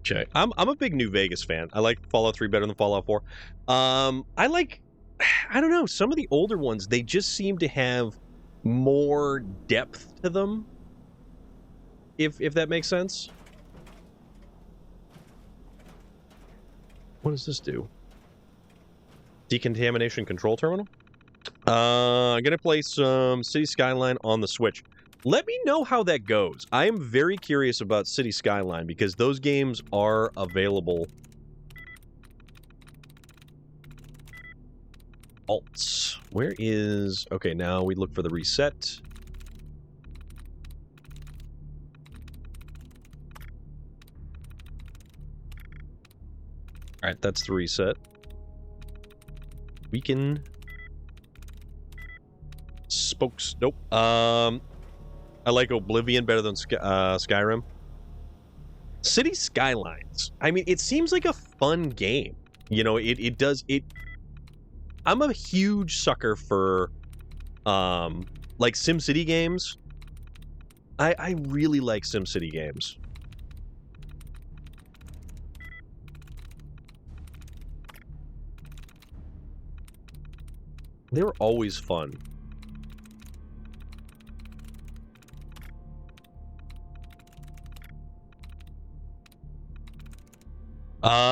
Speaker 1: Okay, I'm a big New Vegas fan. I like Fallout 3 better than Fallout 4. I like, I don't know, some of the older ones, they just seem to have more depth to them. If that makes sense. What does this do? Decontamination control terminal? I'm gonna play some City Skyline on the Switch. Let me know how that goes. I am very curious about City Skyline because those games are available. Alts. Where is... Okay, now we look for the reset. Alright, that's the reset. We can... Spokes. Nope. I like Oblivion better than Skyrim. City Skylines. I mean, it seems like a fun game. You know, it does... I'm a huge sucker for, like, SimCity games. I really like SimCity games. They were always fun.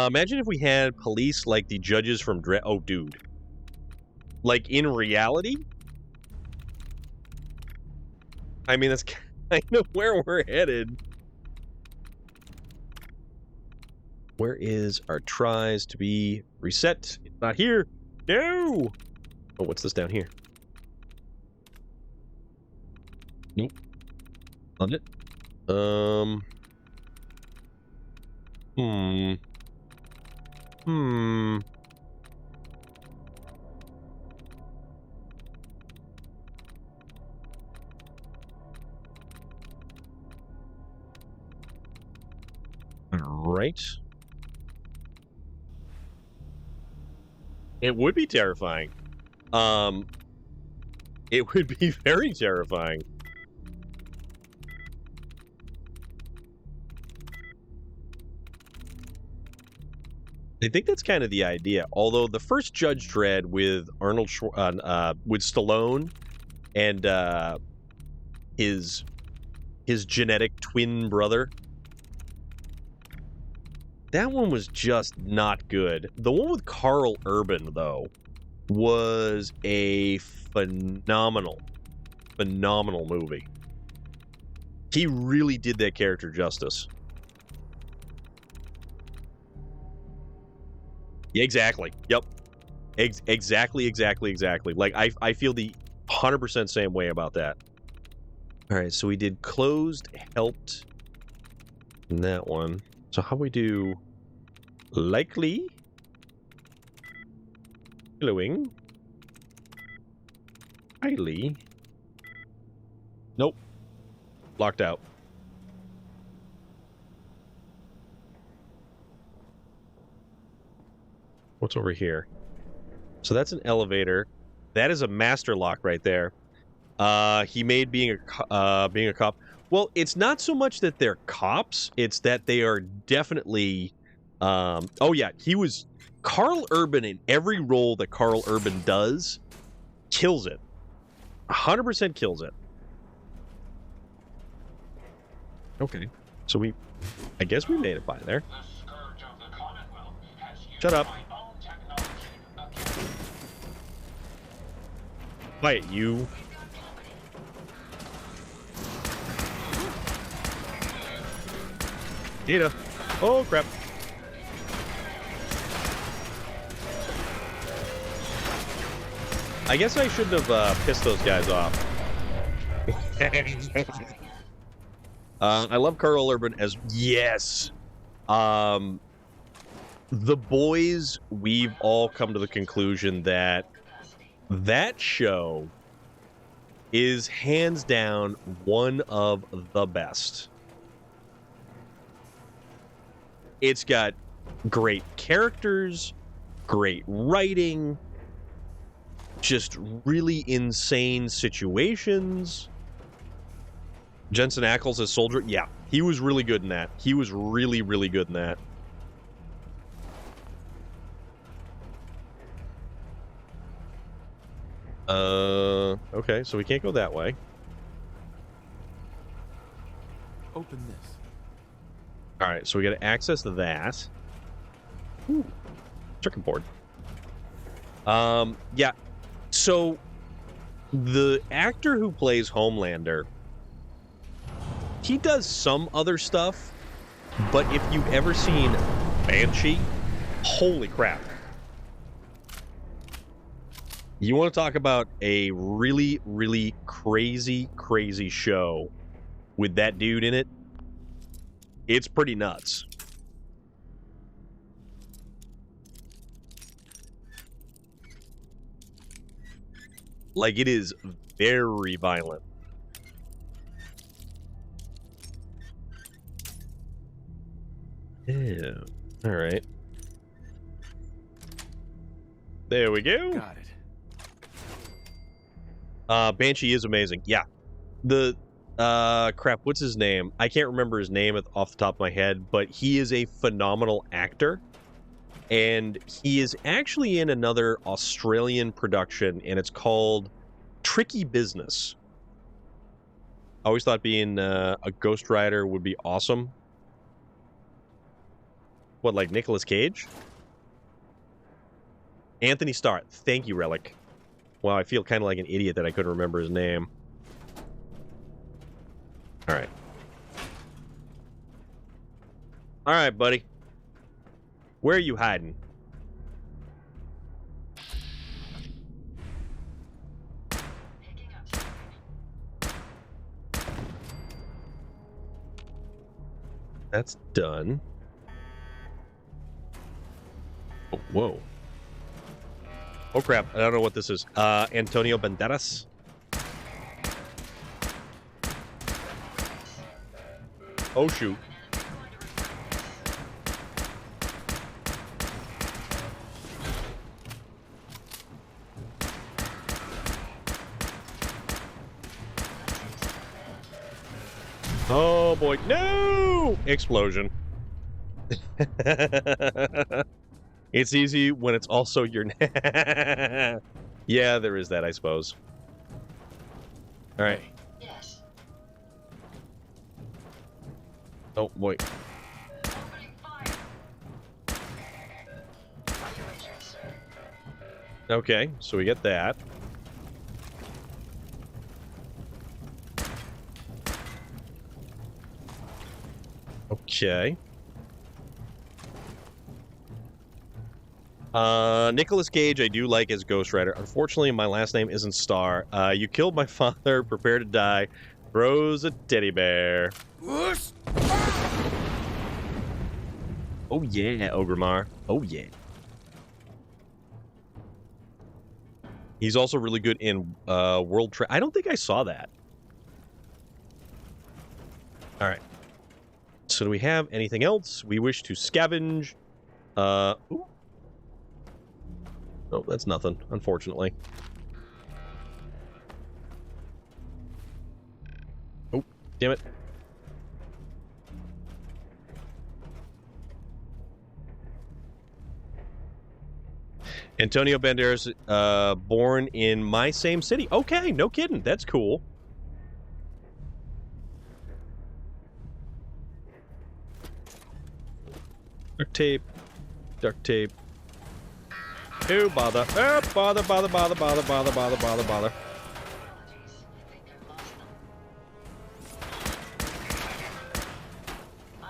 Speaker 1: Imagine if we had police like the judges from Dread. Oh, dude. Like, in reality? I mean, that's kind of where we're headed. Where is our tries to be reset? It's not here. No! Oh, what's this down here? Nope. Love it. Right. It would be terrifying. It would be very terrifying. I think that's kind of the idea. Although the first Judge Dredd with Arnold with Stallone and his genetic twin brother, that one was just not good. The one with Carl Urban, though, was a phenomenal movie. He really did that character justice. Yeah, exactly. Yep. Exactly. Like, I feel the 100% same way about that. All right, so we did closed, helped in that one. So how we do likely, glowing, highly. Nope. Locked out. What's over here? So that's an elevator. That is a master lock right there. He made being a cop. Well, it's not so much that they're cops, it's that they are definitely oh yeah, he was Carl Urban in every role that Carl Urban does kills it. 100% kills it. Okay. So I guess we made it by there.
Speaker 2: The scourge of the Commonwealth has used
Speaker 1: Shut up.
Speaker 2: my own technology against
Speaker 1: Quiet, you. Data. Oh, crap. I guess I shouldn't have pissed those guys off. I love Carl Urban as... Yes! The boys, we've all come to the conclusion that that show is hands down one of the best. It's got great characters, great writing, just really insane situations. Jensen Ackles as Soldier, yeah, he was really good in that. He was really, really good in that. Okay, so we can't go that way.
Speaker 7: Open this.
Speaker 1: All right, so we got to access that. Ooh, circuit board. Yeah. So the actor who plays Homelander, he does some other stuff, but if you've ever seen Banshee, holy crap. You want to talk about a really, really crazy, crazy show with that dude in it? It's pretty nuts. Like, it is very violent. Yeah. All right. There we go.
Speaker 7: Got it.
Speaker 1: Banshee is amazing. Yeah. The crap, what's his name? I can't remember his name off the top of my head, but he is a phenomenal actor. And he is actually in another Australian production, and it's called Tricky Business. I always thought being a Ghost Rider would be awesome. What, like Nicolas Cage? Anthony Starr. Thank you, Relic. Wow, I feel kind of like an idiot that I couldn't remember his name. All right. All right, buddy. Where are you hiding? That's done. Oh, whoa. Oh, crap. I don't know what this is. Antonio Banderas? Oh, shoot. Oh, boy. No! Explosion. It's easy when it's also your... Yeah, there is that, I suppose. All right.
Speaker 6: Yes.
Speaker 1: Oh, boy.
Speaker 6: Opening fire.
Speaker 1: Okay, so we get that. Okay. Nicolas Cage, I do like as Ghost Rider. Unfortunately, my last name isn't Star. You killed my father, prepare to die. Throws a teddy bear. Oh yeah, Ogremar. Oh yeah. He's also really good in World Trade. I don't think I saw that. All right. So do we have anything else we wish to scavenge? Ooh. Oh, that's nothing, unfortunately. Oh, damn it. Antonio Banderas, born in my same city. Okay, no kidding. That's cool. Duct tape. Duct tape. Oh, bother. Oh, bother, bother, bother, bother, bother, bother, bother, bother.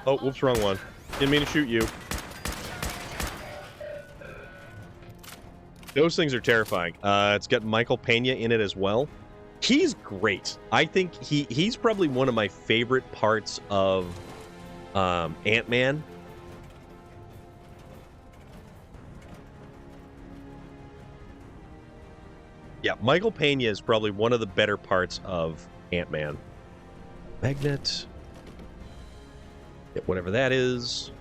Speaker 1: Oh, whoops, wrong one. Didn't mean to shoot you. Those things are terrifying. It's got Michael Pena in it as well. He's great. I think he's probably one of my favorite parts of Ant-Man. Yeah, Michael Pena is probably one of the better parts of Ant-Man. Magnet. Get whatever that is.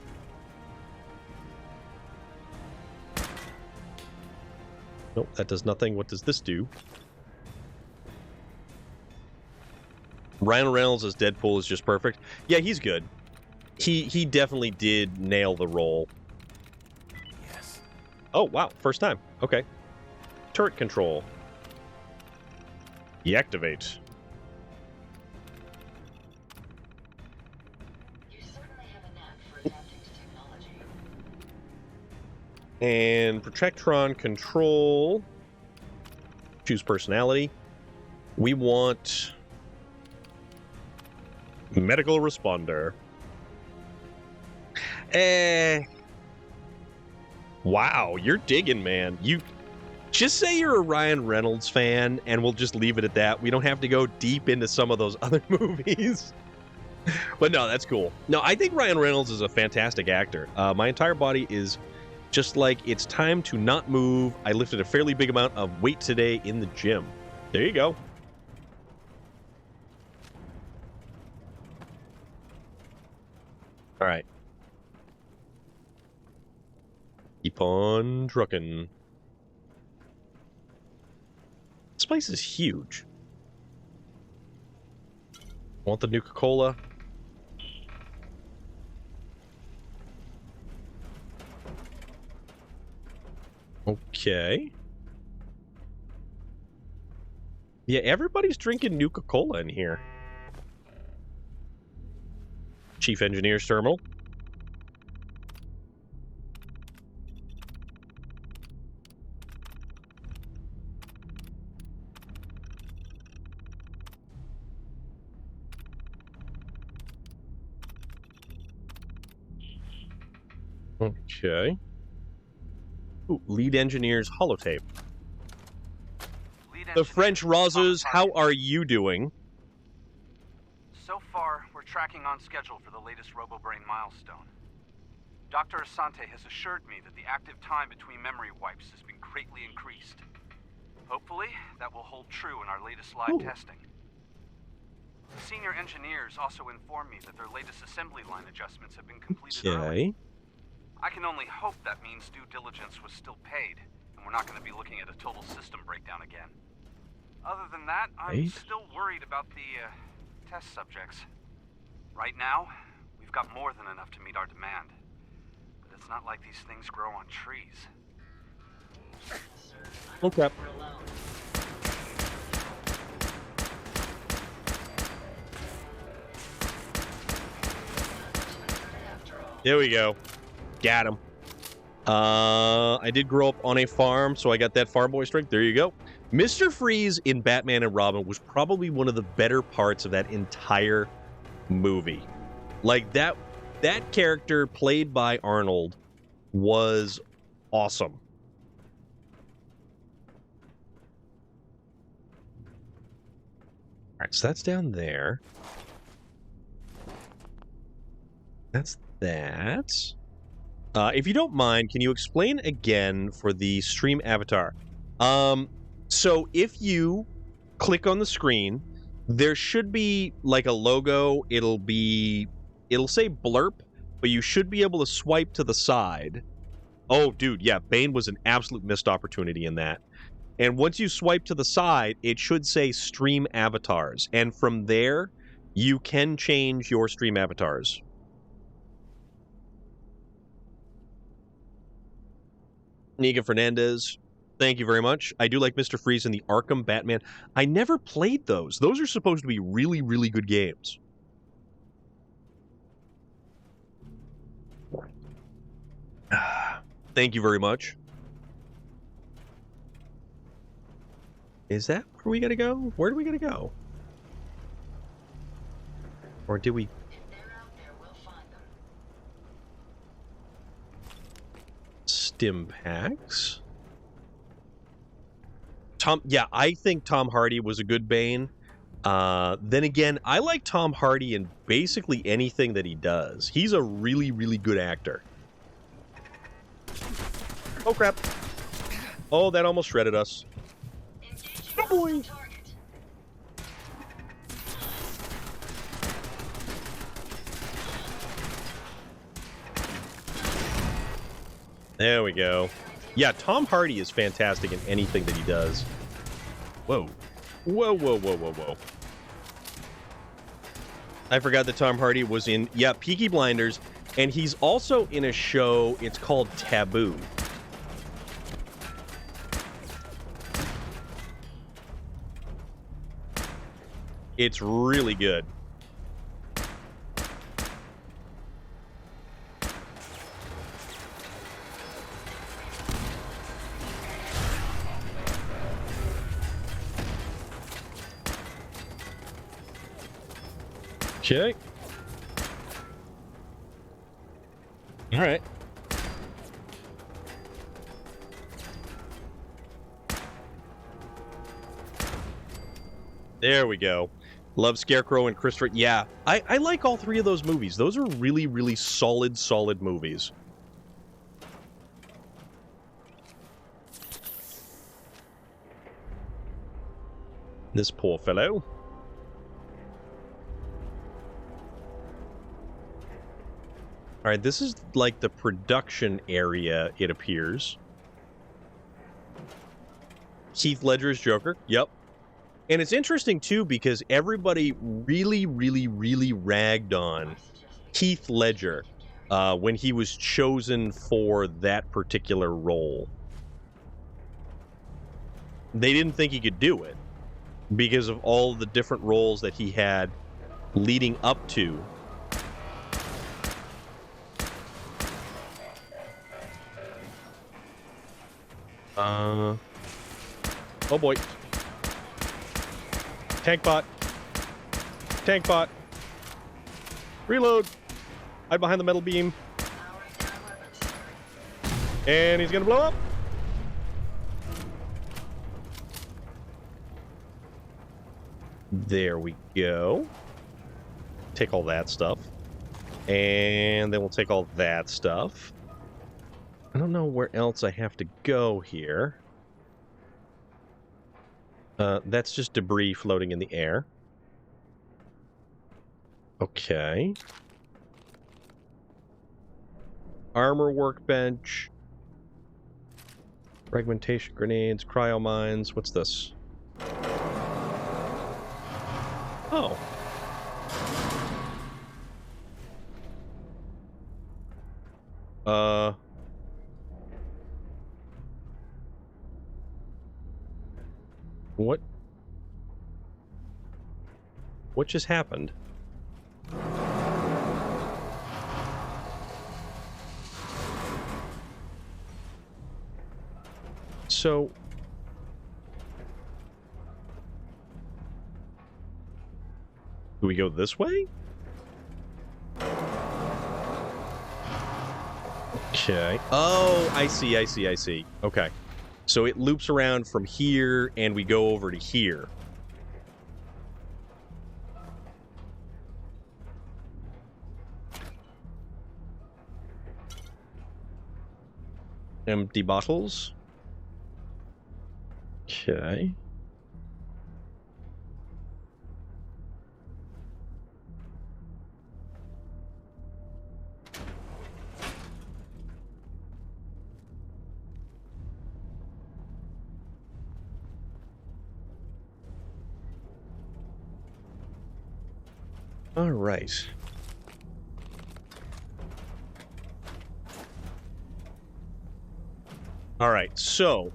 Speaker 1: Nope, that does nothing. What does this do? Ryan Reynolds as Deadpool is just perfect. Yeah, he's good. He definitely did nail the role.
Speaker 8: Yes.
Speaker 1: Oh, wow. First time. Okay. Turret control. Deactivate.
Speaker 6: You certainly have a knack for adapting to technology.
Speaker 1: And Protectron control. Choose personality. We want medical responder. Wow, you're digging, man. You just say you're a Ryan Reynolds fan, and we'll just leave it at that. We don't have to go deep into some of those other movies. But no, that's cool. No, I think Ryan Reynolds is a fantastic actor. My entire body is just like, it's time to not move. I lifted a fairly big amount of weight today in the gym. There you go. All right. Keep on trucking. This place is huge. Want the Nuka-Cola? Okay. Yeah, everybody's drinking Nuka-Cola in here. Chief Engineer's Terminal. Okay. Ooh, lead engineer's holotape. The French Razas, how are you doing?
Speaker 9: So far, we're tracking on schedule for the latest RoboBrain milestone. Dr. Asante has assured me that the active time between memory wipes has been greatly increased. Hopefully, that will hold true in our latest live testing. Senior engineers also informed me that their latest assembly line adjustments have been completed early. I can only hope that means due diligence was still paid, and we're not going to be looking at a total system breakdown again. Other than that, I'm still worried about the test subjects. Right now, we've got more than enough to meet our demand. But it's not like these things grow on trees.
Speaker 1: Okay. There we go. Got him. I did grow up on a farm, so I got that farm boy strength. There you go. Mr. Freeze in Batman and Robin was probably one of the better parts of that entire movie. Like, that that character played by Arnold was awesome. All right, so that's down there. That's that. If you don't mind, can you explain again for the stream avatar? So if you click on the screen, there should be like a logo. It'll say blurp, but you should be able to swipe to the side. Oh, dude, yeah, Bane was an absolute missed opportunity in that. And once you swipe to the side, it should say stream avatars. And from there, you can change your stream avatars. Niga Fernandez, thank you very much. I do like Mr. Freeze and the Arkham Batman. I never played those. Those are supposed to be really, really good games. Thank you very much. Is that where we gotta go? Where do we gotta go? Or did we...
Speaker 6: If they're out there, we'll find them.
Speaker 1: Stim packs. Yeah, I think Tom Hardy was a good Bane. Then again, I like Tom Hardy in basically anything that he does. He's a really, really good actor. Oh, crap. Oh, that almost shredded us. Oh, boy. There we go. Yeah, Tom Hardy is fantastic in anything that he does. Whoa. Whoa, whoa, whoa, whoa, whoa. I forgot that Tom Hardy was in, yeah, Peaky Blinders, and he's also in a show, it's called Taboo. It's really good. Okay. All right. There we go. Love Scarecrow and Christopher. Yeah, I like all three of those movies. Those are really, really solid movies. This poor fellow. All right, this is like the production area, it appears. Heath Ledger's Joker. Yep. And it's interesting, too, because everybody really, really, really ragged on Heath Ledger when he was chosen for that particular role. They didn't think he could do it because of all the different roles that he had leading up to. Oh boy. Tank bot. Tank bot. Reload. Hide behind the metal beam. And he's gonna blow up. There we go. Take all that stuff. And then we'll take all that stuff. I don't know where else I have to go here. That's just debris floating in the air. Okay. Armor workbench. Fragmentation grenades, cryo mines. What's this? Oh. What just happened? So... do we go this way? Okay. Oh, I see. Okay. So it loops around from here, and we go over to here. Empty bottles. Okay. All right. All right, so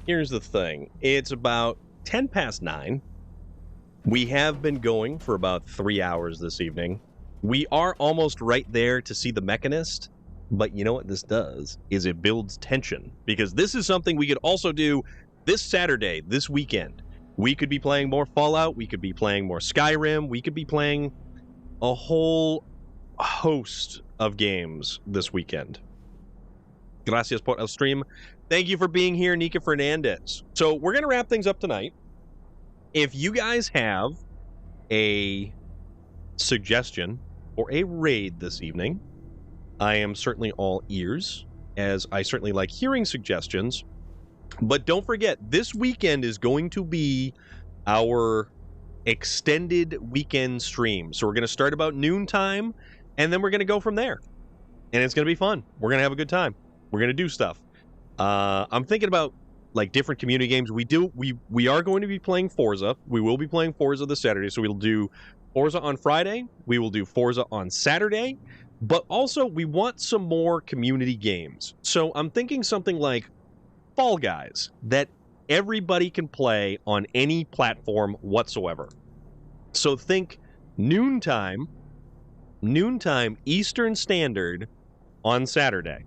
Speaker 1: here's the thing. It's about 10 past 9. We have been going for about 3 hours this evening. We are almost right there to see the Mechanist, but you know what this does is it builds tension, because this is something we could also do this Saturday, this weekend. We could be playing more Fallout, we could be playing more Skyrim, we could be playing a whole host of games this weekend. Gracias por el stream. Thank you for being here, Nika Fernandez. So we're going to wrap things up tonight. If you guys have a suggestion or a raid this evening, I am certainly all ears, as I certainly like hearing suggestions. But don't forget, this weekend is going to be our extended weekend stream. So we're going to start about noontime, and then we're going to go from there. And it's going to be fun. We're going to have a good time. We're going to do stuff. I'm thinking about like different community games. We are going to be playing Forza. We will be playing Forza this Saturday. So we'll do Forza on Friday. We will do Forza on Saturday. But also we want some more community games. So I'm thinking something like Fall Guys that everybody can play on any platform whatsoever. So think noontime Eastern Standard on Saturday.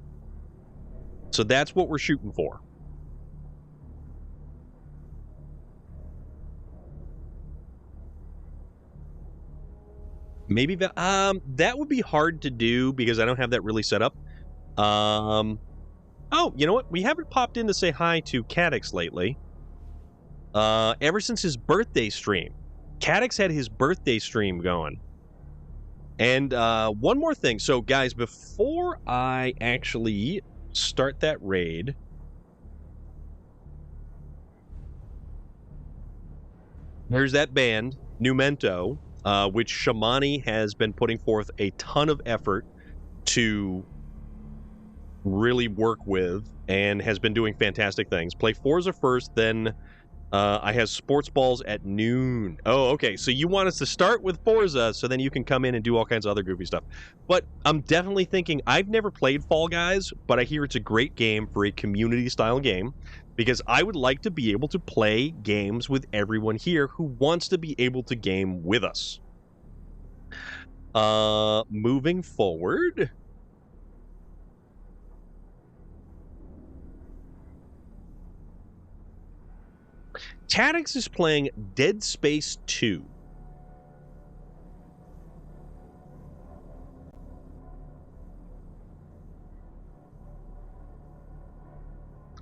Speaker 1: So that's what we're shooting for. Maybe that would be hard to do because I don't have that really set up. Oh, you know what? We haven't popped in to say hi to Cadix lately. Ever since his birthday stream. Cadix had his birthday stream going. And one more thing. So, guys, before I actually start that raid, there's that band, Numento, which Shamani has been putting forth a ton of effort to really work with and has been doing fantastic things. Play Forza first, then I have sports balls at noon. Oh, okay. So you want us to start with Forza so then you can come in and do all kinds of other goofy stuff. But I'm definitely thinking, I've never played Fall Guys, but I hear it's a great game for a community-style game because I would like to be able to play games with everyone here who wants to be able to game with us. Moving forward... Cadix is playing Dead Space 2.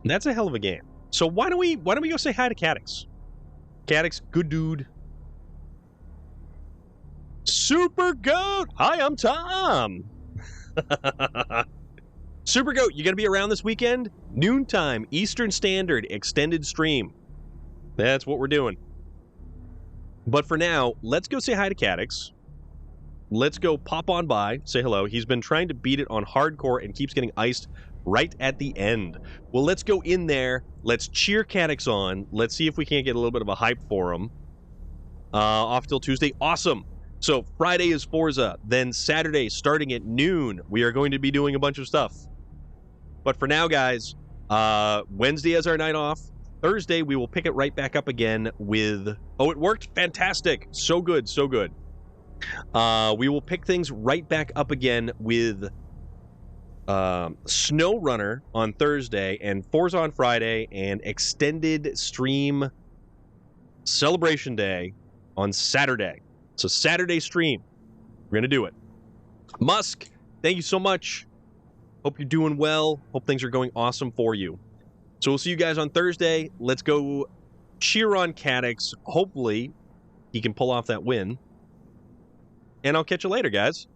Speaker 1: That's a hell of a game. So why don't we go say hi to Cadix? Cadix, good dude. Super Goat! Hi, I'm Tom! Super Goat, you gonna be around this weekend? Noontime, Eastern Standard, extended stream. That's what we're doing. But for now, let's go say hi to Cadix. Let's go pop on by, say hello. He's been trying to beat it on hardcore and keeps getting iced right at the end. Well, let's go in there. Let's cheer Cadix on. Let's see if we can't get a little bit of a hype for him. Off till Tuesday. Awesome. So Friday is Forza. Then Saturday, starting at noon, we are going to be doing a bunch of stuff. But for now, guys, Wednesday is our night off. Thursday, we will pick it right back up again with... Oh, it worked? Fantastic. So good, so good. We will pick things right back up again with SnowRunner on Thursday and Forza on Friday and Extended Stream Celebration Day on Saturday. So Saturday stream. We're going to do it. Musk, thank you so much Hope you're doing well. Hope things are going awesome for you. So we'll see you guys on Thursday. Let's go cheer on Cadix. Hopefully, he can pull off that win. And I'll catch you later, guys.